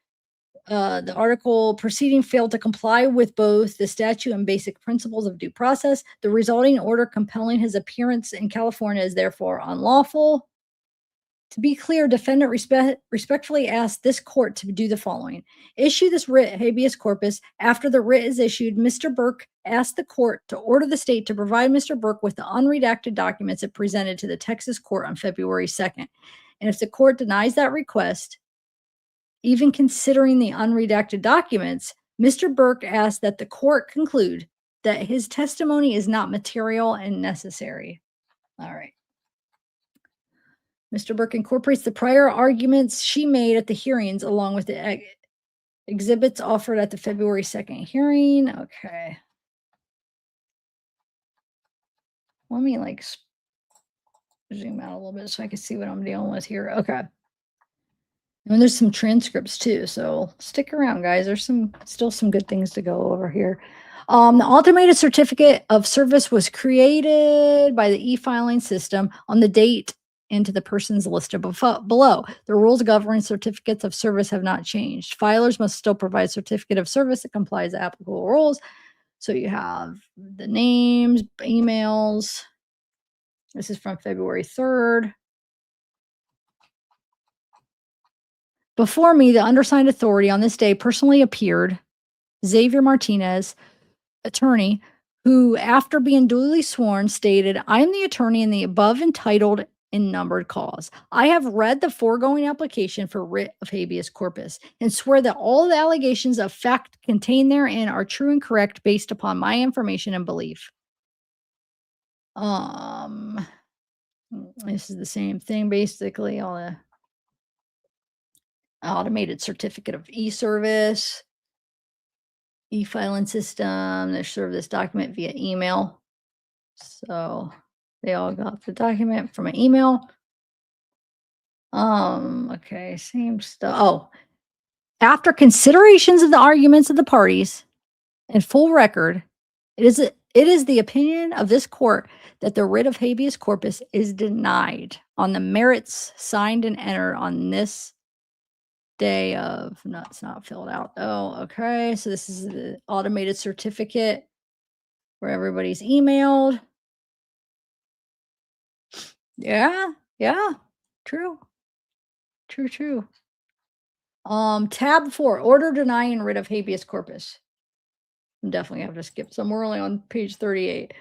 the article proceeding failed to comply with both the statute and basic principles of due process. The resulting order compelling his appearance in California is therefore unlawful. To be clear, defendant respectfully asks this court to do the following. Issue this writ habeas corpus. After the writ is issued, Mr. Burke asked the court to order the state to provide Mr. Burke with the unredacted documents it presented to the Texas court on February 2nd. And if the court denies that request, even considering the unredacted documents, Mr. Burke asked that the court conclude that his testimony is not material and necessary. All right. Mr. Burke incorporates the prior arguments she made at the hearings along with the exhibits offered at the February 2nd hearing. Okay. Let me like zoom out a little bit so I can see what I'm dealing with here. Okay. And there's some transcripts too, so stick around, guys. There's still some good things to go over here. The automated certificate of service was created by the e-filing system on the date into the persons listed below. The rules governing certificates of service have not changed. Filers must still provide certificate of service that complies with applicable rules. So you have the names, emails. This is from February 3rd. Before me, the undersigned authority on this day personally appeared, Xavier Martinez, attorney, who, after being duly sworn, stated, I am the attorney in the above entitled and numbered cause. I have read the foregoing application for writ of habeas corpus and swear that all the allegations of fact contained therein are true and correct based upon my information and belief. This is the same thing, basically, all the automated certificate of e-service, e-filing system. They serve this document via email. So they all got the document from an email. Okay, same stuff. Oh, after considerations of the arguments of the parties and full record, it is the opinion of this court that the writ of habeas corpus is denied on the merits signed and entered on this day of, no, it's not filled out. Oh, okay. So this is the automated certificate where everybody's emailed. Yeah, true. Tab 4, order denying writ of habeas corpus. I'm definitely have to skip some. We're only on page 38.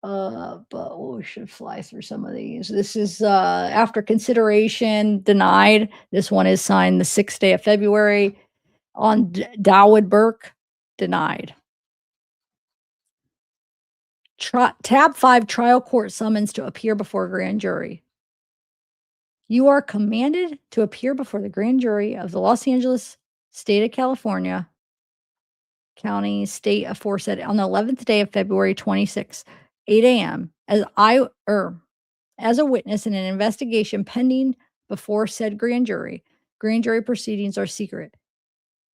But we should fly through some of these. This is after consideration denied. This one is signed the 6th day of February on Dawood Burke, denied. Tab 5, trial court summons to appear before grand jury. You are commanded to appear before the grand jury of the Los Angeles, State of California, County, State aforesaid on the 11th day of February 26, 8 a.m. as a witness in an investigation pending before said grand jury. Grand jury proceedings are secret.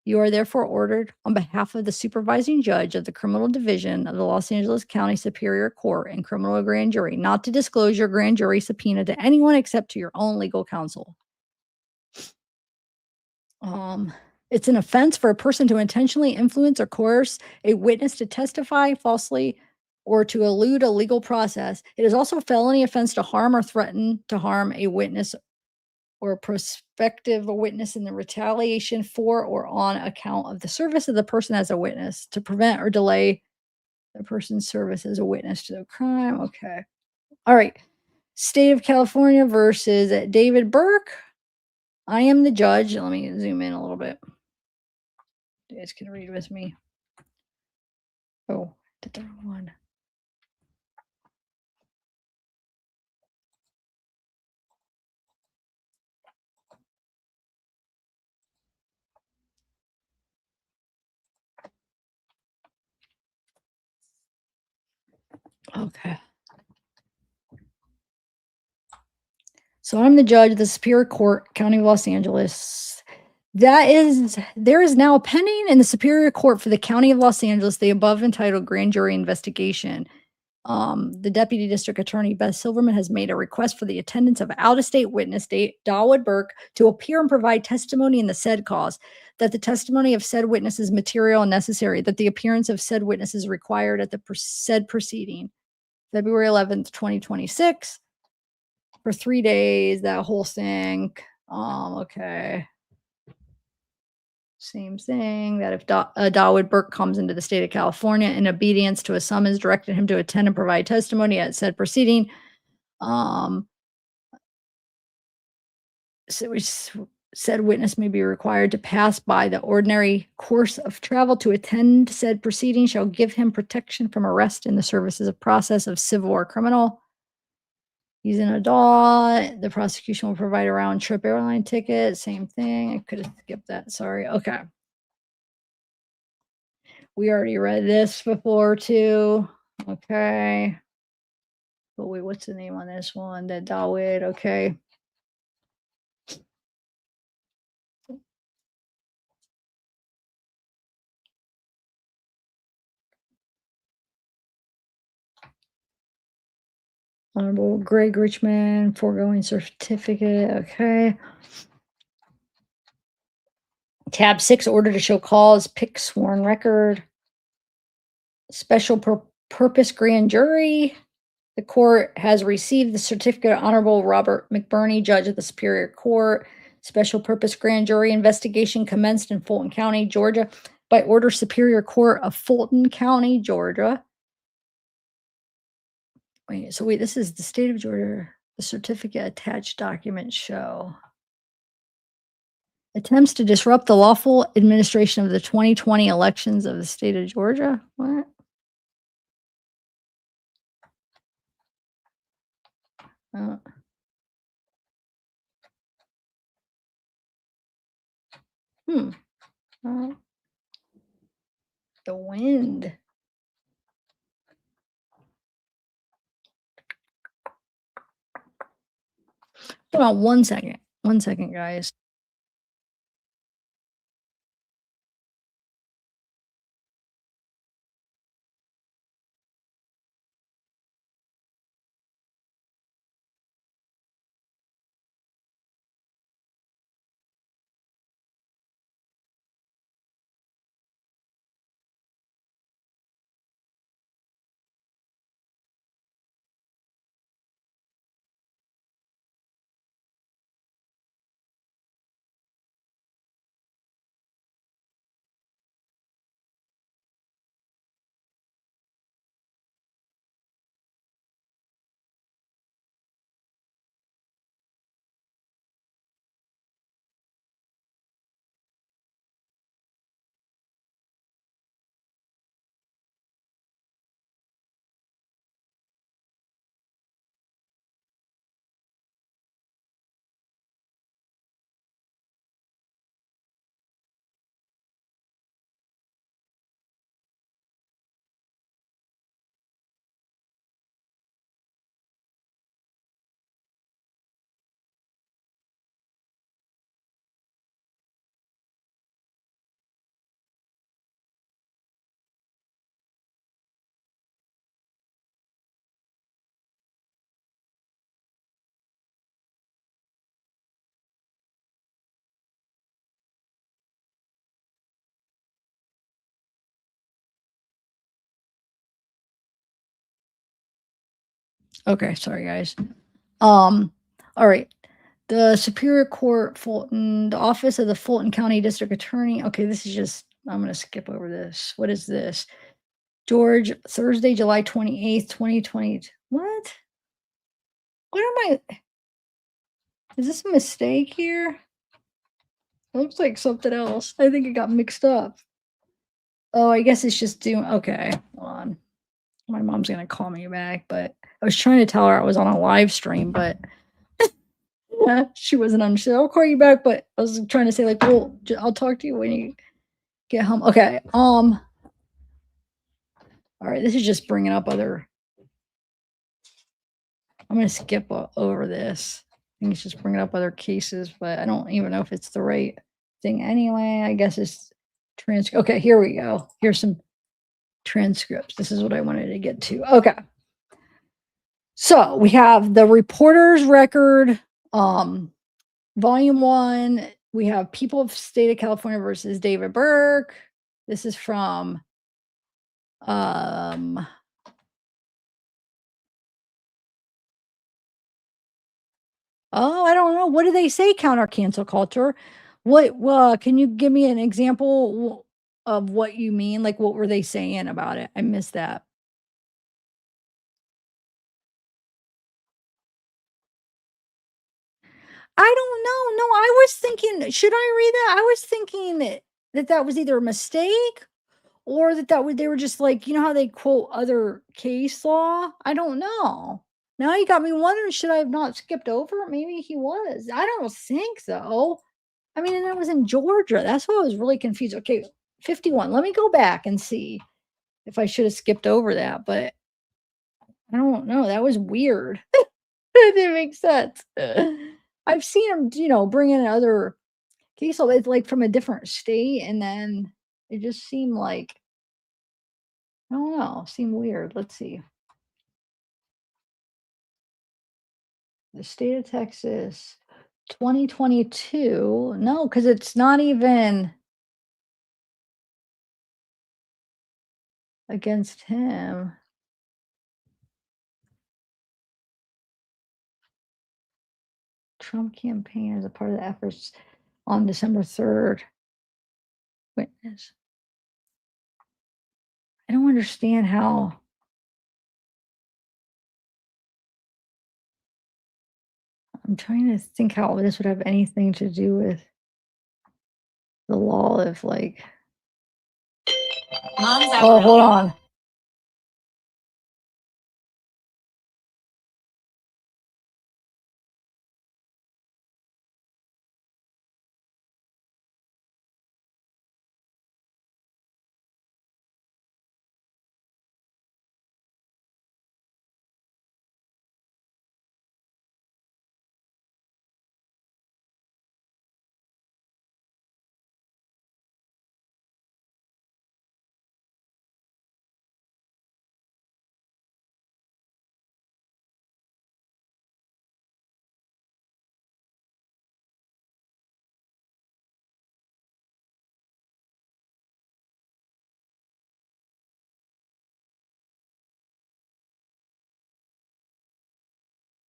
You are therefore ordered on behalf of the supervising judge of the criminal division of the Los Angeles County Superior Court and criminal grand jury not to disclose your grand jury subpoena to anyone except to your own legal counsel. It's an offense for a person to intentionally influence or coerce a witness to testify falsely or to elude a legal process. It is also a felony offense to harm or threaten to harm a witness or a prospective witness in the retaliation for or on account of the service of the person as a witness, to prevent or delay the person's service as a witness to the crime. Okay. All right. State of California versus David Burke. I am the judge. Let me zoom in a little bit. You guys can read with me. Oh, did the wrong one. Okay. So I'm the judge of the Superior Court, County of Los Angeles. There is now pending in the Superior Court for the County of Los Angeles the above entitled grand jury investigation. The Deputy District Attorney, Beth Silverman, has made a request for the attendance of out-of-state witness Dawood Burke to appear and provide testimony in the said cause, that the testimony of said witness is material and necessary, that the appearance of said witness is required at the said proceeding. February 11th, 2026. for 3 days, that whole thing. Okay. Same thing, that if Dawood Burke comes into the state of California in obedience to a summons directed him to attend and provide testimony at said proceeding, um, so said witness may be required to pass by the ordinary course of travel to attend said proceeding shall give him protection from arrest in the services of process of civil or criminal. He's an adult. The prosecution will provide a round trip airline ticket. Same thing. I could have skipped that. Sorry. Okay. We already read this before too. Okay. But wait, what's the name on this one? That Dawood. Okay. Honorable Greg Richmond, foregoing certificate. Okay. Tab 6, order to show cause, pick sworn record. Special purpose grand jury. The court has received the certificate of Honorable Robert McBurney, Judge of the Superior Court. Special purpose grand jury investigation commenced in Fulton County, Georgia, by order Superior Court of Fulton County, Georgia. Wait, this is the state of Georgia. The certificate attached documents show. Attempts to disrupt the lawful administration of the 2020 elections of the state of Georgia. What? Uh, hmm. Uh, the wind. Hold on 1 second. 1 second, guys. Okay, sorry, guys. All right. The Superior Court, Fulton, the Office of the Fulton County District Attorney. Okay, this is just, I'm going to skip over this. What is this? George, Thursday, July 28th, 2020. What? What am I? Is this a mistake here? It looks like something else. I think it got mixed up. Oh, I guess it's just doing, okay, hold on. My mom's going to call me back, but I was trying to tell her I was on a live stream, but yeah, she wasn't on. She said, I'll call you back, but I was trying to say, like, well, I'll talk to you when you get home. Okay. All right. This is just bringing up other. I'm going to skip over this. I think it's just bringing up other cases, but I don't even know if it's the right thing anyway. I guess it's transcript. Okay, here we go. Here's some transcripts. This is what I wanted to get to. Okay. So we have the reporter's record, volume 1. We have People of State of California versus David Burke. This is from Oh, I don't know. What do they say counter cancel culture? What can you give me an example of what you mean? Like, what were they saying about it? I missed that. I don't know. No, I was thinking, should I read that? I was thinking that was either a mistake or that they were just like, you know how they quote other case law? I don't know. Now you got me wondering, should I have not skipped over it? Maybe he was. I don't think so. I mean, and that was in Georgia. That's why I was really confused. Okay, 51. Let me go back and see if I should have skipped over that, but I don't know. That was weird. That didn't make sense. I've seen him, bring in other case law, it's like from a different state, and then it just seemed like, I don't know, seemed weird. Let's see. The state of Texas, 2022. No, because it's not even against him. Trump campaign as a part of the efforts on December 3rd. Witness. I don't understand how. I'm trying to think how this would have anything to do with the law of like. Oh, hold on.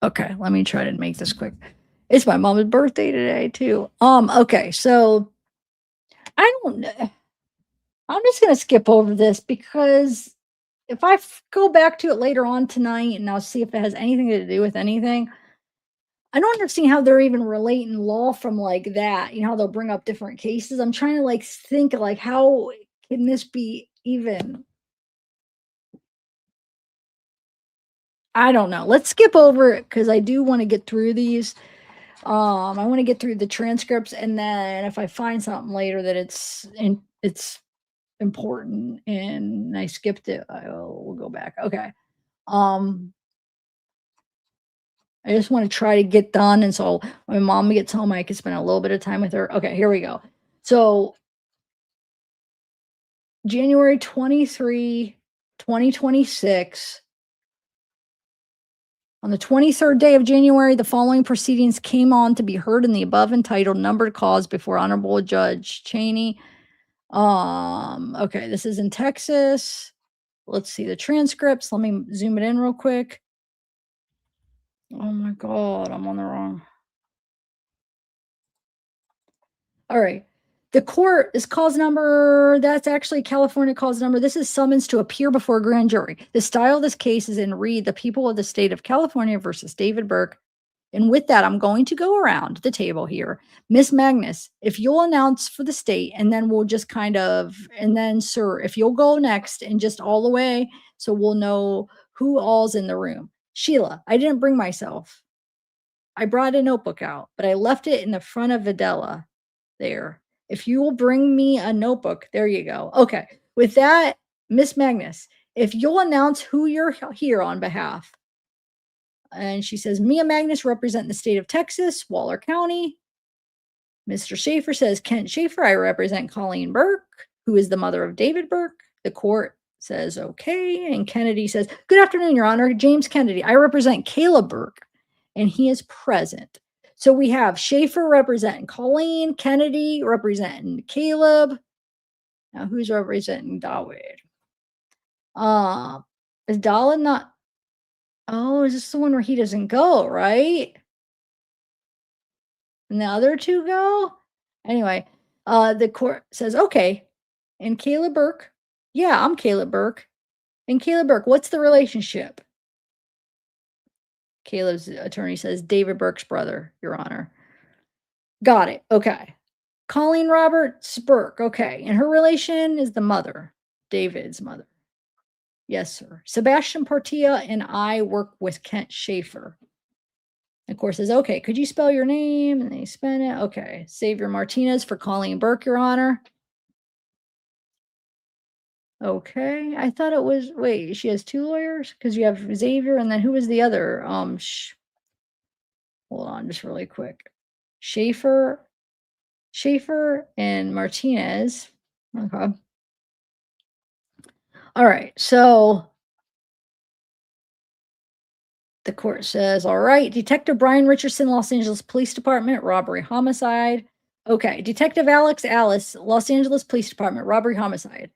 Okay, let me try to make this quick. It's my mom's birthday today too. Okay, so I don't know. I'm just gonna skip over this because if go back to it later on tonight and I'll see if it has anything to do with anything. I don't understand how they're even relating law from like that. You know how they'll bring up different cases. I'm trying to like think like how can this be even. I don't know. Let's skip over it because I do want to get through these. I want to get through the transcripts, and then if I find something later that it's important and I skipped it, we'll go back. Okay. Um, I just want to try to get done, and so when mom gets home, I can spend a little bit of time with her. Okay, here we go. So January 23, 2026. On the 23rd day of January, the following proceedings came on to be heard in the above entitled numbered cause before Honorable Judge Cheney. Okay, this is in Texas. Let's see the transcripts. Let me zoom it in real quick. Oh my God, I'm on the wrong. All right. The court is cause number, that's actually California cause number. This is summons to appear before a grand jury. The style of this case is in Read, the people of the state of California versus David Burke. And with that, I'm going to go around the table here. Miss Magnus, if you'll announce for the state, and then we'll just kind of, and then, sir, if you'll go next and just all the way, so we'll know who all's in the room. Sheila, I didn't bring myself. I brought a notebook out, but I left it in the front of Videla there. If you will bring me a notebook, there you go. Okay. With that, Miss Magnus, if you'll announce who you're here on behalf. And she says, Mia Magnus representing the state of Texas, Waller County. Mr. Schaefer says, Kent Schaefer, I represent Colleen Burke, who is the mother of David Burke. The court says, okay. And Kennedy says, good afternoon, Your Honor. James Kennedy, I represent Caleb Burke, and he is present. So we have Schaefer representing Colleen, Kennedy representing Caleb. Now who's representing David? Is Dala not? Oh, is this the one where he doesn't go, right? and the other two go? Anyway, the court says, okay. And Caleb Burke, yeah, I'm Caleb Burke. And Caleb Burke, what's the relationship? Caleb's attorney says, David Burke's brother, Your Honor. Got it. Okay. Colleen Roberts Burke. Okay. And her relation is the mother, David's mother. Yes, sir. Sebastian Portilla and I work with Kent Schaefer. Of course, says, okay, could you spell your name? And they spell it. Okay. Xavier Martinez for Colleen Burke, Your Honor. Okay. I thought it was, wait, she has two lawyers? Because you have Xavier and then who was the other? Hold on just really quick. Schaefer and Martinez. Okay. All right. So the court says, all right, Detective Brian Richardson, Los Angeles Police Department, robbery homicide. Okay. Detective Alex Alice, Los Angeles Police Department, robbery homicide.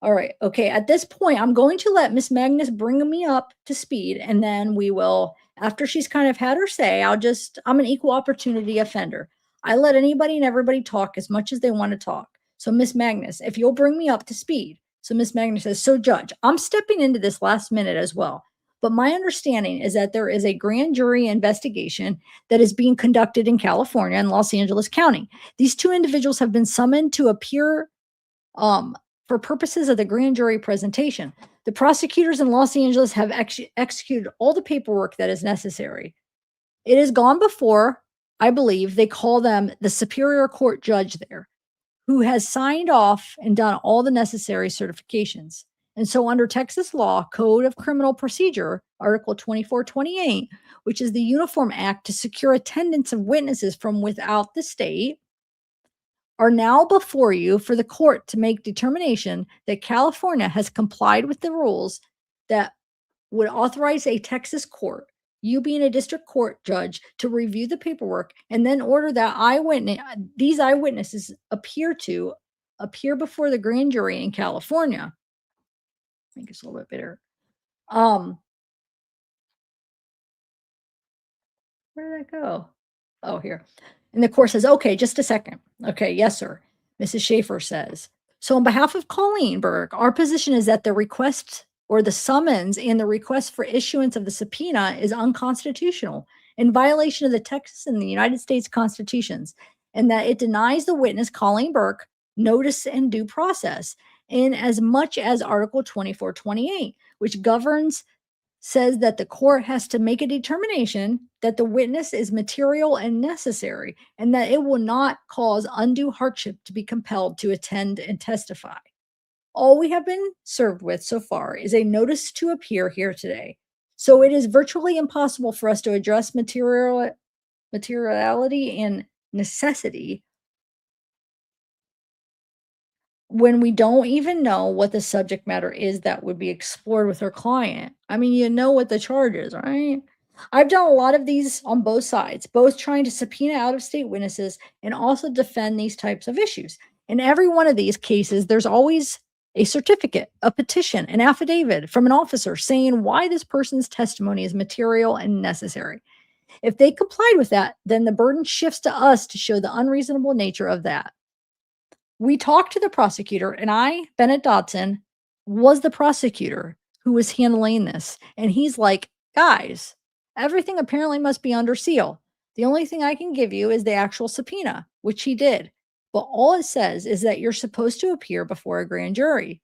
All right. Okay. At this point, I'm going to let Miss Magnus bring me up to speed, and then we will, after she's kind of had her say, I'm an equal opportunity offender. I let anybody and everybody talk as much as they want to talk. So, Miss Magnus, if you'll bring me up to speed. So, Miss Magnus says, so, Judge, I'm stepping into this last minute as well. But my understanding is that there is a grand jury investigation that is being conducted in California and Los Angeles County. These two individuals have been summoned to appear for purposes of the grand jury presentation. The prosecutors in Los Angeles have executed all the paperwork that is necessary. It has gone before, I believe, they call them the Superior Court judge there, who has signed off and done all the necessary certifications. And so, under Texas law, Code of Criminal Procedure, Article 2428, which is the Uniform Act to secure attendance of witnesses from without the state, are now before you for the court to make determination that California has complied with the rules that would authorize a Texas court, you being a district court judge, to review the paperwork and then order that these eyewitnesses appear before the grand jury in California. I think it's a little bit better. Where did that go? Oh, here. And the court says, okay, just a second. Okay, yes, sir. Mrs. Schaefer says, so on behalf of Colleen Burke, our position is that the request or the summons and the request for issuance of the subpoena is unconstitutional in violation of the Texas and the United States constitutions, and that it denies the witness, Colleen Burke, notice and due process in as much as Article 2428, which says that the court has to make a determination that the witness is material and necessary, and that it will not cause undue hardship to be compelled to attend and testify. All we have been served with so far is a notice to appear here today. So it is virtually impossible for us to address materiality and necessity when we don't even know what the subject matter is that would be explored with her client. I mean, you know what the charge is, right? I've done a lot of these on both sides, both trying to subpoena out of state witnesses and also defend these types of issues. In every one of these cases, there's always a certificate, a petition, an affidavit from an officer saying why this person's testimony is material and necessary. If they complied with that, then the burden shifts to us to show the unreasonable nature of that. We talked to the prosecutor, and Bennett Dodson, was the prosecutor who was handling this. And he's like, guys, everything apparently must be under seal. The only thing I can give you is the actual subpoena, which he did. But all it says is that you're supposed to appear before a grand jury.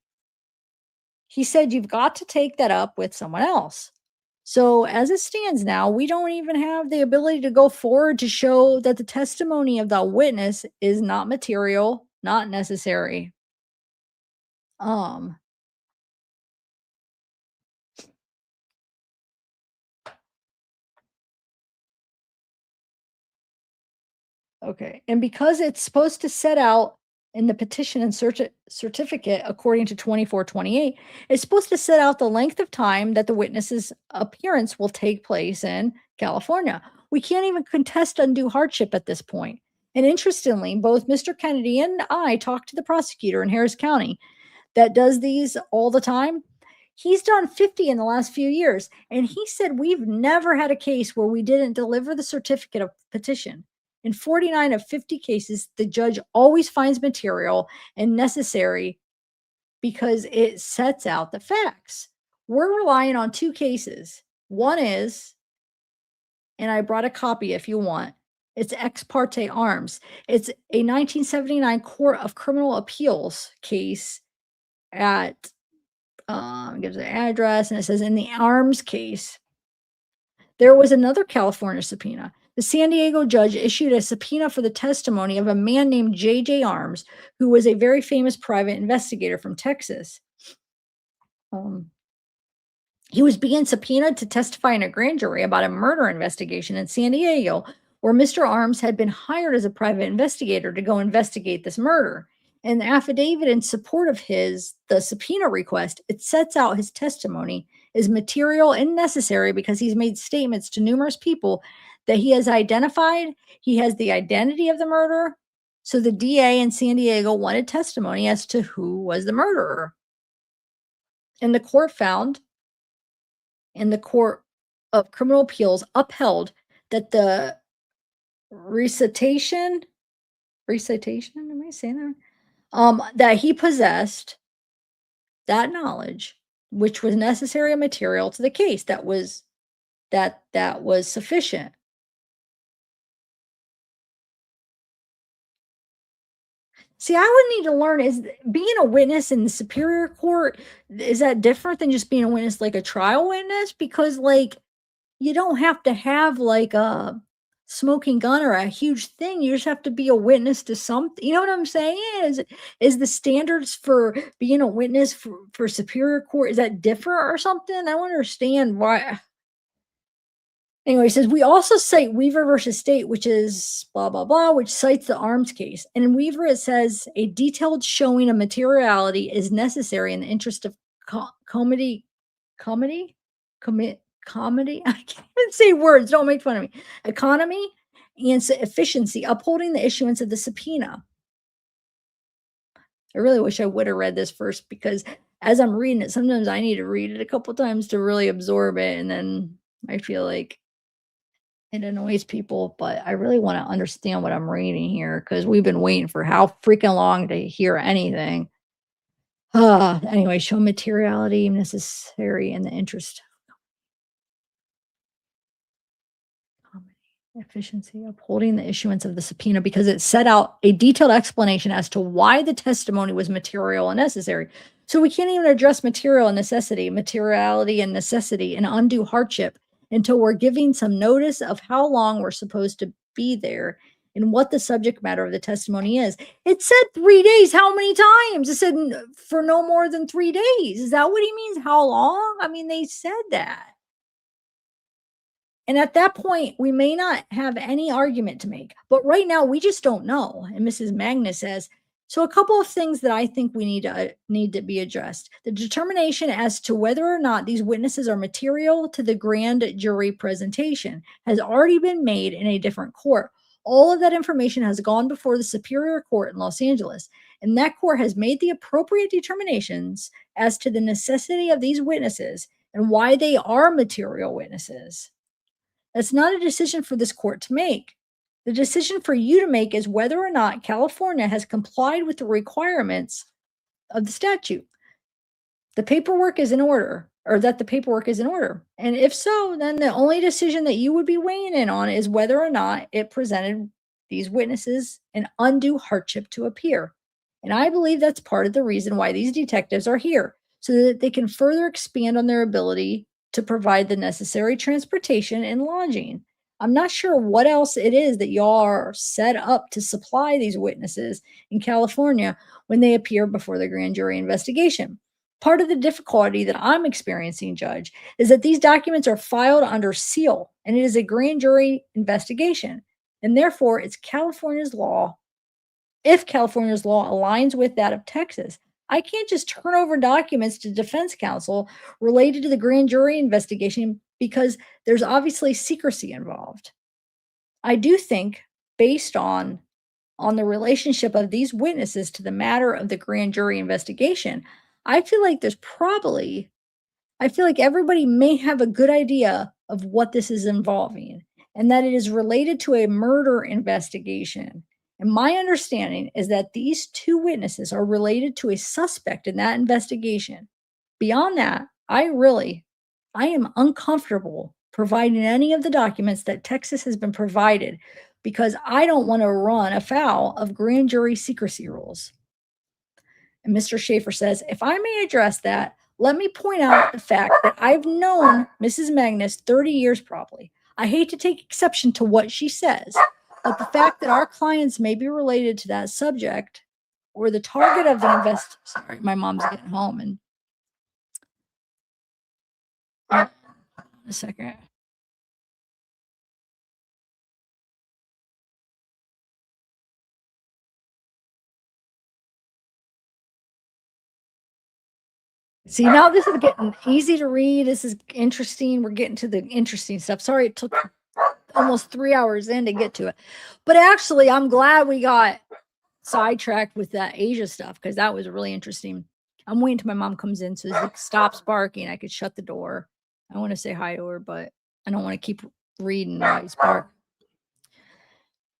He said, you've got to take that up with someone else. So as it stands now, we don't even have the ability to go forward to show that the testimony of the witness is not material, not necessary. Okay. And because it's supposed to set out in the petition and certificate, according to 2428, it's supposed to set out the length of time that the witness's appearance will take place in California. We can't even contest undue hardship at this point. And interestingly, both Mr. Kennedy and I talked to the prosecutor in Harris County that does these all the time. He's done 50 in the last few years. And he said, we've never had a case where we didn't deliver the certificate of petition. In 49 of 50 cases, the judge always finds material and necessary because it sets out the facts. We're relying on two cases. One is, and I brought a copy if you want, it's Ex parte Arms. It's a 1979 Court of Criminal Appeals case at, gives an address, and it says in the Arms case, there was another California subpoena. The San Diego judge issued a subpoena for the testimony of a man named J.J. Arms, who was a very famous private investigator from Texas. He was being subpoenaed to testify in a grand jury about a murder investigation in San Diego, where Mr. Arms had been hired as a private investigator to go investigate this murder. And the affidavit in support of the subpoena request, it sets out his testimony is material and necessary because he's made statements to numerous people that he has identified. He has the identity of the murderer. So the DA in San Diego wanted testimony as to who was the murderer. And the court found, and the Court of Criminal Appeals upheld that the recitation, am I saying that? That he possessed that knowledge, which was necessary and material to the case, that was sufficient. See, I would need to learn, is being a witness in the superior court, is that different than just being a witness like a trial witness? Because like you don't have to have like a smoking gun or a huge thing. You just have to be a witness to something. You know what I'm saying? Is the standards for being a witness for superior court, is that different or something? I don't understand why. Anyway, it says we also cite Weaver versus State, which is blah, blah, blah, which cites the Arms case. And in Weaver, it says a detailed showing of materiality is necessary in the interest of comedy. I can't even say words. Don't make fun of me. Economy and efficiency, upholding the issuance of the subpoena. I really wish I would have read this first, because as I'm reading it, sometimes I need to read it a couple times to really absorb it. And then I feel like it annoys people, but I really want to understand what I'm reading here, because we've been waiting for how freaking long to hear anything. Anyway, show materiality necessary in the interest. Efficiency, upholding the issuance of the subpoena, because it set out a detailed explanation as to why the testimony was material and necessary. So we can't even address materiality and necessity, and undue hardship until we're giving some notice of how long we're supposed to be there and what the subject matter of the testimony is. It said 3 days. How many times? It said for no more than 3 days. Is that what he means? How long? I mean, they said that. And at that point, we may not have any argument to make, but right now we just don't know. And Mrs. Magnus says, so a couple of things that I think we need to be addressed. The determination as to whether or not these witnesses are material to the grand jury presentation has already been made in a different court. All of that information has gone before the Superior Court in Los Angeles, and that court has made the appropriate determinations as to the necessity of these witnesses and why they are material witnesses. That's not a decision for this court to make. The decision for you to make is whether or not California has complied with the requirements of the statute. The paperwork is in order, or that the paperwork is in order. And if so, then the only decision that you would be weighing in on is whether or not it presented these witnesses an undue hardship to appear. And I believe that's part of the reason why these detectives are here, so that they can further expand on their ability to provide the necessary transportation and lodging. I'm not sure what else it is that y'all are set up to supply these witnesses in California when they appear before the grand jury investigation. Part of the difficulty that I'm experiencing, Judge, is that these documents are filed under seal, and it is a grand jury investigation. And therefore, it's California's law. If California's law aligns with that of Texas, I can't just turn over documents to defense counsel related to the grand jury investigation, because there's obviously secrecy involved. I do think, based on the relationship of these witnesses to the matter of the grand jury investigation, I feel like everybody may have a good idea of what this is involving. and that it is related to a murder investigation. And my understanding is that these two witnesses are related to a suspect in that investigation. Beyond that, I am uncomfortable providing any of the documents that Texas has been provided because I don't want to run afoul of grand jury secrecy rules. And Mr. Schaefer says, if I may address that, let me point out the fact that I've known Mrs. Magnus 30 years probably. I hate to take exception to what she says, but the fact that our clients may be related to that subject or the target of the sorry, my mom's getting home and a second. See, now this is getting easy to read. This is interesting. We're getting to the interesting stuff. Sorry, it took almost 3 hours in to get to it. But actually, I'm glad we got sidetracked with that Asia stuff because that was really interesting. I'm waiting till my mom comes in so he stops barking. I could shut the door. I want to say hi to her, but I don't want to keep reading while he's barking.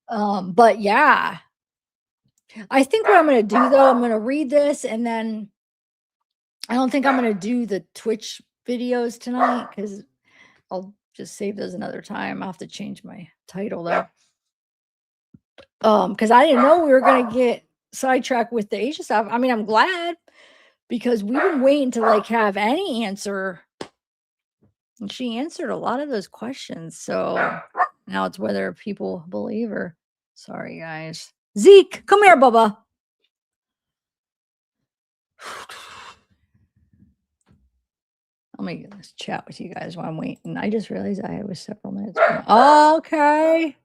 But yeah, I think what I'm going to do though, I'm going to read this and then I don't think I'm going to do the Twitch videos tonight because I'll just save those another time. I'll have to change my title though. Because I didn't know we were going to get sidetracked with the Asia stuff. I mean, I'm glad because we've been waiting to like have any answer. And she answered a lot of those questions. So now it's whether people believe her. Sorry, guys. Zeke, come here, Bubba. Let me chat with you guys while I'm waiting. I just realized I was several minutes. Okay.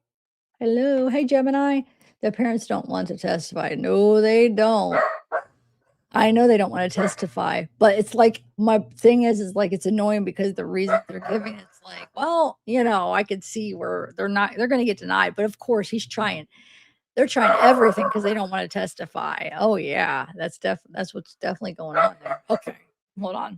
Hello. Hey, Gemini. The parents don't want to testify. No, they don't. I know they don't want to testify, but it's like my thing is like it's annoying because the reason they're giving it's like, well, you know, I could see where they're going to get denied, but of course he's trying. They're trying everything because they don't want to testify. Oh yeah, that's what's definitely going on there. Okay, hold on.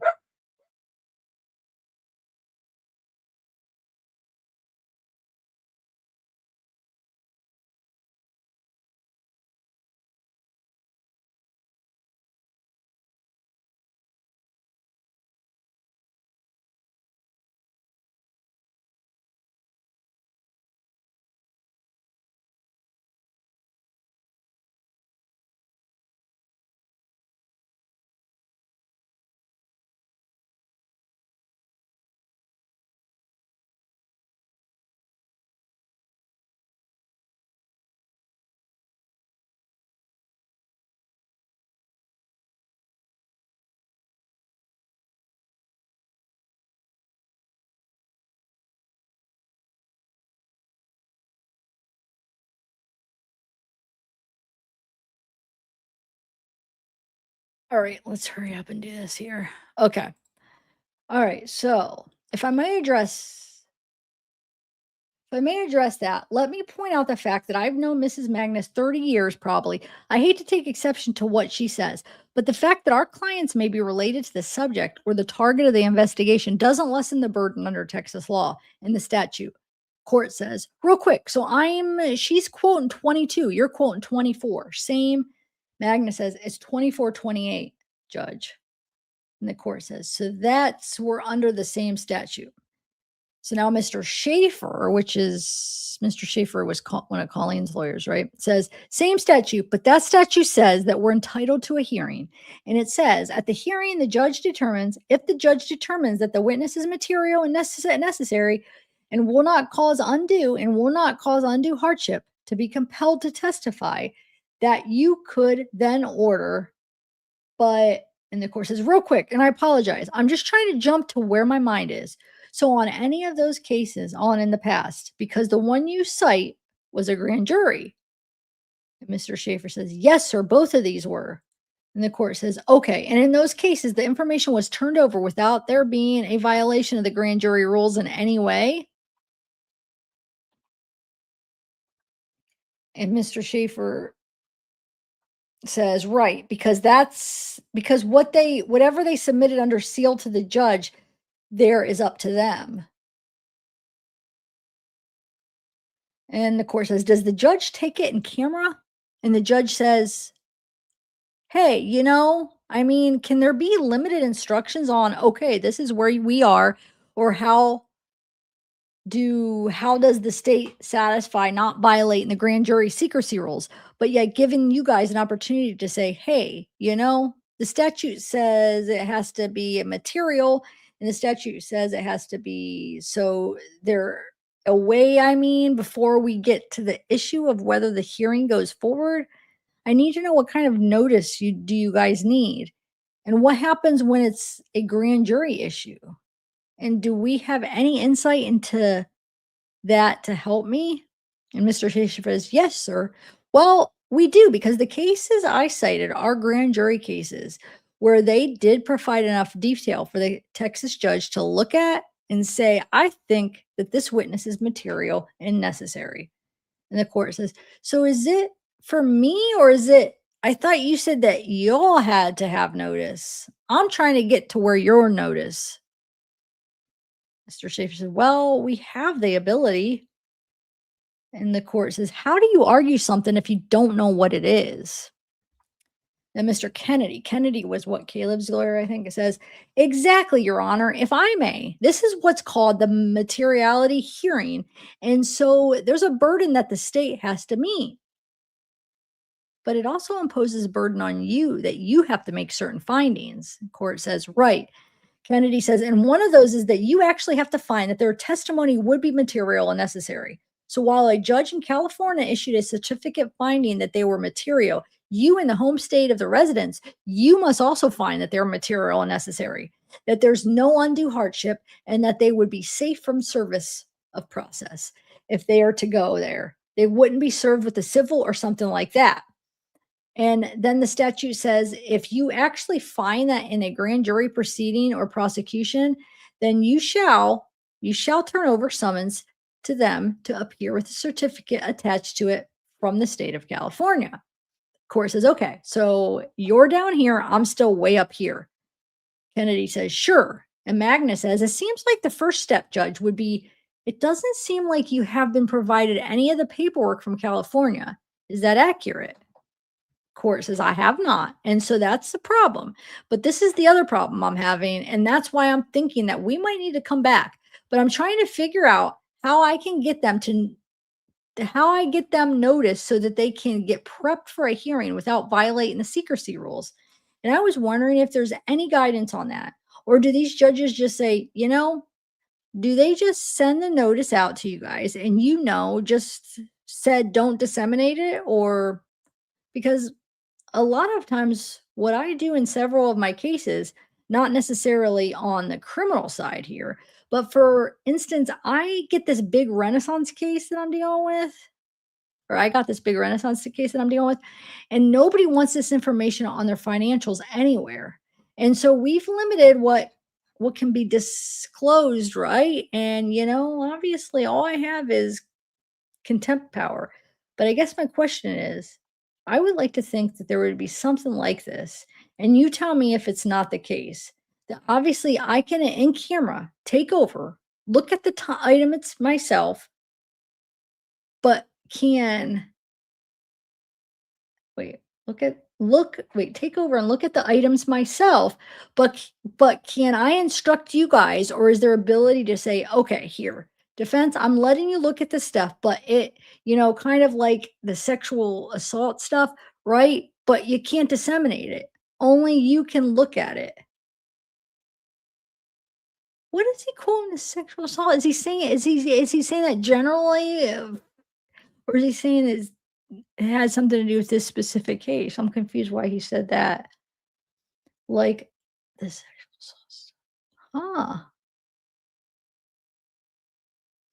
All right, let's hurry up and do this here. Okay. All right. So if I may address that, let me point out the fact that I've known Mrs. Magnus 30 years probably. I hate to take exception to what she says, but the fact that our clients may be related to the subject or the target of the investigation doesn't lessen the burden under Texas law and the statute. Court says, real quick. So she's quoting 22, you're quoting 24. Same. Magnus says it's 24/28, judge. And the court says, so we're under the same statute. So now Mr. Schaefer, Mr. Schaefer was one of Colleen's lawyers, right? Says same statute, but that statute says that we're entitled to a hearing. And it says at the hearing, the judge determines if the judge determines that the witness is material and necessary and will not cause undue hardship to be compelled to testify, that you could then order. But, and the court says, real quick, and I apologize, I'm just trying to jump to where my mind is. So on any of those cases in the past, because the one you cite was a grand jury, and Mr. Schaefer says, yes, sir, both of these were. And the court says, okay. And in those cases, the information was turned over without there being a violation of the grand jury rules in any way. And Mr. Schaefer says, right, because whatever they submitted under seal to the judge, there is up to them. And the court says, "Does the judge take it in camera?" And the judge says, "Hey, I mean, can there be limited instructions on, okay, this is where we are, or how does the state satisfy not violating the grand jury secrecy rules, but yet giving you guys an opportunity to say, hey, the statute says it has to be a material, and the statute says it has to be so there a way, I mean, before we get to the issue of whether the hearing goes forward, I need to know what kind of notice you guys need, and what happens when it's a grand jury issue, and do we have any insight into that to help me?" And Mr. Schaefer says, "Yes, sir. Well, we do, because the cases I cited are grand jury cases where they did provide enough detail for the Texas judge to look at and say, I think that this witness is material and necessary." And the court says, "So is it for me, or is it? I thought you said that y'all had to have notice. I'm trying to get to where your notice." Mr. Schaefer said, "Well, we have the ability." And the court says, "How do you argue something if you don't know what it is?" Then Mr. Kennedy was what Caleb's lawyer, I think it says, "Exactly, Your Honor, if I may. This is what's called the materiality hearing. And so there's a burden that the state has to meet, but it also imposes a burden on you that you have to make certain findings." The court says, "Right." Kennedy says, "And one of those is that you actually have to find that their testimony would be material and necessary. So while a judge in California issued a certificate finding that they were material, you in the home state of the residents, you must also find that they're material and necessary, that there's no undue hardship, and that they would be safe from service of process if they are to go there. They wouldn't be served with a civil or something like that." And then the statute says if you actually find that in a grand jury proceeding or prosecution, then you shall turn over summons to them to appear with a certificate attached to it from the state of California. Court says, "Okay, so you're down here, I'm still way up here." Kennedy says, "Sure." And Magna says, "It seems like the first step, Judge, would be, it doesn't seem like you have been provided any of the paperwork from California. Is that accurate?" Court says, "I have not." And so that's the problem. But this is the other problem I'm having. And that's why I'm thinking that we might need to come back. But I'm trying to figure out how I can get them how I get them noticed so that they can get prepped for a hearing without violating the secrecy rules. And I was wondering if there's any guidance on that. Or do these judges just say, do they just send the notice out to you guys and just said don't disseminate it? Or because a lot of times what I do in several of my cases, not necessarily on the criminal side here, but for instance, I get this big Renaissance case that I'm dealing with, or I got this big Renaissance case that I'm dealing with, and nobody wants this information on their financials anywhere. And so we've limited what can be disclosed, right? And obviously all I have is contempt power. But I guess my question is, I would like to think that there would be something like this. And you tell me if it's not the case. That obviously I can in camera take over, look at the item it's myself, but can wait, take over and look at the items myself, but can I instruct you guys, or is there ability to say, okay, here, defense, I'm letting you look at this stuff, but kind of like the sexual assault stuff, right? But you can't disseminate it. Only you can look at it. What is he calling the sexual assault? Is he saying is he saying that generally, or is he saying it has something to do with this specific case? I'm confused why he said that. Like the sexual assault. Huh.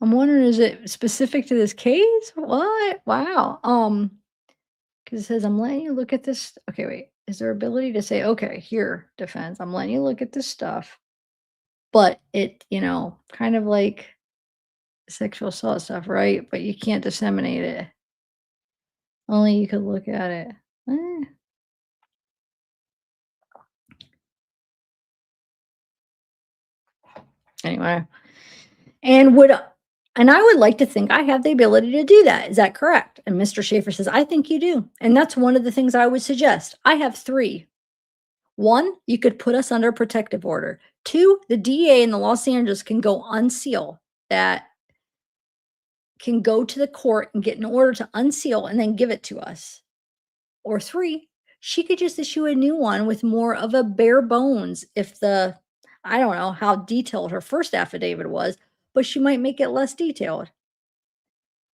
I'm wondering, is it specific to this case? What? Wow. Because it says, I'm letting you look at this. Okay, wait. Is there ability to say, okay, here, defense, I'm letting you look at this stuff, but it, kind of like sexual assault stuff, right? But you can't disseminate it. Only you could look at it. Eh. Anyway. And And I would like to think I have the ability to do that. Is that correct? And Mr. Schaefer says, I think you do. And that's one of the things I would suggest. I have three. One, you could put us under a protective order. Two, the DA in the Los Angeles can go unseal that, can go to the court and get an order to unseal and then give it to us. Or three, she could just issue a new one with more of a bare bones if the, I don't know how detailed her first affidavit was, but she might make it less detailed.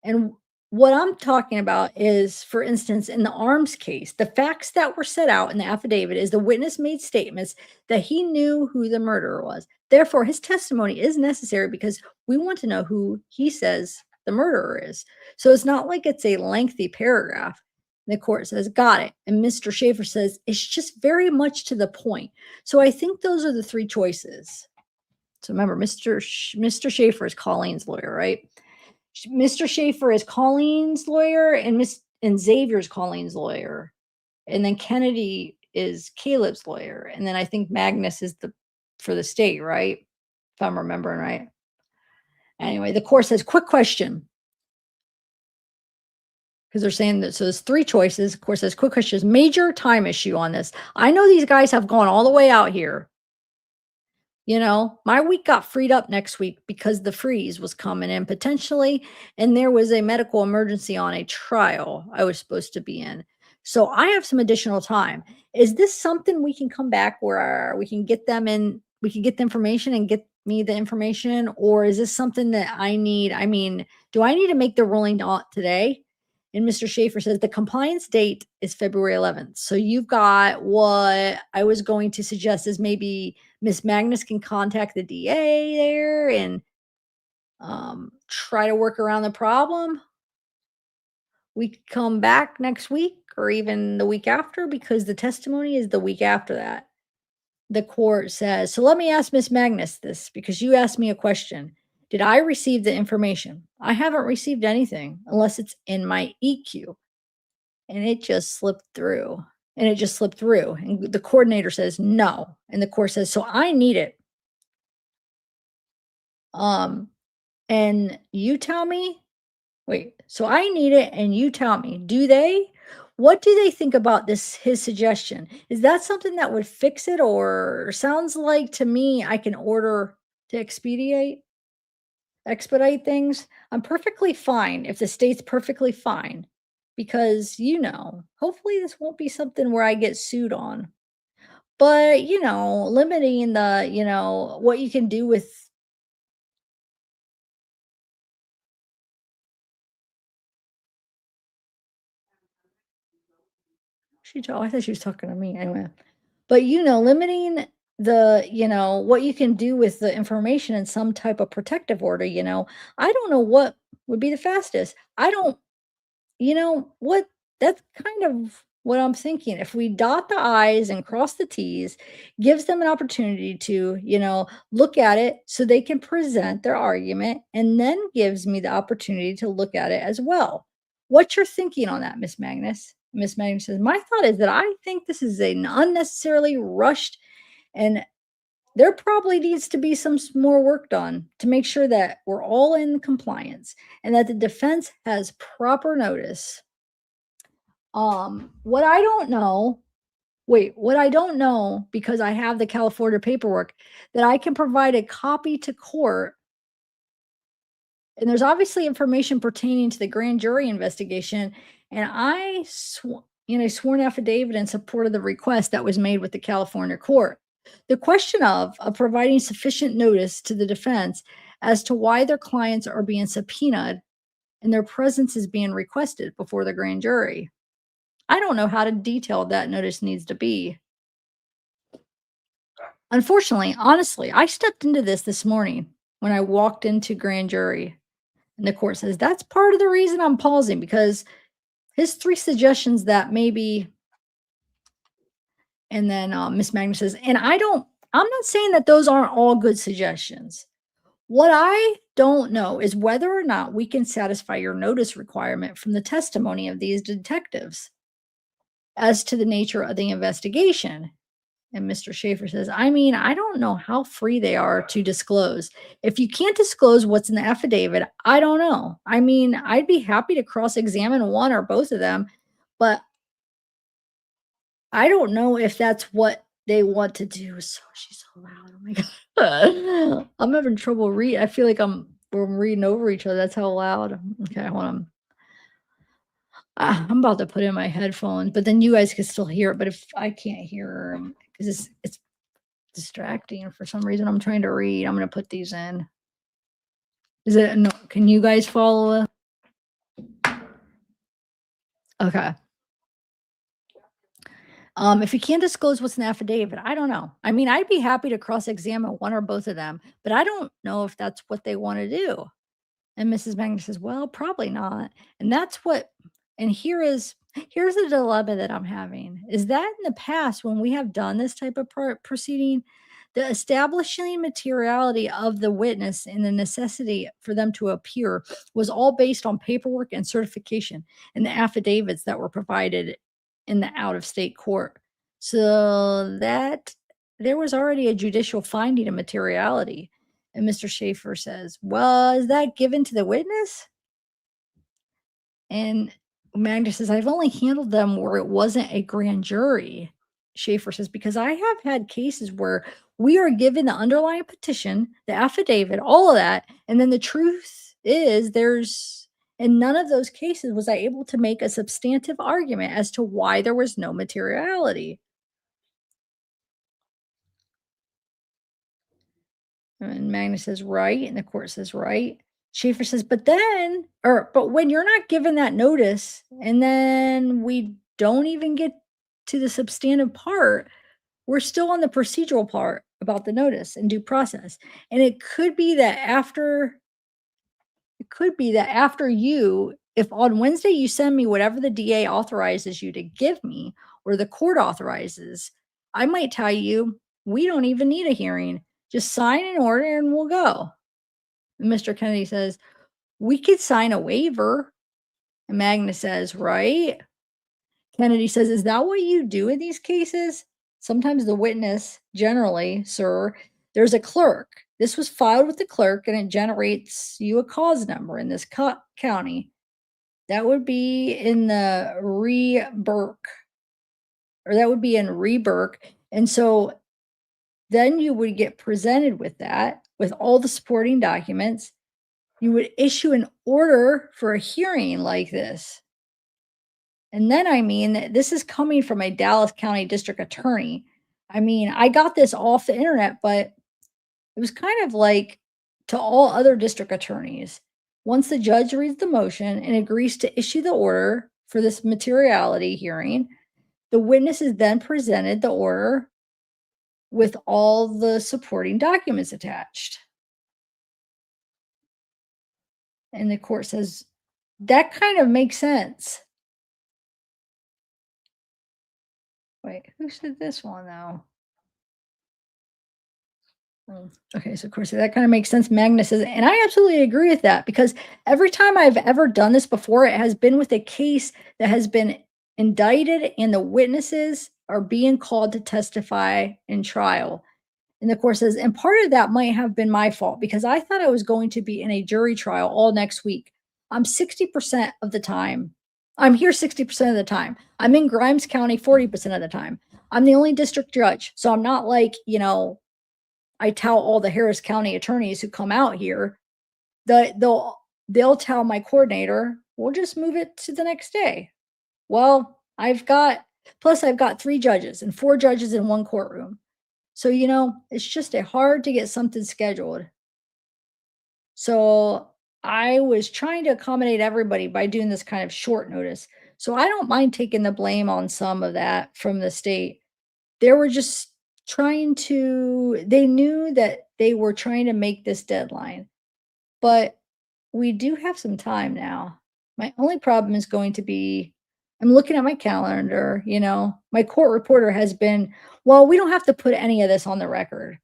And what I'm talking about is, for instance, in the arms case, the facts that were set out in the affidavit is the witness made statements that he knew who the murderer was. Therefore, his testimony is necessary because we want to know who he says the murderer is. So it's not like it's a lengthy paragraph. The court says, got it. And Mr. Schaefer says, it's just very much to the point. So I think those are the three choices. So remember, Mr. Schaefer is Colleen's lawyer, right? Mr. Schaefer is Colleen's lawyer, and Xavier's Colleen's lawyer, and then Kennedy is Caleb's lawyer, and then I think Magnus is the for the state, right? If I'm remembering right. Anyway, the court says, quick question, because they're saying that, so there's three choices. Of course, says quick questions, major time issue on this. I know these guys have gone all the way out here. You know, my week got freed up next week because the freeze was coming in potentially, and there was a medical emergency on a trial I was supposed to be in. So I have some additional time. Is this something we can come back where we can get them in, we can get the information and get me the information? Or is this something that I need? I mean, do I need to make the ruling not today? And Mr. Schaefer says the compliance date is February 11th. So you've got, what I was going to suggest is maybe Miss Magnus can contact the DA there and try to work around the problem. We could come back next week or even the week after, because the testimony is the week after that. The court says, so let me ask Miss Magnus this, because you asked me a question. Did I receive the information? I haven't received anything unless it's in my EQ. And it just slipped through. And it just slipped through. And the coordinator says no. And the court says, so I need it. And you tell me, wait, so I need it and you tell me, do they? What do they think about this, his suggestion? Is that something that would fix it, or sounds like to me I can order to expedite things? I'm perfectly fine if the state's perfectly fine, because, hopefully this won't be something where I get sued on. But, limiting the, what you can do with, I thought she was talking to me anyway. But, limiting the, what you can do with the information in some type of protective order, I don't know what would be the fastest. I don't, what, that's kind of what I'm thinking. If we dot the I's and cross the T's, gives them an opportunity to, look at it so they can present their argument, and then gives me the opportunity to look at it as well. What's your thinking on that, Miss Magnus? Miss Magnus says, my thought is that I think this is an unnecessarily rushed, and there probably needs to be some more work done to make sure that we're all in compliance and that the defense has proper notice. What I don't know, what I don't know, because I have the California paperwork, that I can provide a copy to court. And there's obviously information pertaining to the grand jury investigation. And I sworn affidavit in support of the request that was made with the California court. The question of providing sufficient notice to the defense as to why their clients are being subpoenaed and their presence is being requested before the grand jury. I don't know how detailed that notice needs to be. Unfortunately, honestly, I stepped into this morning when I walked into grand jury, and the court says that's part of the reason I'm pausing, because his three suggestions that maybe, and then Miss Magnus says, and I'm not saying that those aren't all good suggestions. What I don't know is whether or not we can satisfy your notice requirement from the testimony of these detectives as to the nature of the investigation. And Mr. Schaefer says, I mean, I don't know how free they are to disclose. If you can't disclose what's in the affidavit, I don't know. I mean, I'd be happy to cross examine one or both of them, but I don't know if that's what they want to do. So she's so loud. Oh my God. I'm having trouble read. I feel like we're reading over each other. That's how loud. Okay, hold on. I'm about to put in my headphones, but then you guys can still hear it. But if I can't hear, because it's distracting for some reason, I'm trying to read. I'm gonna put these in. Is it no? Can you guys follow? Okay. If you can't disclose what's in the affidavit, I don't know. I mean, I'd be happy to cross-examine one or both of them, but I don't know if that's what they want to do. And Mrs. Magner says, "Well, probably not." And that's what and here's the dilemma that I'm having, is that in the past, when we have done this type of proceeding, the establishing materiality of the witness and the necessity for them to appear was all based on paperwork and certification and the affidavits that were provided in the out-of-state court. So that there was already a judicial finding of materiality. And Mr. Schaefer says, "Was that given to the witness?" And Magda says, "I've only handled them where it wasn't a grand jury." Schaefer says, "Because I have had cases where we are given the underlying petition, the affidavit, all of that, and then the truth is there's in none of those cases was I able to make a substantive argument as to why there was no materiality." And Magnus says, "Right," and the court says, "Right." Schaefer says, but when you're not given that notice, and then we don't even get to the substantive part, we're still on the procedural part about the notice and due process. And it could be that after if on Wednesday you send me whatever the DA authorizes you to give me or the court authorizes, I might tell you, we don't even need a hearing. Just sign an order and we'll go. And Mr. Kennedy says, we could sign a waiver. And Magnus says, right? Kennedy says, is that what you do in these cases? Sometimes the witness, generally, sir, there's a clerk. This was filed with the clerk and it generates you a cause number in this county. That would be in the Re-Burke, or that would be in Re-Burke. And so then you would get presented with that, with all the supporting documents. You would issue an order for a hearing like this. And then, I mean, this is coming from a Dallas County district attorney. I mean, I got this off the internet, but it was kind of like to all other district attorneys. Once the judge reads the motion and agrees to issue the order for this materiality hearing, the witness is then presented the order with all the supporting documents attached. And the court says, that kind of makes sense. Wait, who said this one though? Okay, so of course that kind of makes sense. Magnus says, and I absolutely agree with that, because every time I've ever done this before, it has been with a case that has been indicted and the witnesses are being called to testify in trial. And the court says, and part of that might have been my fault because I thought I was going to be in a jury trial all next week. I'm 60% of the time. I'm here 60% of the time. I'm in Grimes County 40% of the time. I'm the only district judge. So I'm not like, I tell all the Harris County attorneys who come out here that they'll tell my coordinator, we'll just move it to the next day. Well, I've got 3 judges and 4 judges in one courtroom. So, it's just hard to get something scheduled. So I was trying to accommodate everybody by doing this kind of short notice. So I don't mind taking the blame on some of that from the state. They were just they knew that they were trying to make this deadline, but we do have some time now. My only problem is going to be, I'm looking at my calendar, my court reporter has been, well, we don't have to put any of this on the record.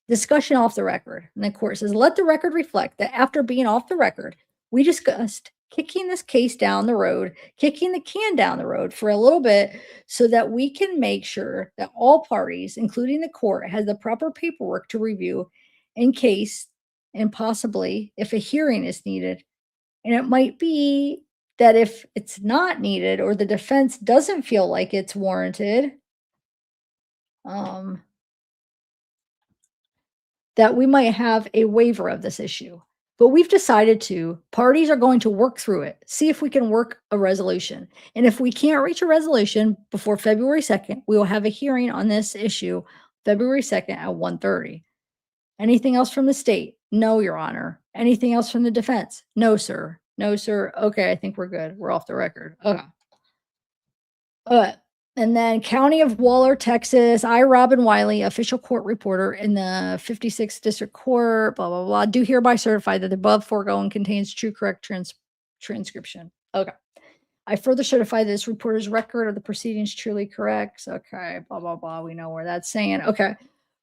Discussion off the record. And the court says, let the record reflect that after being off the record, we discussed kicking this case down the road, kicking the can down the road for a little bit so that we can make sure that all parties, including the court, has the proper paperwork to review in case and possibly if a hearing is needed. And it might be that if it's not needed or the defense doesn't feel like it's warranted, um, that we might have a waiver of this issue. But we've decided parties are going to work through it, see if we can work a resolution. And if we can't reach a resolution before February 2nd, we will have a hearing on this issue February 2nd at 1:30. Anything else from the state? No, Your Honor. Anything else from the defense? No, sir. No, sir. Okay, I think we're good. We're off the record. Okay. Uh, and then County of Waller, Texas, I, Robin Wiley, official court reporter in the 56th District Court, blah, blah, blah, do hereby certify that the above foregoing contains true, correct transcription. Okay. I further certify that this reporter's record of the proceedings truly correct. Okay, blah, blah, blah. We know where that's saying. Okay.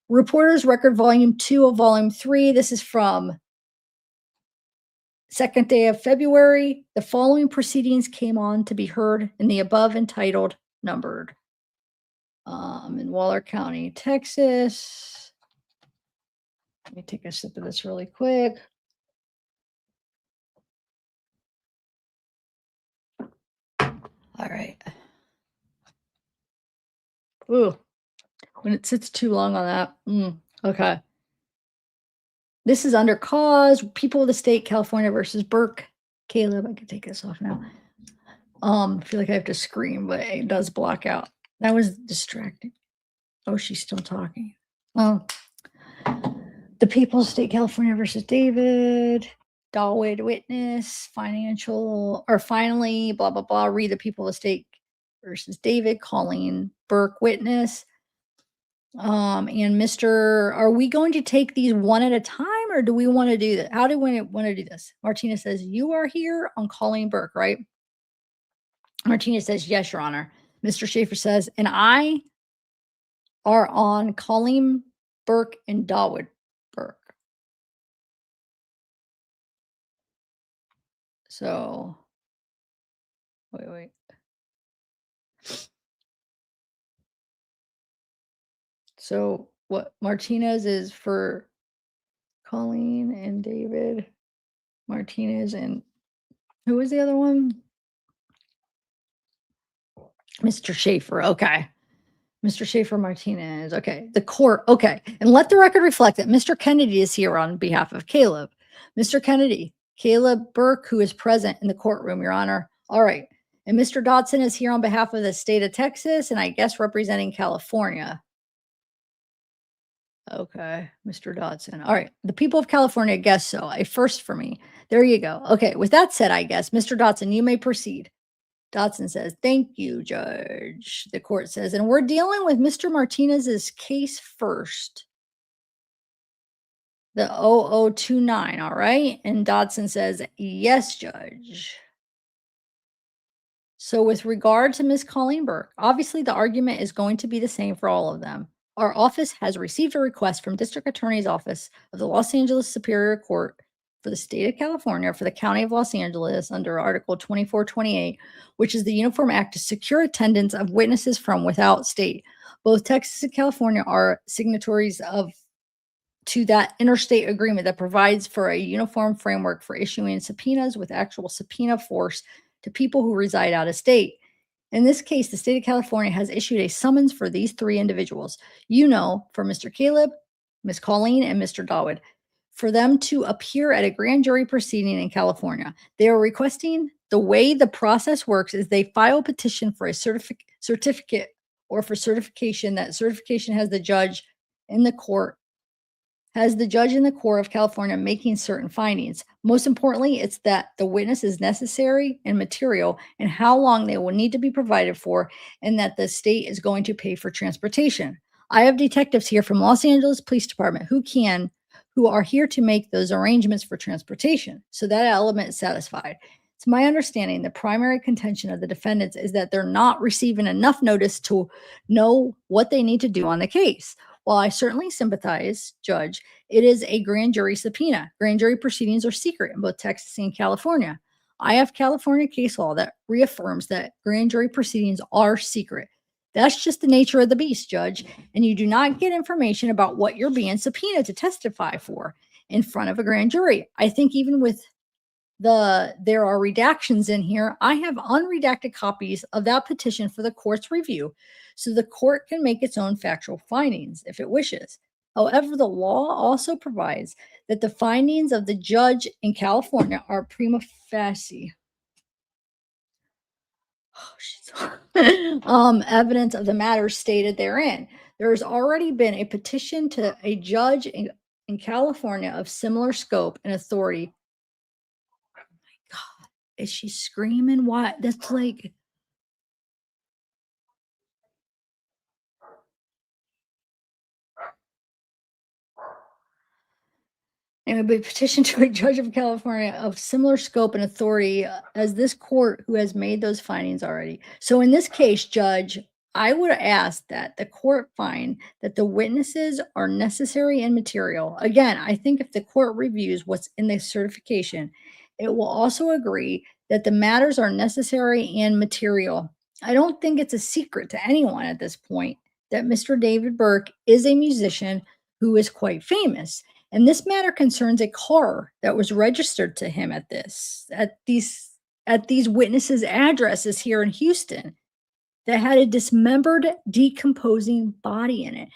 Reporter's record, volume 2 of volume 3. This is from 2nd day of February. The following proceedings came on to be heard in the above entitled numbered. In Waller County, Texas. Let me take a sip of this really quick. All right. Ooh, when it sits too long on that. Okay. This is under cause, people of the state, California versus Burke. Caleb, I can take this off now. I feel like I have to scream, but it does block out. That was distracting. Oh, she's still talking. Well, the people of state, California versus David. Dawood witness, finally, blah, blah, blah. Read the people of the state versus David, Colleen Burke witness. And Mr. Are we going to take these one at a time or do we want to do that? How do we want to do this? Martina says, you are here on Colleen Burke, right? Martina says, yes, Your Honor. Mr. Schaefer says, and I are on Colleen Burke and Dawood Burke. So, wait. So what Martinez is for Colleen and David Martinez, and who was the other one? Mr. Schaefer. Okay. Mr. Schaefer Martinez. Okay. The court. Okay. And let the record reflect that Mr. Kennedy is here on behalf of Caleb. Mr. Kennedy, Caleb Burke, who is present in the courtroom, Your Honor. All right. And Mr. Dodson is here on behalf of the state of Texas and I guess representing California. Okay, Mr. Dodson. All right. The people of California guess so. A first for me. There you go. Okay. With that said, I guess, Mr. Dodson, you may proceed. Dodson says, thank you, Judge. The court says, and we're dealing with Mr. Martinez's case first. The 0029. All right. And Dodson says, yes, Judge. So with regard to Ms. Colleen Burke, obviously the argument is going to be the same for all of them. Our office has received a request from District Attorney's Office of the Los Angeles Superior Court for the state of California for the County of Los Angeles under Article 2428, which is the Uniform Act to secure attendance of witnesses from without state. Both Texas and California are signatories to that interstate agreement that provides for a uniform framework for issuing subpoenas with actual subpoena force to people who reside out of state. In this case, the state of California has issued a summons for these three individuals, for Mr. Caleb, Ms. Colleen, and Mr. Dawood, for them to appear at a grand jury proceeding in California. They are requesting, the way the process works is they file a petition for a certificate or for certification. That certification has the judge in the court of California making certain findings. Most importantly, it's that the witness is necessary and material and how long they will need to be provided for, and that the state is going to pay for transportation. I have detectives here from Los Angeles Police Department who are here to make those arrangements for transportation. So that element is satisfied. It's my understanding the primary contention of the defendants is that they're not receiving enough notice to know what they need to do on the case. While I certainly sympathize, Judge, it is a grand jury subpoena. Grand jury proceedings are secret in both Texas and California. I have California case law that reaffirms that grand jury proceedings are secret. That's just the nature of the beast, Judge. And you do not get information about what you're being subpoenaed to testify for in front of a grand jury. I think even with there are redactions in here. I have unredacted copies of that petition for the court's review so the court can make its own factual findings if it wishes. However, the law also provides that the findings of the judge in California are prima facie evidence of the matters stated therein. There has already been a petition to a judge in California of similar scope and authority. God, is she screaming? What? That's like, and would be petitioned to a judge of California of similar scope and authority as this court who has made those findings already. So in this case, Judge, I would ask that the court find that the witnesses are necessary and material. Again, I think if the court reviews what's in the certification, it will also agree that the matters are necessary and material. I don't think it's a secret to anyone at this point that Mr. David Burke is a musician who is quite famous. And this matter concerns a car that was registered to him at these witnesses' addresses here in Houston that had a dismembered, decomposing body in it.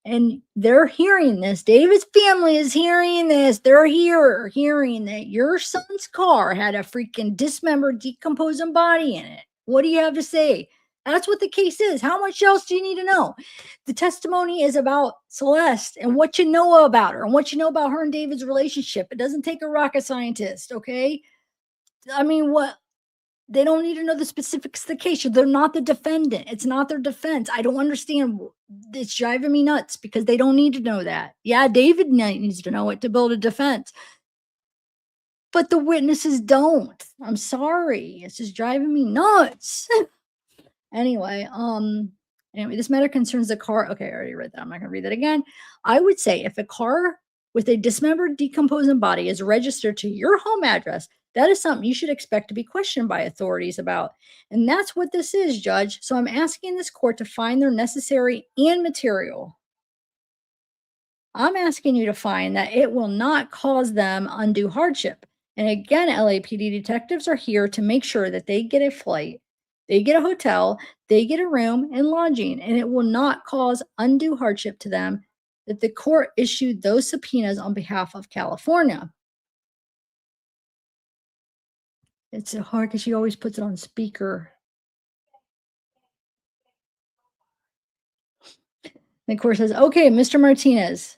And they're hearing this. David's family is hearing this. They're hearing that your son's car had a freaking dismembered, decomposing body in it. What do you have to say? That's what the case is. How much else do you need to know? The testimony is about Celeste and what you know about her and what you know about her and David's relationship. It doesn't take a rocket scientist, okay? I mean, what? They don't need to know the specifics of the case. They're not the defendant. It's not their defense. I don't understand. It's driving me nuts because they don't need to know that. Yeah, David needs to know it to build a defense, but the witnesses don't. I'm sorry. It's just driving me nuts. Anyway, this matter concerns the car. Okay, I already read that. I'm not gonna read that again. I would say if a car with a dismembered, decomposing body is registered to your home address, that is something you should expect to be questioned by authorities about. And that's what this is, Judge. So I'm asking this court to find their necessary and material. I'm asking you to find that it will not cause them undue hardship. And again, LAPD detectives are here to make sure that they get a flight, they get a hotel, they get a room and lodging, and it will not cause undue hardship to them that the court issued those subpoenas on behalf of California. It's so hard because she always puts it on speaker. And the court says, okay, Mr. Martinez.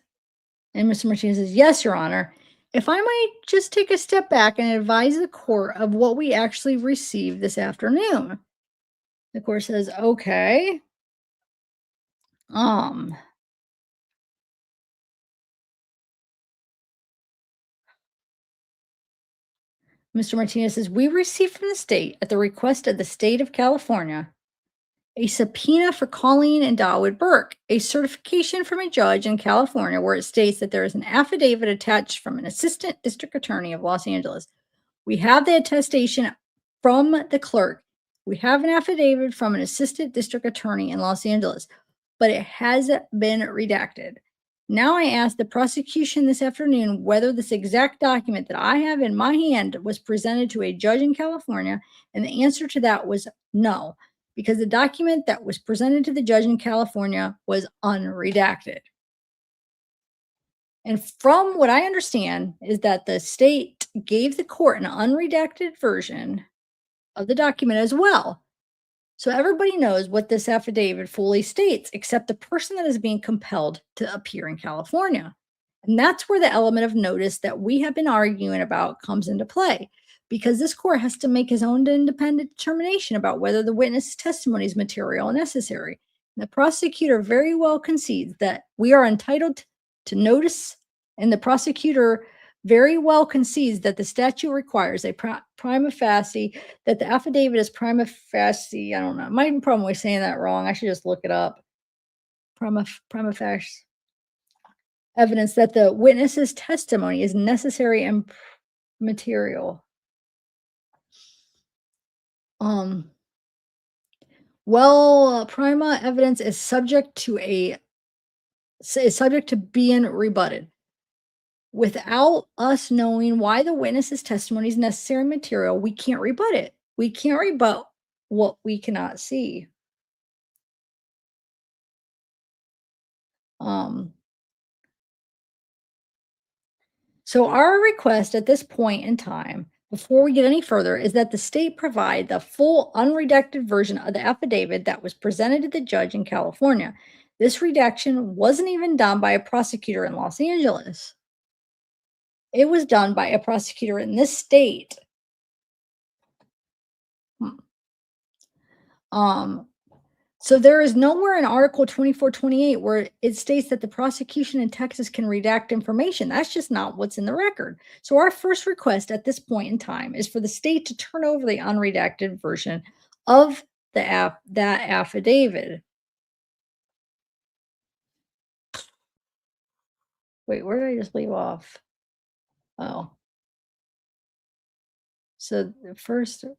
And Mr. Martinez says, yes, Your Honor. If I might just take a step back and advise the court of what we actually received this afternoon. The court says, okay. Mr. Martinez says, we received from the state at the request of the state of California a subpoena for Colleen and Dawood Burke, a certification from a judge in California where it states that there is an affidavit attached from an assistant district attorney of Los Angeles. We have the attestation from the clerk. We have an affidavit from an assistant district attorney in Los Angeles, but it has been redacted. Now I ask the prosecution this afternoon whether this exact document that I have in my hand was presented to a judge in California, and the answer to that was no, because the document that was presented to the judge in California was unredacted. And from what I understand is that the state gave the court an unredacted version of the document as well. So everybody knows what this affidavit fully states, except the person that is being compelled to appear in California. And that's where the element of notice that we have been arguing about comes into play, because this court has to make his own independent determination about whether the witness testimony is material and necessary. And the prosecutor very well concedes that we are entitled to notice, and the prosecutor very well concedes that the statute requires a prima facie, that the affidavit is prima facie. I don't know. I might have a problem with saying that wrong. I should just look it up. Prima facie evidence that the witness's testimony is necessary and material. Um, well, prima evidence is subject to being rebutted without us knowing why the witness's testimony is necessary material. We can't rebut it. We can't rebut what we cannot see. Um, So our request at this point in time, before we get any further, is that the state provide the full unredacted version of the affidavit that was presented to the judge in California. This redaction wasn't even done by a prosecutor in Los Angeles. It was done by a prosecutor in this state. Hmm. Um, So there is nowhere in Article 2428 where it states that the prosecution in Texas can redact information. That's just not what's in the record. So our first request at this point in time is for the state to turn over the unredacted version of that affidavit. Wait, where did I just leave off? Oh, so the first, so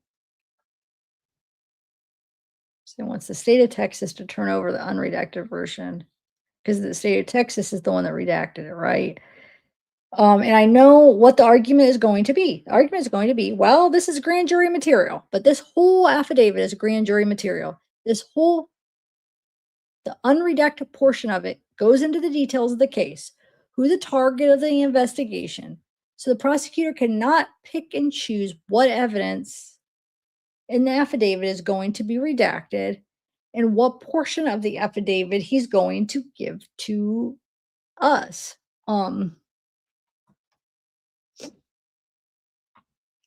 wants the state of Texas to turn over the unredacted version because the state of Texas is the one that redacted it, right? And I know what the argument is going to be. The argument is going to be, well, this is grand jury material, but this whole affidavit is grand jury material. The unredacted portion of it goes into the details of the case, who the target of the investigation. So the prosecutor cannot pick and choose what evidence in the affidavit is going to be redacted and what portion of the affidavit he's going to give to us.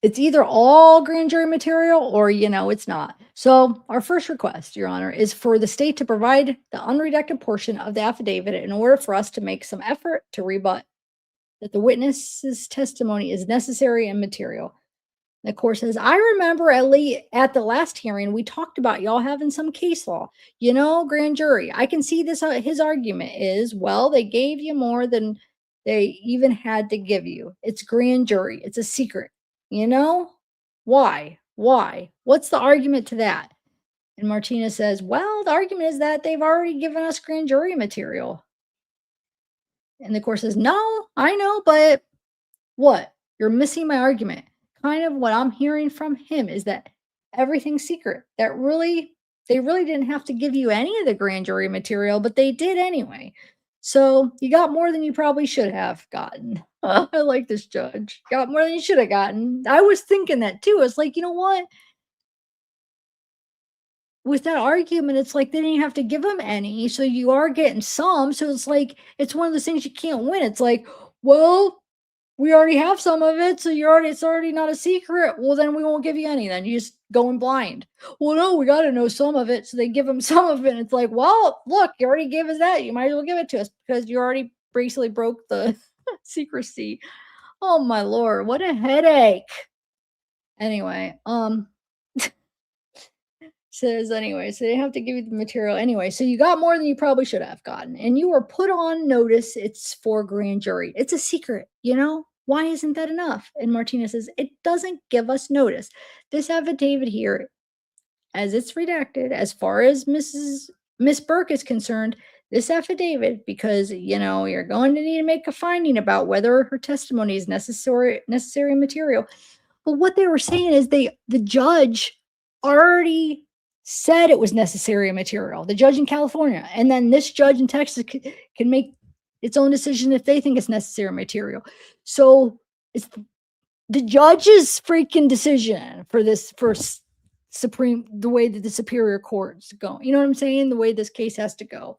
It's either all grand jury material or, it's not. So, our first request, Your Honor, is for the state to provide the unredacted portion of the affidavit in order for us to make some effort to rebut that the witness's testimony is necessary and material. The court says, I remember at the last hearing, we talked about y'all having some case law, grand jury. I can see this. His argument is, well, they gave you more than they even had to give you. It's grand jury, it's a secret. You know, why? Why? What's the argument to that? And Martinez says, well, the argument is that they've already given us grand jury material. And the court says, no, I know, but what? You're missing my argument. Kind of what I'm hearing from him is that everything's secret. They really didn't have to give you any of the grand jury material, but they did anyway. So you got more than you probably should have gotten. I like this judge. Got more than you should have gotten. I was thinking that too. It's like, you know what? With that argument, it's like they didn't have to give them any. So you are getting some. So it's like, it's one of those things you can't win. It's like, well, we already have some of it, so it's already not a secret. Well, then we won't give you any. Then you just going blind. Well, no, we got to know some of it, so they give them some of it. And it's like, well, look, you already gave us that. You might as well give it to us because you already basically broke the secrecy. Oh my lord, what a headache. Anyway, says anyway, so they have to give you the material anyway. So you got more than you probably should have gotten, and you were put on notice. It's for grand jury. It's a secret, Why isn't that enough? And Martinez says it doesn't give us notice. This affidavit here, as it's redacted, as far as Miss Burke is concerned, this affidavit, because you're going to need to make a finding about whether her testimony is necessary material. But what they were saying is the judge already said it was necessary material, the judge in California, and then this judge in Texas can make its own decision if they think it's necessary material. So it's the judge's freaking decision for this the way that the superior court's going. You know what I'm saying? The way this case has to go.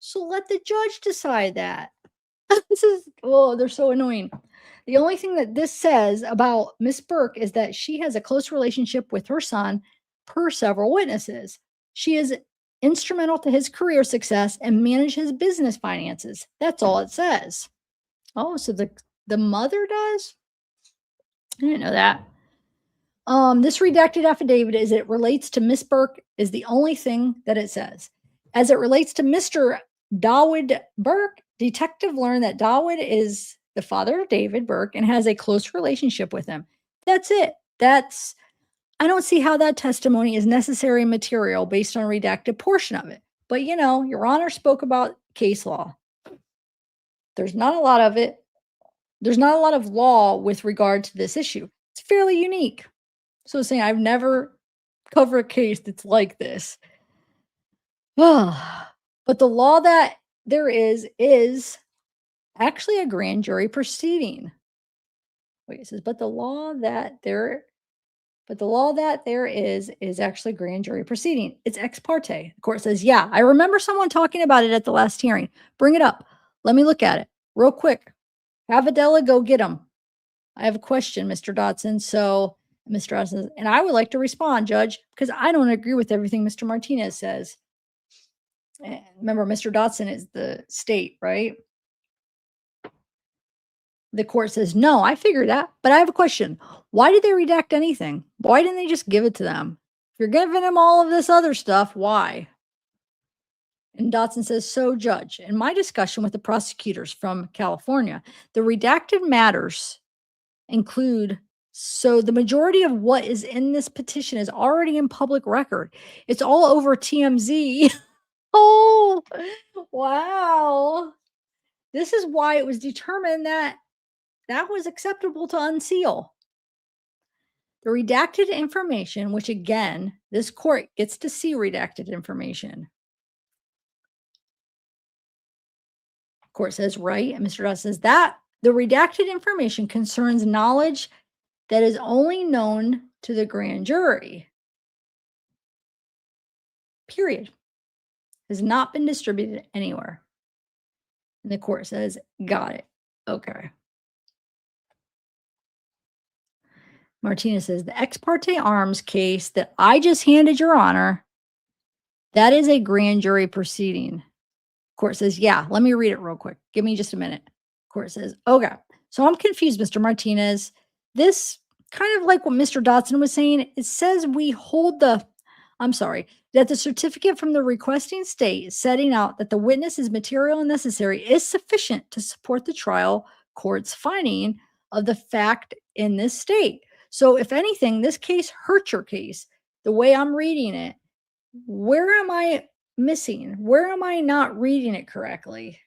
So let the judge decide that. They're so annoying. The only thing that this says about Miss Burke is that she has a close relationship with her son, per several witnesses. She is instrumental to his career success and manage his business finances. That's all it says. Oh, so the mother does? I didn't know that. This redacted affidavit, as it relates to Miss Burke, is the only thing that it says. As it relates to Mr. Dawood Burke, detective learned that Dawood is the father of David Burke and has a close relationship with him. That's it. That's I don't see how that testimony is necessary material based on redacted portion of it. But Your Honor spoke about case law. There's not a lot of it. There's not a lot of law with regard to this issue. It's fairly unique. So saying I've never covered a case that's like this. But the law that there is actually a grand jury proceeding. Wait, it says, but the law that there is actually grand jury proceeding. It's ex parte. The court says, yeah, I remember someone talking about it at the last hearing. Bring it up. Let me look at it real quick. Have Adela go get them. I have a question, Mr. Dotson. So Mr. Dotson says, and I would like to respond, Judge, because I don't agree with everything Mr. Martinez says. And remember, Mr. Dotson is the state, right? The court says, no, I figured that, but I have a question. Why did they redact anything? Why didn't they just give it to them? If you're giving them all of this other stuff, why? And Dotson says, so Judge, in my discussion with the prosecutors from California, the redacted matters include, so the majority of what is in this petition is already in public record. It's all over TMZ. Oh, wow. This is why it was determined that was acceptable to unseal. The redacted information, which again, this court gets to see redacted information. Court says, right. And Mr. Dawes says that the redacted information concerns knowledge that is only known to the grand jury. Period. Has not been distributed anywhere. And the court says, got it. Okay. Martinez says, the ex parte arms case that I just handed Your Honor, that is a grand jury proceeding. Court says, yeah, let me read it real quick. Give me just a minute. Court says, okay. So I'm confused, Mr. Martinez. This kind of like what Mr. Dotson was saying, it says we hold that the certificate from the requesting state setting out that the witness is material and necessary is sufficient to support the trial court's finding of the fact in this state. So if anything, this case hurts your case. The way I'm reading it, where am I missing? Where am I not reading it correctly?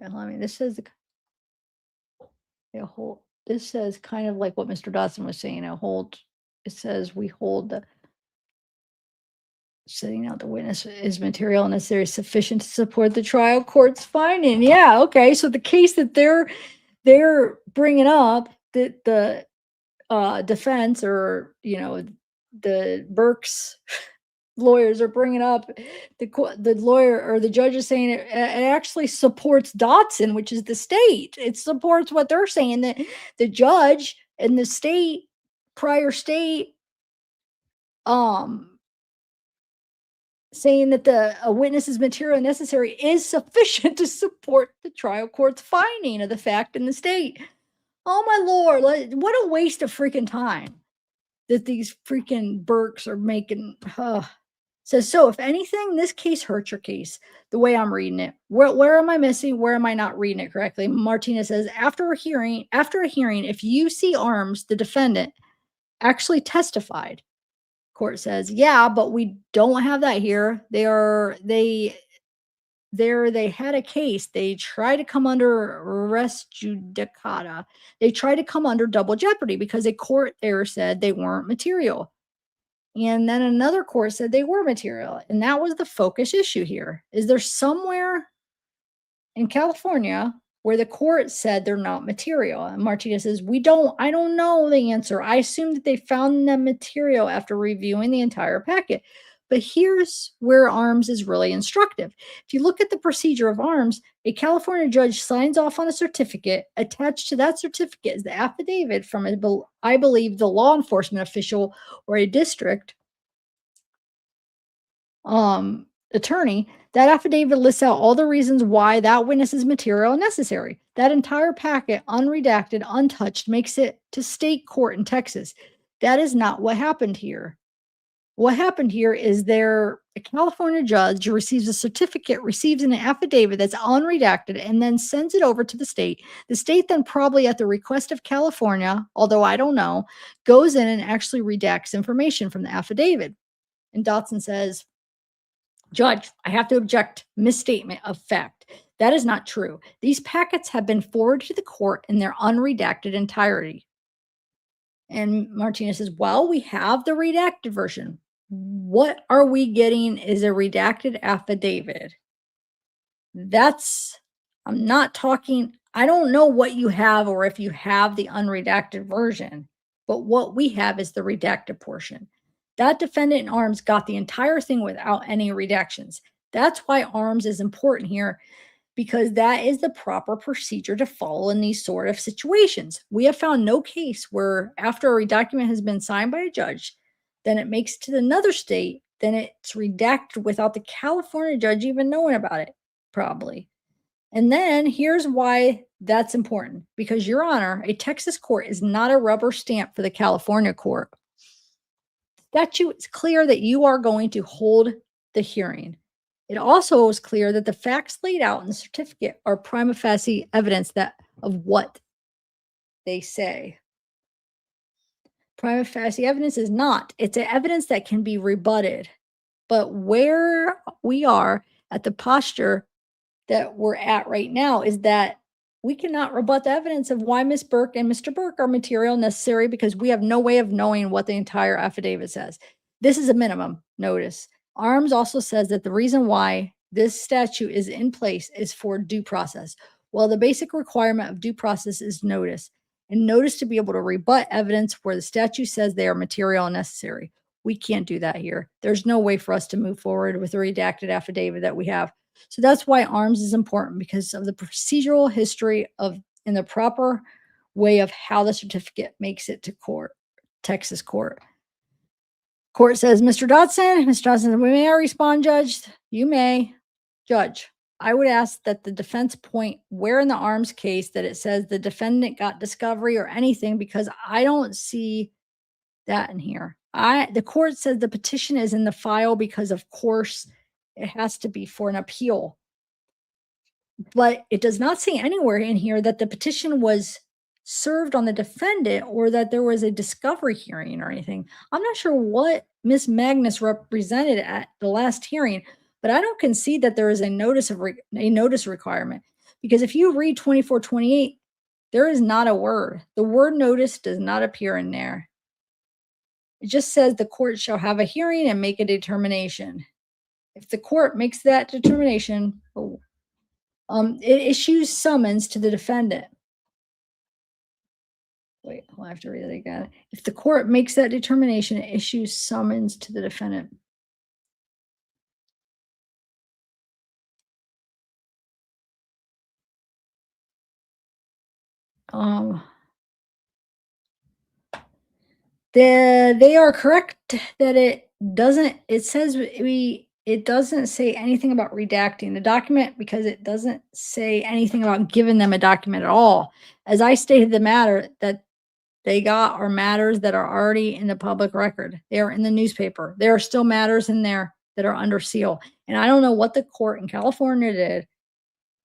I mean, this says this says kind of like what Mr. Dotson was saying. It says we hold the setting out the witness is material and necessary sufficient to support the trial court's finding. Yeah, okay. So the case that they're bringing up, that the defense or the Burke's lawyers are bringing up, the lawyer or the judge is saying it actually supports Dotson, which is the state. It supports what they're saying, that the judge and the prior state saying that a witness's material necessary is sufficient to support the trial court's finding of the fact in the state. Oh my Lord, what a waste of freaking time that these freaking Burkes are making. So if anything, this case hurts your case, the way I'm reading it. Where am I missing? Where am I not reading it correctly? Martinez says, after a hearing, if you see arms, the defendant actually testified. Court says, yeah, but we don't have that here. They had a case. They try to come under res judicata. They try to come under double jeopardy because a court there said they weren't material. And then another court said they were material. And that was the focus issue here. Is there somewhere in California where the court said they're not material? And Martinez says, I don't know the answer. I assume that they found them material after reviewing the entire packet. But here's where arms is really instructive. If you look at the procedure of arms, a California judge signs off on a certificate. Attached to that certificate is the affidavit from, I believe, the law enforcement official or a district attorney. That affidavit lists out all the reasons why that witness is material and necessary. That entire packet, unredacted, untouched, makes it to state court in Texas. That is not what happened here. What happened here is a California judge receives a certificate, receives an affidavit that's unredacted, and then sends it over to the state. The state then, probably at the request of California, although I don't know, goes in and actually redacts information from the affidavit. And Dotson says, Judge, I have to object. Misstatement of fact. That is not true. These packets have been forwarded to the court in their unredacted entirety. And Martinez says, well, we have the redacted version. What are we getting is a redacted affidavit. I'm not talking, I don't know what you have or if you have the unredacted version, but what we have is the redacted portion. That defendant in arms got the entire thing without any redactions. That's why arms is important here, because that is the proper procedure to follow in these sort of situations. We have found no case where after a document has been signed by a judge, then it makes it to another state, then it's redacted without the California judge even knowing about it, probably. And then here's why that's important, because, Your Honor, a Texas court is not a rubber stamp for the California court. Statute is clear that you are going to hold the hearing. It also is clear that the facts laid out in the certificate are prima facie evidence of what they say. Prima facie evidence is not. It's evidence that can be rebutted. But where we are at the posture that we're at right now is that we cannot rebut the evidence of why Ms. Burke and Mr. Burke are material necessary, because we have no way of knowing what the entire affidavit says. This is a minimum notice. Arms also says that the reason why this statute is in place is for due process. Well, the basic requirement of due process is notice, and notice to be able to rebut evidence where the statute says they are material and necessary. We can't do that here. There's no way for us to move forward with a redacted affidavit that we have. So that's why arms is important, because of the procedural history in the proper way of how the certificate makes it to court, Texas court. Court says, Mr. Dodson, may I respond, Judge? You may. Judge, I would ask that the defense point where in the arms case that it says the defendant got discovery or anything, because I don't see that in here. The court said the petition is in the file because, of course, it has to be for an appeal. But it does not say anywhere in here that the petition was served on the defendant or that there was a discovery hearing or anything. I'm not sure what Miss Magnus represented at the last hearing, but I don't concede that there is a notice requirement, because if you read 2428, there is not a word. The word notice does not appear in there. It just says the court shall have a hearing and make a determination. If the court makes that determination, it issues summons to the defendant. Wait, I'll have to read it again. If the court makes that determination, it issues summons to the defendant. They are correct that it doesn't say anything about redacting the document, because it doesn't say anything about giving them a document at all. As I stated, the matter that they got are matters that are already in the public record. They are in the newspaper. There are still matters in there that are under seal. And I don't know what the court in California did,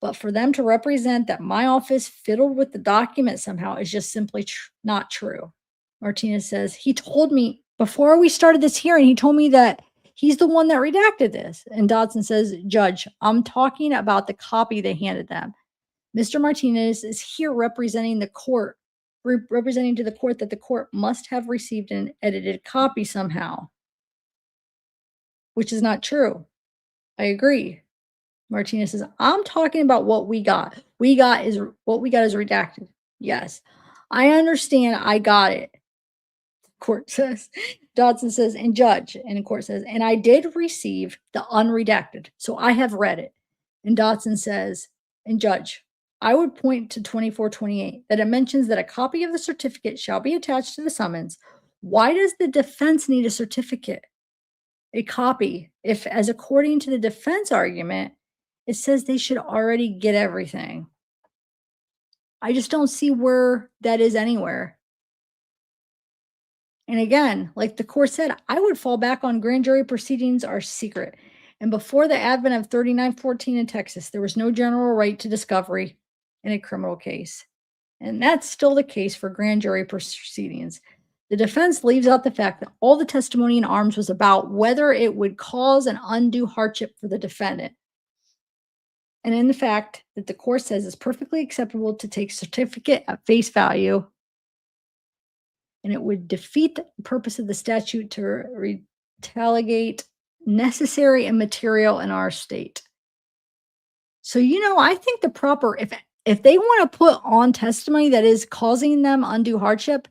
but for them to represent that my office fiddled with the document somehow is just simply not true. Martinez says, he told me before we started this hearing, he told me that he's the one that redacted this. And Dodson says, Judge, I'm talking about the copy they handed them. Mr. Martinez is here representing the court, representing to the court that the court must have received an edited copy somehow, which is not true. I agree. Martinez says, I'm talking about what we got. What we got is redacted. Yes, I understand. I got it. Court says, Dodson says, and Judge, and the court says, and I did receive the unredacted, so I have read it. And Dodson says, and Judge, I would point to 2428 that it mentions that a copy of the certificate shall be attached to the summons. Why does the defense need a certificate? A copy, if, as according to the defense argument, it says they should already get everything. I just don't see where that is anywhere. And again, like the court said, I would fall back on grand jury proceedings are secret. And before the advent of 3914 in Texas, there was no general right to discovery in a criminal case. And that's still the case for grand jury proceedings. The defense leaves out the fact that all the testimony in arms was about whether it would cause an undue hardship for the defendant. And in the fact that the court says it's perfectly acceptable to take certificate at face value, and it would defeat the purpose of the statute to retaliate necessary and material in our state. So, I think the proper if they want to put on testimony that is causing them undue hardship,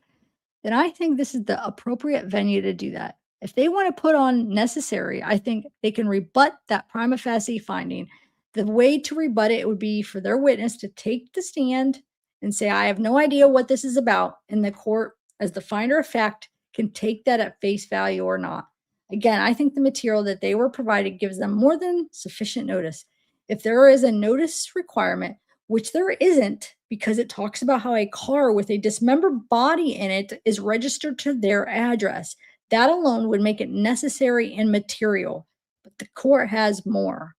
then I think this is the appropriate venue to do that. If they want to put on necessary, I think they can rebut that prima facie finding. The way to rebut it would be for their witness to take the stand and say, I have no idea what this is about. And the court, as the finder of fact, can take that at face value or not. Again, I think the material that they were provided gives them more than sufficient notice. If there is a notice requirement, which there isn't, because it talks about how a car with a dismembered body in it is registered to their address. That alone would make it necessary and material. But the court has more.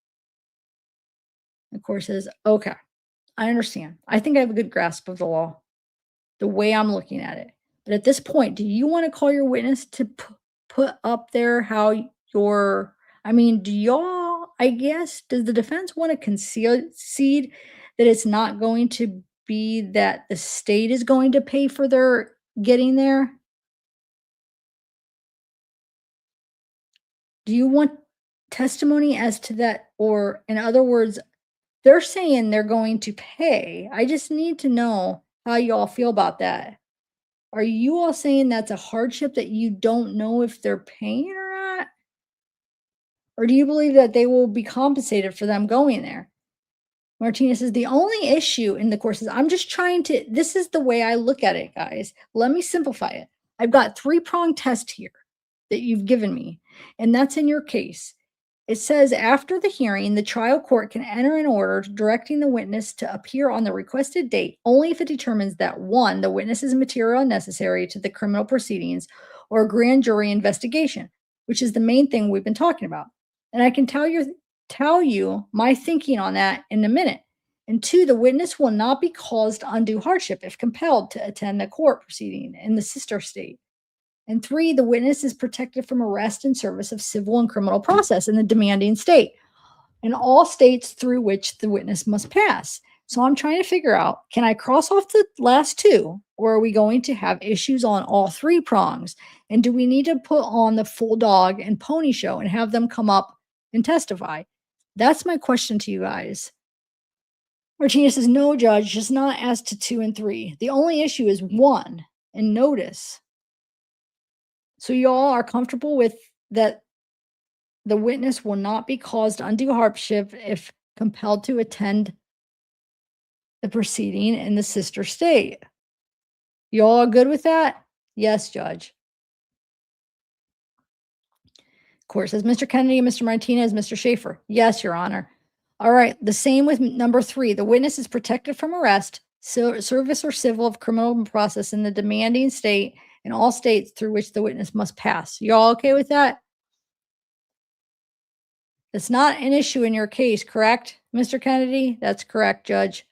The court says, okay, I understand. I think I have a good grasp of the law, the way I'm looking at it. But at this point, do you want to call your witness to put up there how do y'all, I guess, does the defense want to concede that it's not going to be that the state is going to pay for their getting there? Do you want testimony as to that? Or, in other words, they're saying they're going to pay. I just need to know how you all feel about that. Are you all saying that's a hardship that you don't know if they're paying or not? Or do you believe that they will be compensated for them going there? Martinez says the only issue in the course is I'm just trying to, this is the way I look at it, guys. Let me simplify it. I've got 3-pronged test here that you've given me, and that's in your case. It says after the hearing, the trial court can enter an order directing the witness to appear on the requested date only if it determines that 1, the witness is material necessary to the criminal proceedings or grand jury investigation, which is the main thing we've been talking about. And I can tell you my thinking on that in a minute. And 2, the witness will not be caused undue hardship if compelled to attend the court proceeding in the sister state. And 3, the witness is protected from arrest in service of civil and criminal process in the demanding state, in all states through which the witness must pass. So I'm trying to figure out, can I cross off the last 2, or are we going to have issues on all 3 prongs? And do we need to put on the full dog and pony show and have them come up and testify? That's my question to you guys. Martinez says, no, judge, just not as to 2 and 3. The only issue is 1, and notice. So y'all are comfortable with that the witness will not be caused undue hardship if compelled to attend the proceeding in the sister state. Y'all are good with that? Yes, Judge. Court says, Mr. Kennedy, Mr. Martinez, Mr. Schaefer. Yes, Your Honor. All right. The same with number 3. The witness is protected from arrest, service or civil of criminal process in the demanding state in all states through which the witness must pass. Y'all okay with that? It's not an issue in your case, correct, Mr. Kennedy? That's correct, Judge.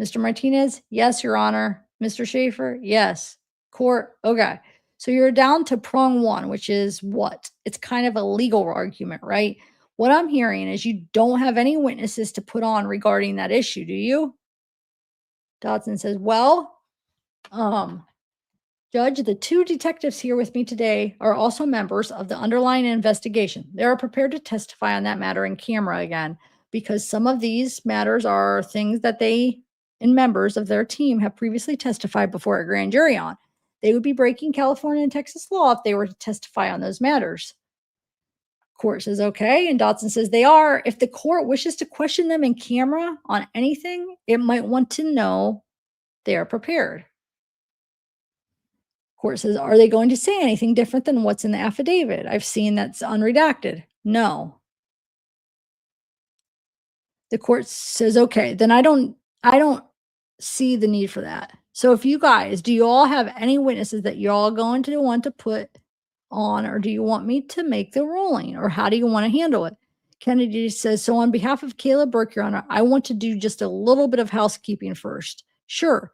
Mr. Martinez? Yes, Your Honor. Mr. Schaefer? Yes. Court? Okay. So you're down to prong 1, which is what? It's kind of a legal argument, right? What I'm hearing is you don't have any witnesses to put on regarding that issue, do you? Dodson says, well, Judge, the 2 detectives here with me today are also members of the underlying investigation. They are prepared to testify on that matter in camera again, because some of these matters are things that they and members of their team have previously testified before a grand jury on. They would be breaking California and Texas law if they were to testify on those matters. Court says, okay. And Dodson says they are. If the court wishes to question them in camera on anything, it might want to know they are prepared. Court says, are they going to say anything different than what's in the affidavit? I've seen that's unredacted. No. The court says, okay, then I don't see the need for that. So if you guys, do you all have any witnesses that you all going to want to put on, or do you want me to make the ruling, or how do you want to handle it? Kennedy says, so on behalf of Caleb Burke, Your Honor, I want to do just a little bit of housekeeping first. Sure.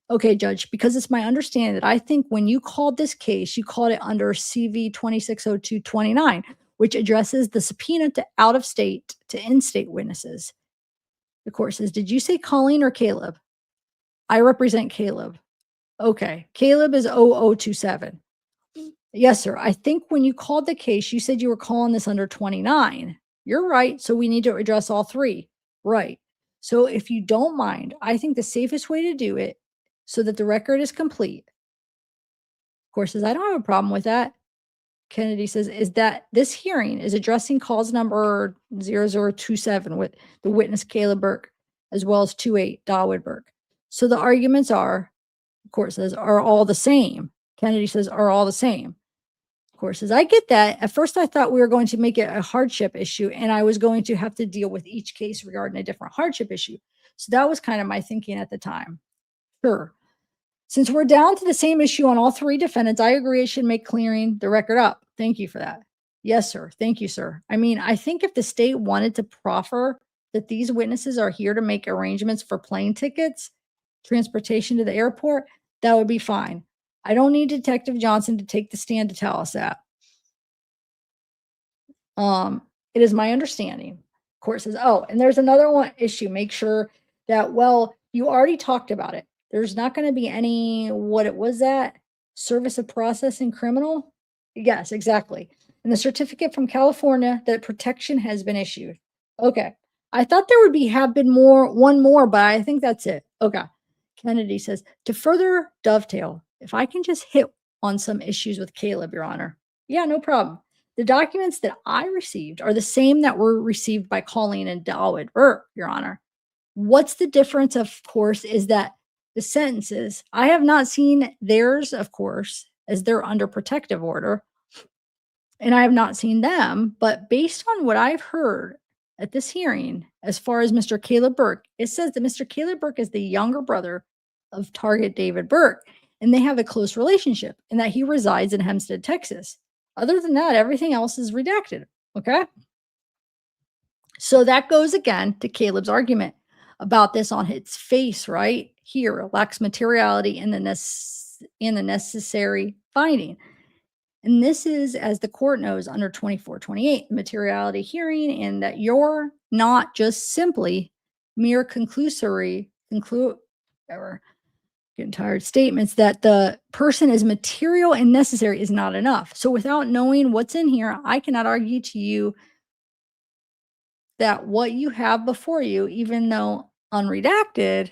Okay, Judge, because it's my understanding that I think when you called this case, you called it under CV 260229, which addresses the subpoena to out of state to in state witnesses. The court says, did you say Colleen or Caleb? I represent Caleb. Okay. Caleb is 0027. Yes, sir. I think when you called the case, you said you were calling this under 29. You're right. So we need to address all three. Right. So if you don't mind, I think the safest way to do it so that the record is complete. Of course, says, I don't have a problem with that. Kennedy says, is that this hearing is addressing cause number 0027 with the witness Caleb Burke, as well as 28 Dawood Burke. So the arguments are, the court says, are all the same. Kennedy says, are all the same. Of course, says, I get that. At first, I thought we were going to make it a hardship issue, and I was going to have to deal with each case regarding a different hardship issue. So that was kind of my thinking at the time. Sure. Since we're down to the same issue on all three defendants, I agree it should make clearing the record up. Thank you for that. Yes, sir. Thank you, sir. I mean, I think if the state wanted to proffer that these witnesses are here to make arrangements for plane tickets, transportation to the airport, that would be fine. I don't need Detective Johnson to take the stand to tell us that. It is my understanding. Court says, oh, and there's another one issue. Make sure that, well, you already talked about it. There's not going to be any, what it was that service of process in criminal. Yes, exactly. And the certificate from California that protection has been issued. Okay. I thought there would have been one more, but I think that's it. Okay. Kennedy says, to further dovetail, if I can just hit on some issues with Caleb, Your Honor. Yeah, no problem. The documents that I received are the same that were received by Colleen and Dawood Burke, Your Honor. What's the difference, of course, is that the sentences, I have not seen theirs, of course, as they're under protective order, and I have not seen them, but based on what I've heard at this hearing, as far as Mr. Caleb Burke, it says that Mr. Caleb Burke is the younger brother of target David Burke, and they have a close relationship, and that he resides in Hempstead, Texas. Other than that, everything else is redacted. Okay. So that goes again to Caleb's argument about this on its face, right? Here lacks materiality in the necessary finding. And this is, as the court knows, under 2428, materiality hearing, and that you're not just simply mere getting tired statements that the person is material and necessary is not enough. So without knowing what's in here, I cannot argue to you that what you have before you, even though unredacted,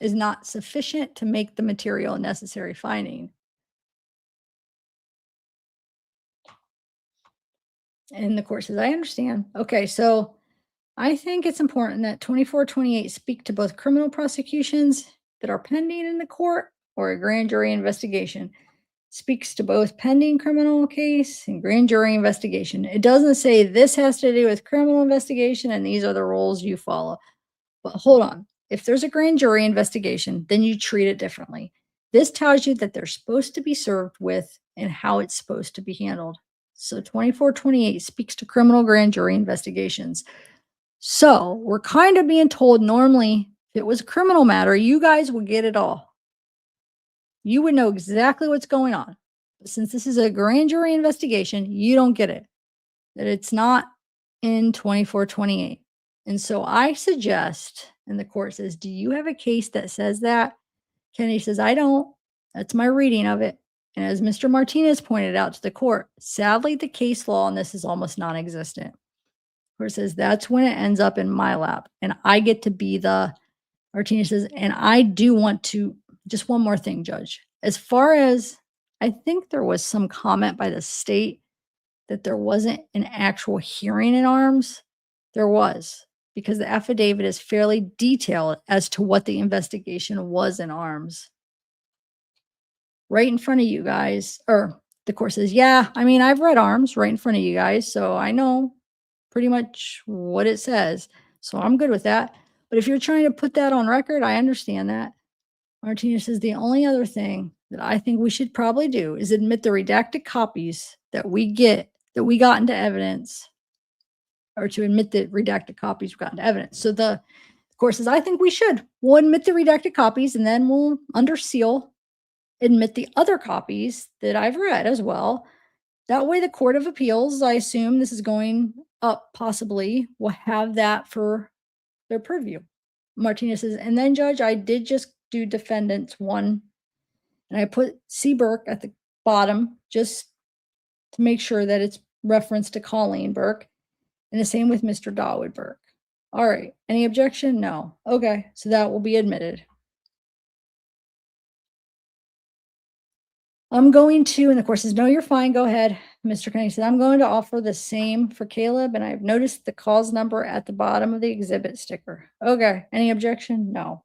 is not sufficient to make the material and necessary finding. And the court says, I understand. Okay, so I think it's important that 2428 speak to both criminal prosecutions that are pending in the court or a grand jury investigation. Speaks to both pending criminal case and grand jury investigation. It doesn't say this has to do with criminal investigation and these are the rules you follow. But hold on. If there's a grand jury investigation, then you treat it differently. This tells you that they're supposed to be served with and how it's supposed to be handled. So 2428 speaks to criminal grand jury investigations. So we're kind of being told normally if it was a criminal matter, you guys would get it all. You would know exactly what's going on. But since this is a grand jury investigation, you don't get it. That it's not in 2428. And so I suggest, and the court says, do you have a case that says that? Kennedy says, I don't. That's my reading of it. And as Mr. Martinez pointed out to the court, sadly, the case law on this is almost non-existent. The court says, that's when it ends up in my lap. And I get to be Martinez says, and I do want to, just one more thing, Judge. As far as, I think there was some comment by the state that there wasn't an actual hearing in arms. There was, because the affidavit is fairly detailed as to what the investigation was in arms. Right in front of you guys, or the court says, yeah, I mean, I've read arms right in front of you guys, so I know pretty much what it says. So I'm good with that. But if you're trying to put that on record, I understand that. Martina says the only other thing that I think we should probably do is admit the redacted copies that we got into evidence, or to admit the redacted copies we got into evidence. So the court says, I think we should. We'll admit the redacted copies and then we'll, under seal, admit the other copies that I've read as well. That way, the Court of Appeals, I assume this is going up possibly, will have that for their purview. Martinez says, and then, Judge, I did just do defendants one, and I put C. Burke at the bottom just to make sure that it's reference to Colleen Burke, and the same with Mr. Dawood Burke. All right. Any objection? No. Okay. So that will be admitted. I'm going to, and the court says, no, you're fine. Go ahead. Mr. Kennedy said, I'm going to offer the same for Caleb, and I've noticed the cause number at the bottom of the exhibit sticker. Okay. Any objection? No.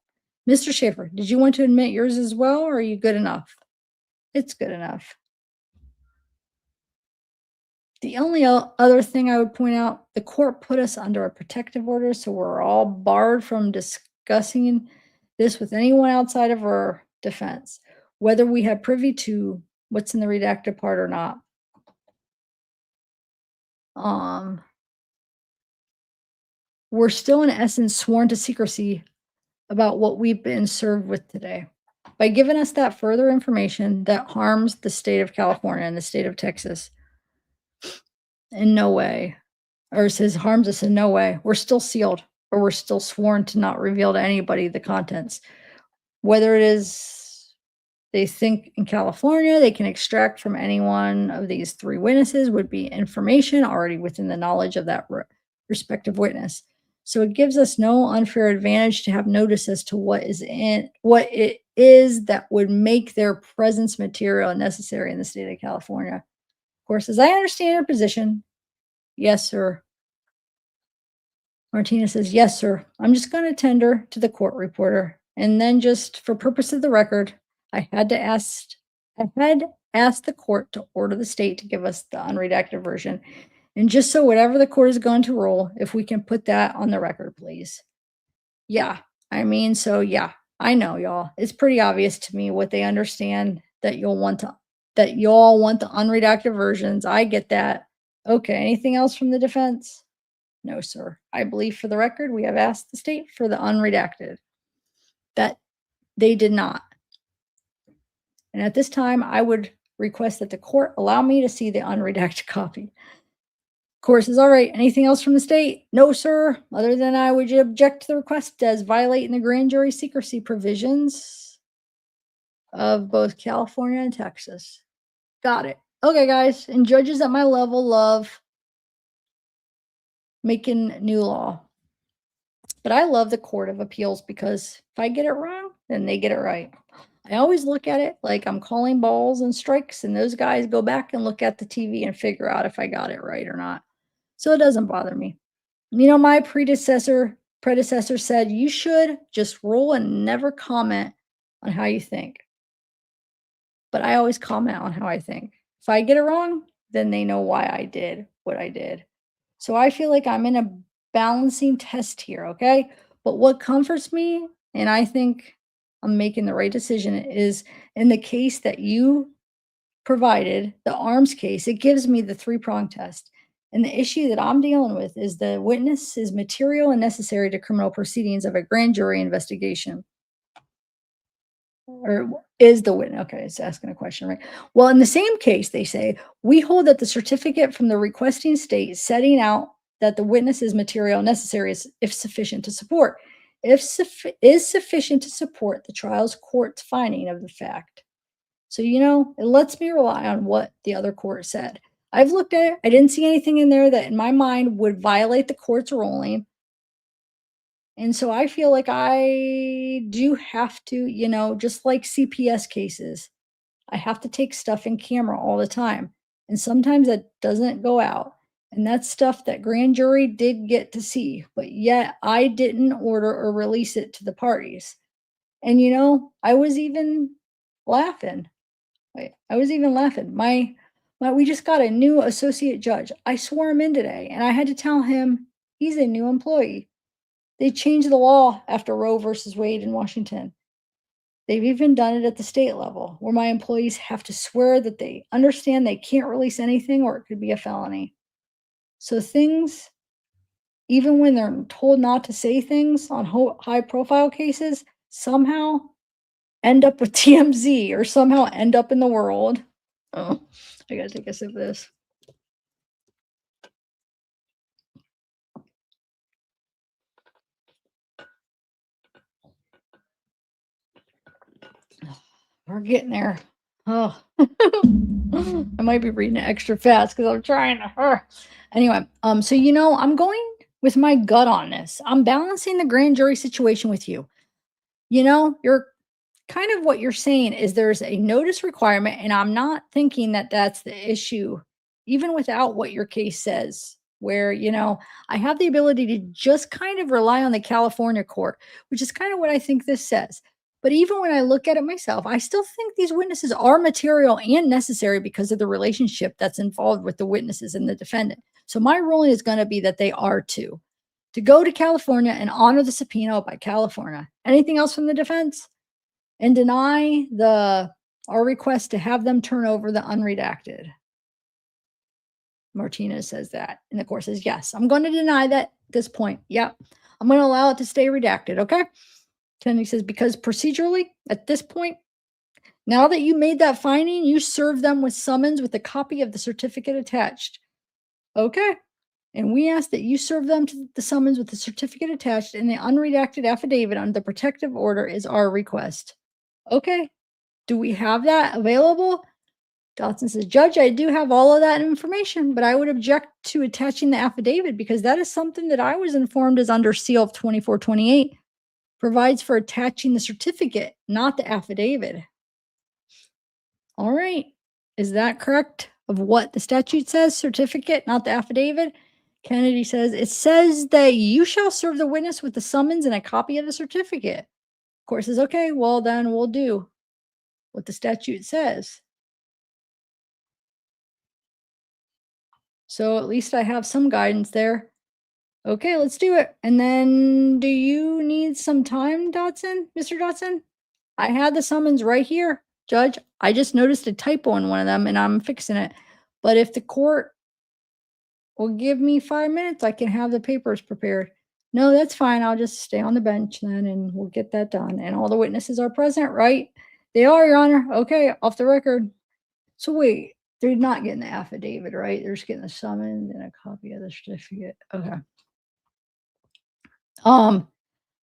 Mr. Schaefer, did you want to admit yours as well, or are you good enough? It's good enough. The only other thing I would point out, the court put us under a protective order, so we're all barred from discussing this with anyone outside of our defense, whether we have privy to what's in the redacted part or not. We're still in essence sworn to secrecy about what we've been served with today. By giving us that further information that harms the state of California and the state of Texas, in no way, or says harms us in no way, we're still sealed, or we're still sworn to not reveal to anybody the contents. Whether it is they think in California they can extract from any one of these three witnesses would be information already within the knowledge of that respective witness. So it gives us no unfair advantage to have notice as to what it is that would make their presence material and necessary in the state of California. Of course, as I understand your position, yes, sir. Martina says, yes, sir. I'm just going to tender to the court reporter. And then just for purpose of the record, I had asked the court to order the state to give us the unredacted version. And just so whatever the court is going to rule, if we can put that on the record, please. Yeah, I mean, so yeah, I know, y'all. It's pretty obvious to me what they understand that y'all want the unredacted versions. I get that. Okay, anything else from the defense? No, sir. I believe for the record, we have asked the state for the unredacted. That they did not. And at this time, I would request that the court allow me to see the unredacted copy. Court says, all right, anything else from the state? No, sir. Other than I would object to the request as violating the grand jury secrecy provisions of both California and Texas. Got it. Okay, guys. And judges at my level love making new law. But I love the Court of Appeals because if I get it wrong, then they get it right. I always look at it like I'm calling balls and strikes, and those guys go back and look at the TV and figure out if I got it right or not. So it doesn't bother me. You know, my predecessor said you should just roll and never comment on how you think. But I always comment on how I think. If I get it wrong, then they know why I did what I did. So I feel like I'm in a balancing test here, okay? But what comforts me, and I think I'm making the right decision, is in the case that you provided, the arms case, it gives me the three-prong test. And the issue that I'm dealing with is the witness is material and necessary to criminal proceedings of a grand jury investigation. Or is the witness, okay, it's asking a question, right? Well, in the same case, they say, we hold that the certificate from the requesting state setting out that the witness is material necessary is if sufficient to support. Is sufficient to support the trial's court's finding of the fact. So, you know, it lets me rely on what the other court said. I've looked at it. I didn't see anything in there that in my mind would violate the court's ruling. And so I feel like I do have to, you know, just like CPS cases, I have to take stuff in camera all the time. And sometimes that doesn't go out. And that's stuff that grand jury did get to see, but yet I didn't order or release it to the parties. And, you know, I was even laughing. We just got a new associate judge. I swore him in today, and I had to tell him he's a new employee. They changed the law after Roe versus Wade in Washington. They've even done it at the state level where my employees have to swear that they understand they can't release anything or it could be a felony. So things, even when they're told not to say things on high profile cases, somehow end up with TMZ or somehow end up in the world. Oh, I gotta take a sip of this. We're getting there. Oh, I might be reading it extra fast because I'm trying to. Anyway, so I'm going with my gut on this. I'm balancing the grand jury situation with you. You're kind of what you're saying is there's a notice requirement, and I'm not thinking that that's the issue, even without what your case says. Where I have the ability to just kind of rely on the California court, which is kind of what I think this says. But even when I look at it myself, I still think these witnesses are material and necessary because of the relationship that's involved with the witnesses and the defendant. So my ruling is going to be that they are too. To go to California and honor the subpoena by California. Anything else from the defense? And deny our request to have them turn over the unredacted. Martinez says that. And the court says, yes, I'm going to deny that at this point. Yep. I'm going to allow it to stay redacted. Okay. Kennedy says, because procedurally, at this point, now that you made that finding, you serve them with summons with a copy of the certificate attached. Okay. And we ask that you serve them to the summons with the certificate attached and the unredacted affidavit under the protective order is our request. Okay. Do we have that available? Dotson says, Judge, I do have all of that information, but I would object to attaching the affidavit because that is something that I was informed is under seal of 2428, provides for attaching the certificate, not the affidavit. All right. Is that correct of what the statute says? Certificate, not the affidavit? Kennedy says, it says that you shall serve the witness with the summons and a copy of the certificate. Court says, okay, well, then we'll do what the statute says. So at least I have some guidance there. Okay, let's do it. And then do you need some time, Dotson, Mr. Dotson? I had the summons right here, Judge. I just noticed a typo in one of them and I'm fixing it. But if the court will give me 5 minutes, I can have the papers prepared. No, that's fine. I'll just stay on the bench then and we'll get that done. And all the witnesses are present, right? They are, Your Honor. Okay, off the record. So wait, they're not getting the affidavit, right? They're just getting the summons and a copy of the certificate. Okay.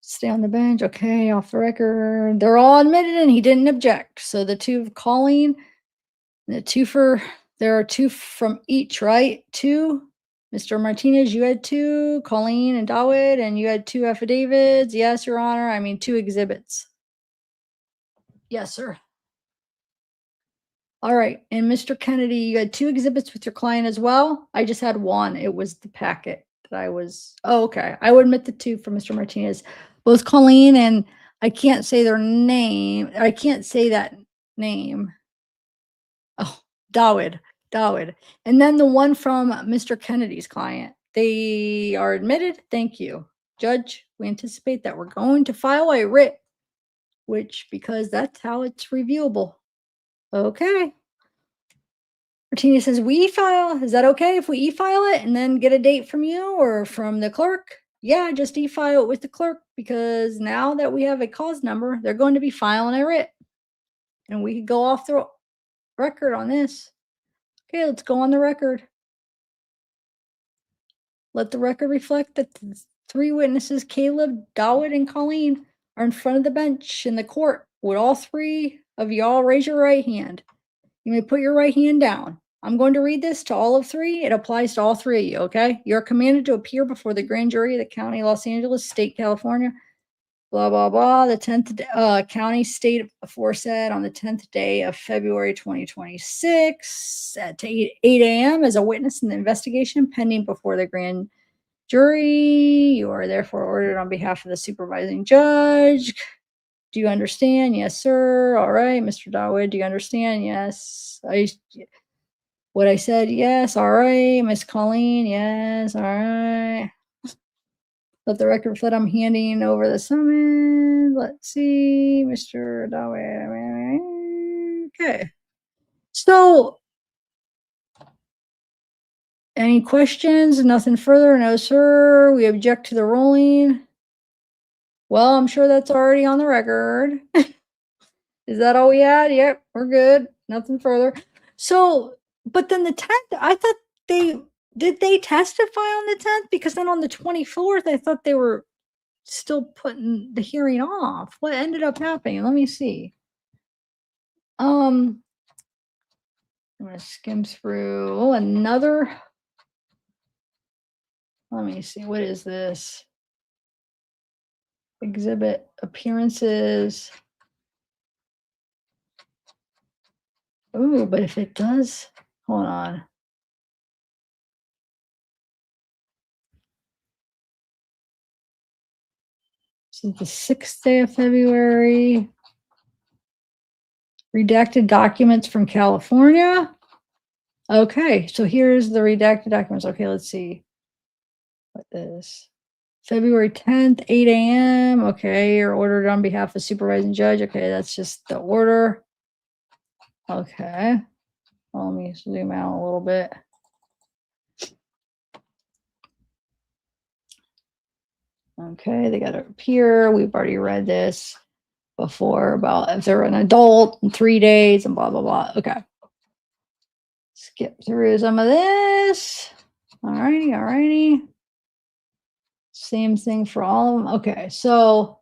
Stay on the bench. Okay, off the record. They're all admitted and he didn't object. So the two of Colleen, there are two from each, right? Two. Mr. Martinez, you had two. Colleen and Dawood, and you had two affidavits. Yes, Your Honor. I mean, two exhibits. Yes, sir. All right. And Mr. Kennedy, you had two exhibits with your client as well? I just had one. It was the packet that I was. Oh, okay. I would admit the two for Mr. Martinez. Both Colleen and I can't say their name. I can't say that name. Oh, Dawood. And then the one from Mr. Kennedy's client. They are admitted. Thank you. Judge, we anticipate that we're going to file a writ, because that's how it's reviewable. Okay. Martinez says, we e-file. Is that okay if we e-file it and then get a date from you or from the clerk? Yeah, just e-file it with the clerk because now that we have a cause number, they're going to be filing a writ. And we could go off the record on this. Okay, let's go on the record. Let the record reflect that the three witnesses, Caleb, Dawood, and Colleen, are in front of the bench in the court. Would all three of y'all raise your right hand? You may put your right hand down. I'm going to read this to all of three. It applies to all three of you, okay? You're commanded to appear before the grand jury of the county of Los Angeles, state California, blah, blah, blah, the 10th county, state aforesaid on the 10th day of February 2026 at 8 a.m. as a witness in the investigation pending before the grand jury. You are therefore ordered on behalf of the supervising judge. Do you understand? Yes, sir. All right, Mr. Dawood, do you understand? Yes. What I said, yes. All right. Miss Colleen, yes. All right. Let the record reflect I'm handing over the summons. Let's see, Mr. Dawei. Okay. So, any questions? Nothing further? No, sir. We object to the ruling. Well, I'm sure that's already on the record. Is that all we had? Yep, we're good. Nothing further. So, but then the 10th, I thought they did they testify on the 10th? Because then on the 24th, I thought they were still putting the hearing off. What ended up happening? Let me see. I'm gonna skim through. Oh, another. Let me see. What is this? Exhibit appearances. Ooh, but if it does, hold on. This is the 6th day of February. Redacted documents from California. Okay, so here's the redacted documents. Okay, let's see. What is February 10th, 8 a.m. Okay, you're ordered on behalf of supervising judge. Okay, that's just the order. Okay. Well, let me zoom out a little bit. Okay, they got to appear. We've already read this before about if they're an adult in 3 days and blah, blah, blah. Okay. Skip through some of this. All righty, all righty. Same thing for all of them. Okay, so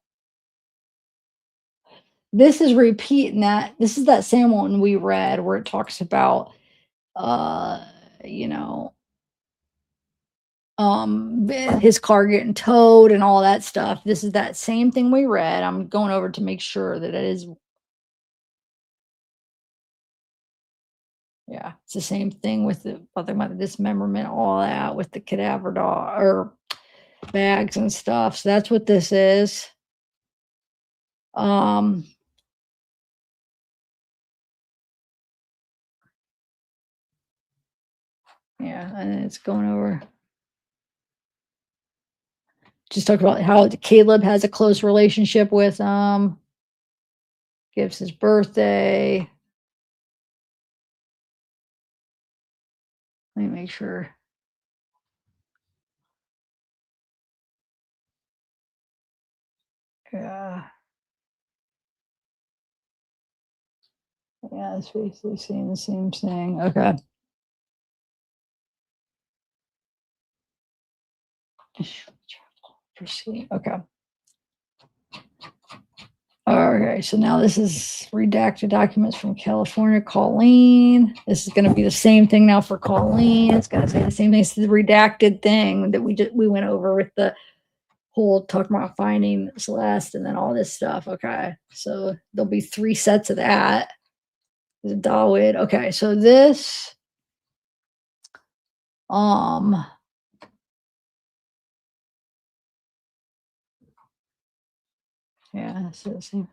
this is repeating that. This is that same one we read where it talks about, uh, you know, his car getting towed and all that stuff. This is that same thing we read. I'm going over to make sure that it is. Yeah, it's the same thing with the talking about the dismemberment, all that with the cadaver dog or bags and stuff. So that's what this is. Um, yeah, and it's going over. Just talk about how Caleb has a close relationship with gives his birthday. Let me make sure. Yeah. Yeah, it's basically saying the same thing. Okay. Proceed. Okay. Okay, so now this is redacted documents from California. Colleen. This is going to be the same thing now for Colleen. It's going to say the same thing. It's the redacted thing that we went over with the whole talking about finding Celeste and then all this stuff. Okay, so there'll be 3 sets of that. The Dawood. Okay, so this um yeah, so the same.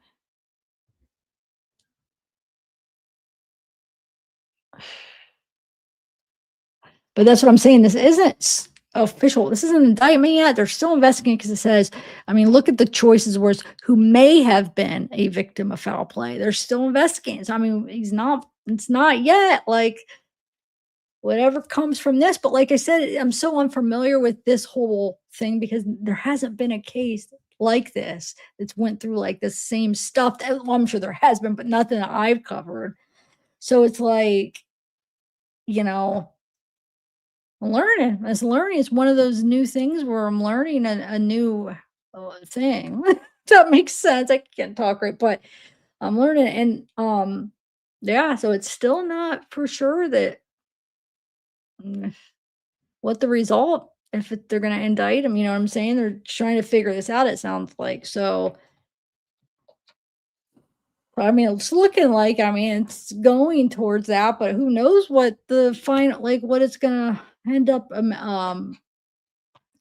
But that's what I'm saying. This isn't official. This isn't an indictment yet. They're still investigating because it says, I mean, look at the choices words who may have been a victim of foul play. They're still investigating. So I mean, it's not yet. Like whatever comes from this. But like I said, I'm so unfamiliar with this whole thing because there hasn't been a case like this that's went through like the same stuff. Well, I'm sure there has been, but nothing that I've covered. So it's like, you know, I'm learning. It's learning. It's one of those new things where I'm learning a new thing. That makes sense. I can't talk right, but I'm learning. And yeah, so it's still not for sure that mm, what the result if they're going to indict him. You know what I'm saying? They're trying to figure this out. It sounds like so. I mean, it's looking like I mean it's going towards that, but who knows what the final like what it's gonna end up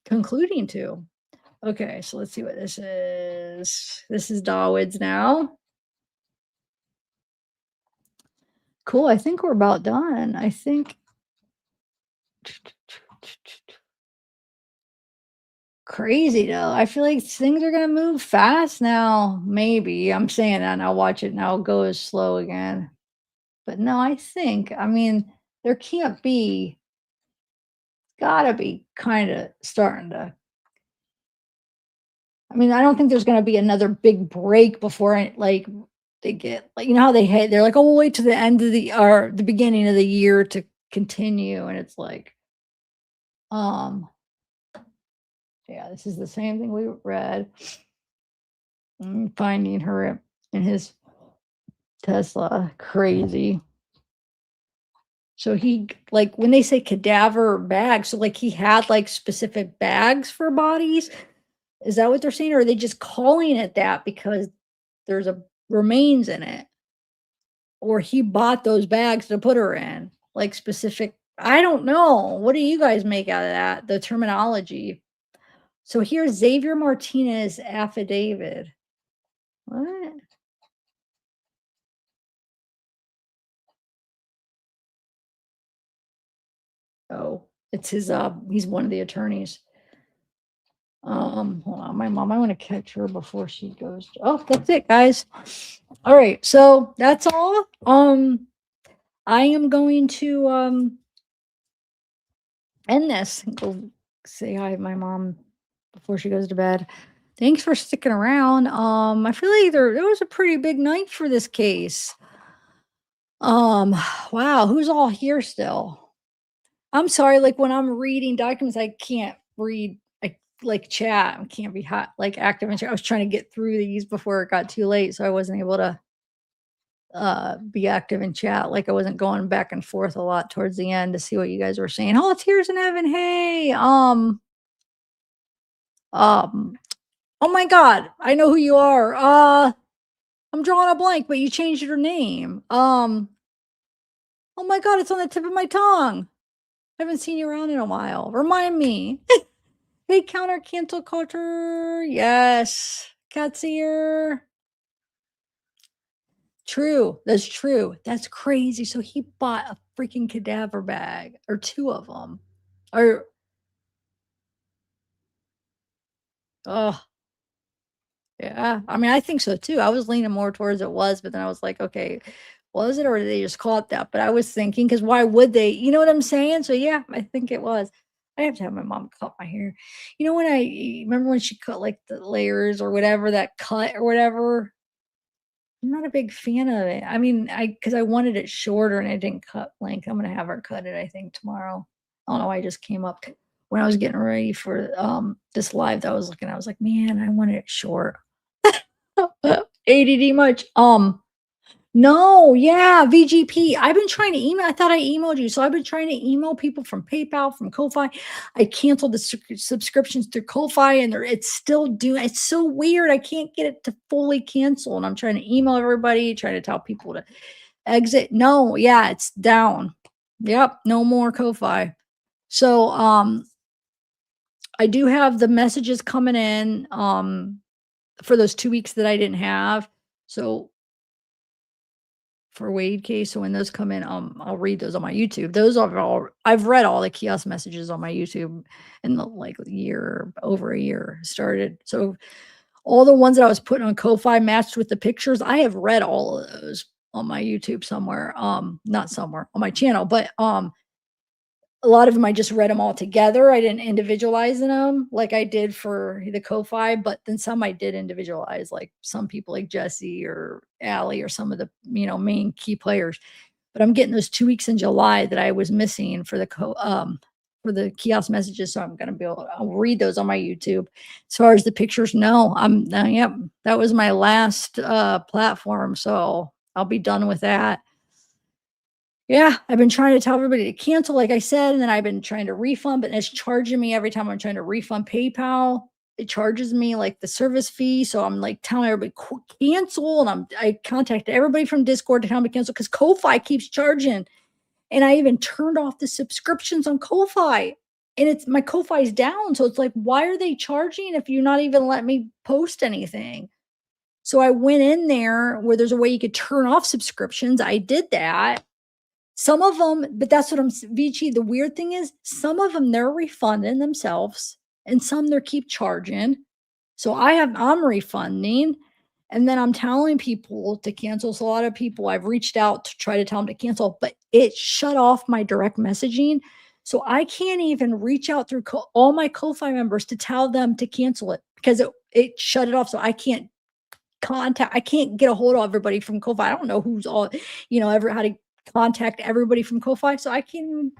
concluding to. Okay, so let's see what this is. This is Dawood's now. Cool. I think we're about done. I think Crazy though. I feel like things are gonna move fast now. Maybe. I'm saying that and I'll watch it and I'll go as slow again. But no, I mean, there can't be, gotta be kind of starting to. I mean, I don't think there's gonna be another big break before like they get like how they're like, oh, we'll wait to the end of the or the beginning of the year to continue. And it's like, um, yeah, this is the same thing we read. Finding her in his Tesla, crazy. So he like when they say cadaver bags, so like he had like specific bags for bodies. Is that what they're saying? Or are they just calling it that because there's a remains in it? Or he bought those bags to put her in, like specific. I don't know. What do you guys make out of that? The terminology. So here's Xavier Martinez affidavit. What? Oh, it's his he's one of the attorneys. Hold on, my mom, I want to catch her before she goes. Oh, that's it, guys. All right, so that's all. I am going to end this and go say hi to my mom before she goes to bed. Thanks for sticking around. I feel like there was a pretty big night for this case. Wow, who's all here still? I'm sorry, like when I'm reading documents, I can't read. I like chat. I can't be hot like active in chat. I was trying to get through these before it got too late, so I wasn't able to be active in chat. Like I wasn't going back and forth a lot towards the end to see what you guys were saying. Oh, tears in heaven. Hey, um, oh my god, I know who you are. I'm drawing a blank, but you changed your name. Oh my god, it's on the tip of my tongue. I haven't seen you around in a while. Remind me. Hey, counter cancel culture. Yes. Cat's ear. True. That's true. That's crazy. So he bought a freaking cadaver bag or two of them. Or, oh, yeah. I mean, I think so too. I was leaning more towards it was, but then I was like, okay, was it or did they just call it that? But I was thinking, because why would they? You know what I'm saying? So yeah, I think it was. I have to have my mom cut my hair. You know when I remember when she cut like the layers or whatever, that cut or whatever. I'm not a big fan of it. I mean, because I wanted it shorter and I didn't cut length. I'm gonna have her cut it, I think, tomorrow. I don't know. I just came up when I was getting ready for this live that I was looking. I was like, man, I wanted it short. ADD much. No, yeah, VGP. I've been trying to email. I thought I emailed you. So I've been trying to email people from PayPal, from Ko-Fi. I canceled the subscriptions through Ko-Fi and it's still doing. It's so weird. I can't get it to fully cancel. And I'm trying to email everybody, trying to tell people to exit. No, yeah, it's down. Yep, no more Ko-Fi. So I do have the messages coming in for those 2 weeks that I didn't have. So for Wade case. So when those come in, I'll read those on my YouTube. Those are all I've read all the kiosk messages on my YouTube in the like year over a year started. So all the ones that I was putting on Ko-Fi matched with the pictures, I have read all of those on my YouTube somewhere. Not somewhere on my channel, but a lot of them I just read them all together. I didn't individualize in them like I did for the Ko-Fi, but then some I did individualize, like some people like Jesse or Allie or some of the main key players. But I'm getting those 2 weeks in July that I was missing for the kiosk messages. So I'm gonna I'll read those on my YouTube. As far as the pictures, no, yep, that was my last platform. So I'll be done with that. Yeah, I've been trying to tell everybody to cancel, like I said, and then I've been trying to refund, but it's charging me every time I'm trying to refund PayPal. It charges me like the service fee. So I'm like telling everybody cancel. And I contacted everybody from Discord to tell me to cancel because Ko-Fi keeps charging. And I even turned off the subscriptions on Ko-Fi. And it's my Ko-Fi is down. So it's like, why are they charging if you're not even letting me post anything? So I went in there where there's a way you could turn off subscriptions. I did that. Some of them, but that's what I'm Vici. The weird thing is, some of them they're refunding themselves. and some they keep charging. So I'm refunding, and then I'm telling people to cancel. So a lot of people I've reached out to try to tell them to cancel, but it shut off my direct messaging. So I can't even reach out through all my Ko-Fi members to tell them to cancel it because it shut it off. So I can't get a hold of everybody from Ko-Fi. I don't know who's all, ever how to contact everybody from Ko-Fi. So I can't even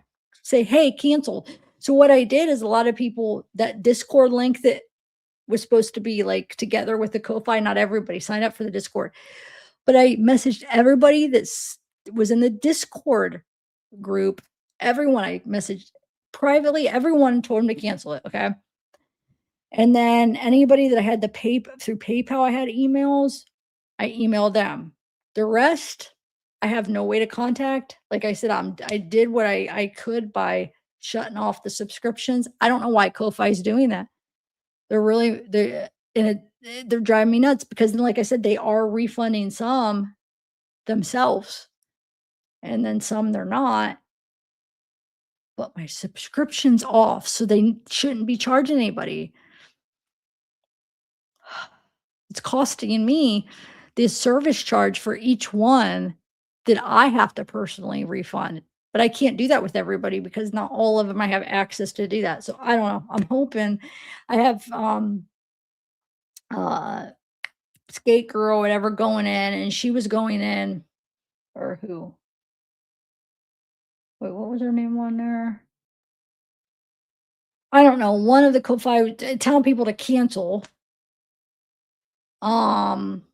say, hey, cancel. So what I did is a lot of people that Discord link that was supposed to be like together with the Ko-Fi, not everybody signed up for the Discord. But I messaged everybody that's was in the Discord group. Everyone I messaged privately, everyone told them to cancel it. Okay. And then anybody that I had to pay through PayPal, I had emails, I emailed them. The rest, I have no way to contact. Like I said, I did what I could by shutting off the subscriptions. I don't know why Ko-Fi is doing that. They're driving me nuts because then, like I said, they are refunding some themselves, and then some they're not. But my subscription's off, so they shouldn't be charging anybody. It's costing me the service charge for each one that I have to personally refund. But I can't do that with everybody because not all of them I have access to do that. So I don't know. I'm hoping I have uh skate girl, whatever, going in, and she was going in, or who? Wait, what was her name on there? I don't know. One of the Ko-Fi telling people to cancel. Um,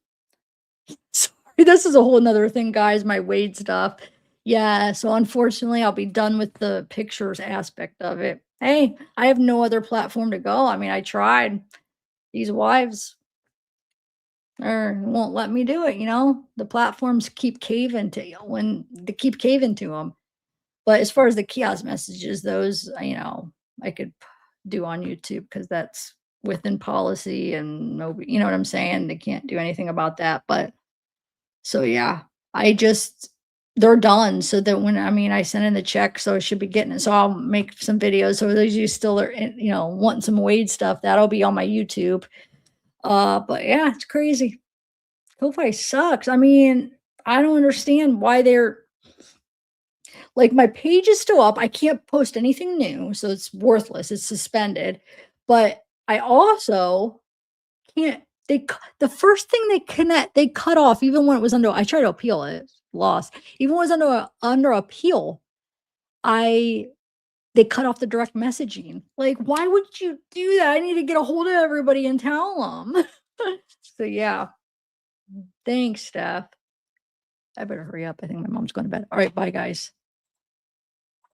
sorry, this is a whole nother thing, guys. My Wade stuff. Yeah, so unfortunately, I'll be done with the pictures aspect of it. Hey, I have no other platform to go. I mean, I tried. These wives or won't let me do it. The platforms keep caving to you when they keep caving to them. But as far as the kiosk messages, those, I could do on YouTube because that's within policy and nobody, you know what I'm saying? They can't do anything about that. But so yeah, I just they're done. So that I sent in the check, so I should be getting it. So I'll make some videos. So those of you still are, wanting some Wade stuff, that'll be on my YouTube. But yeah, it's crazy. Ko-Fi sucks. I don't understand why they're like, my page is still up. I can't post anything new, so it's worthless. It's suspended. But I also can't the first thing they cut off even when it was under I tried to appeal it, lost. Even when it was under appeal, I they cut off the direct messaging. Like, why would you do that? I need to get a hold of everybody and tell them. So yeah, thanks, Steph. I better hurry up. I think my mom's going to bed. All right, bye guys.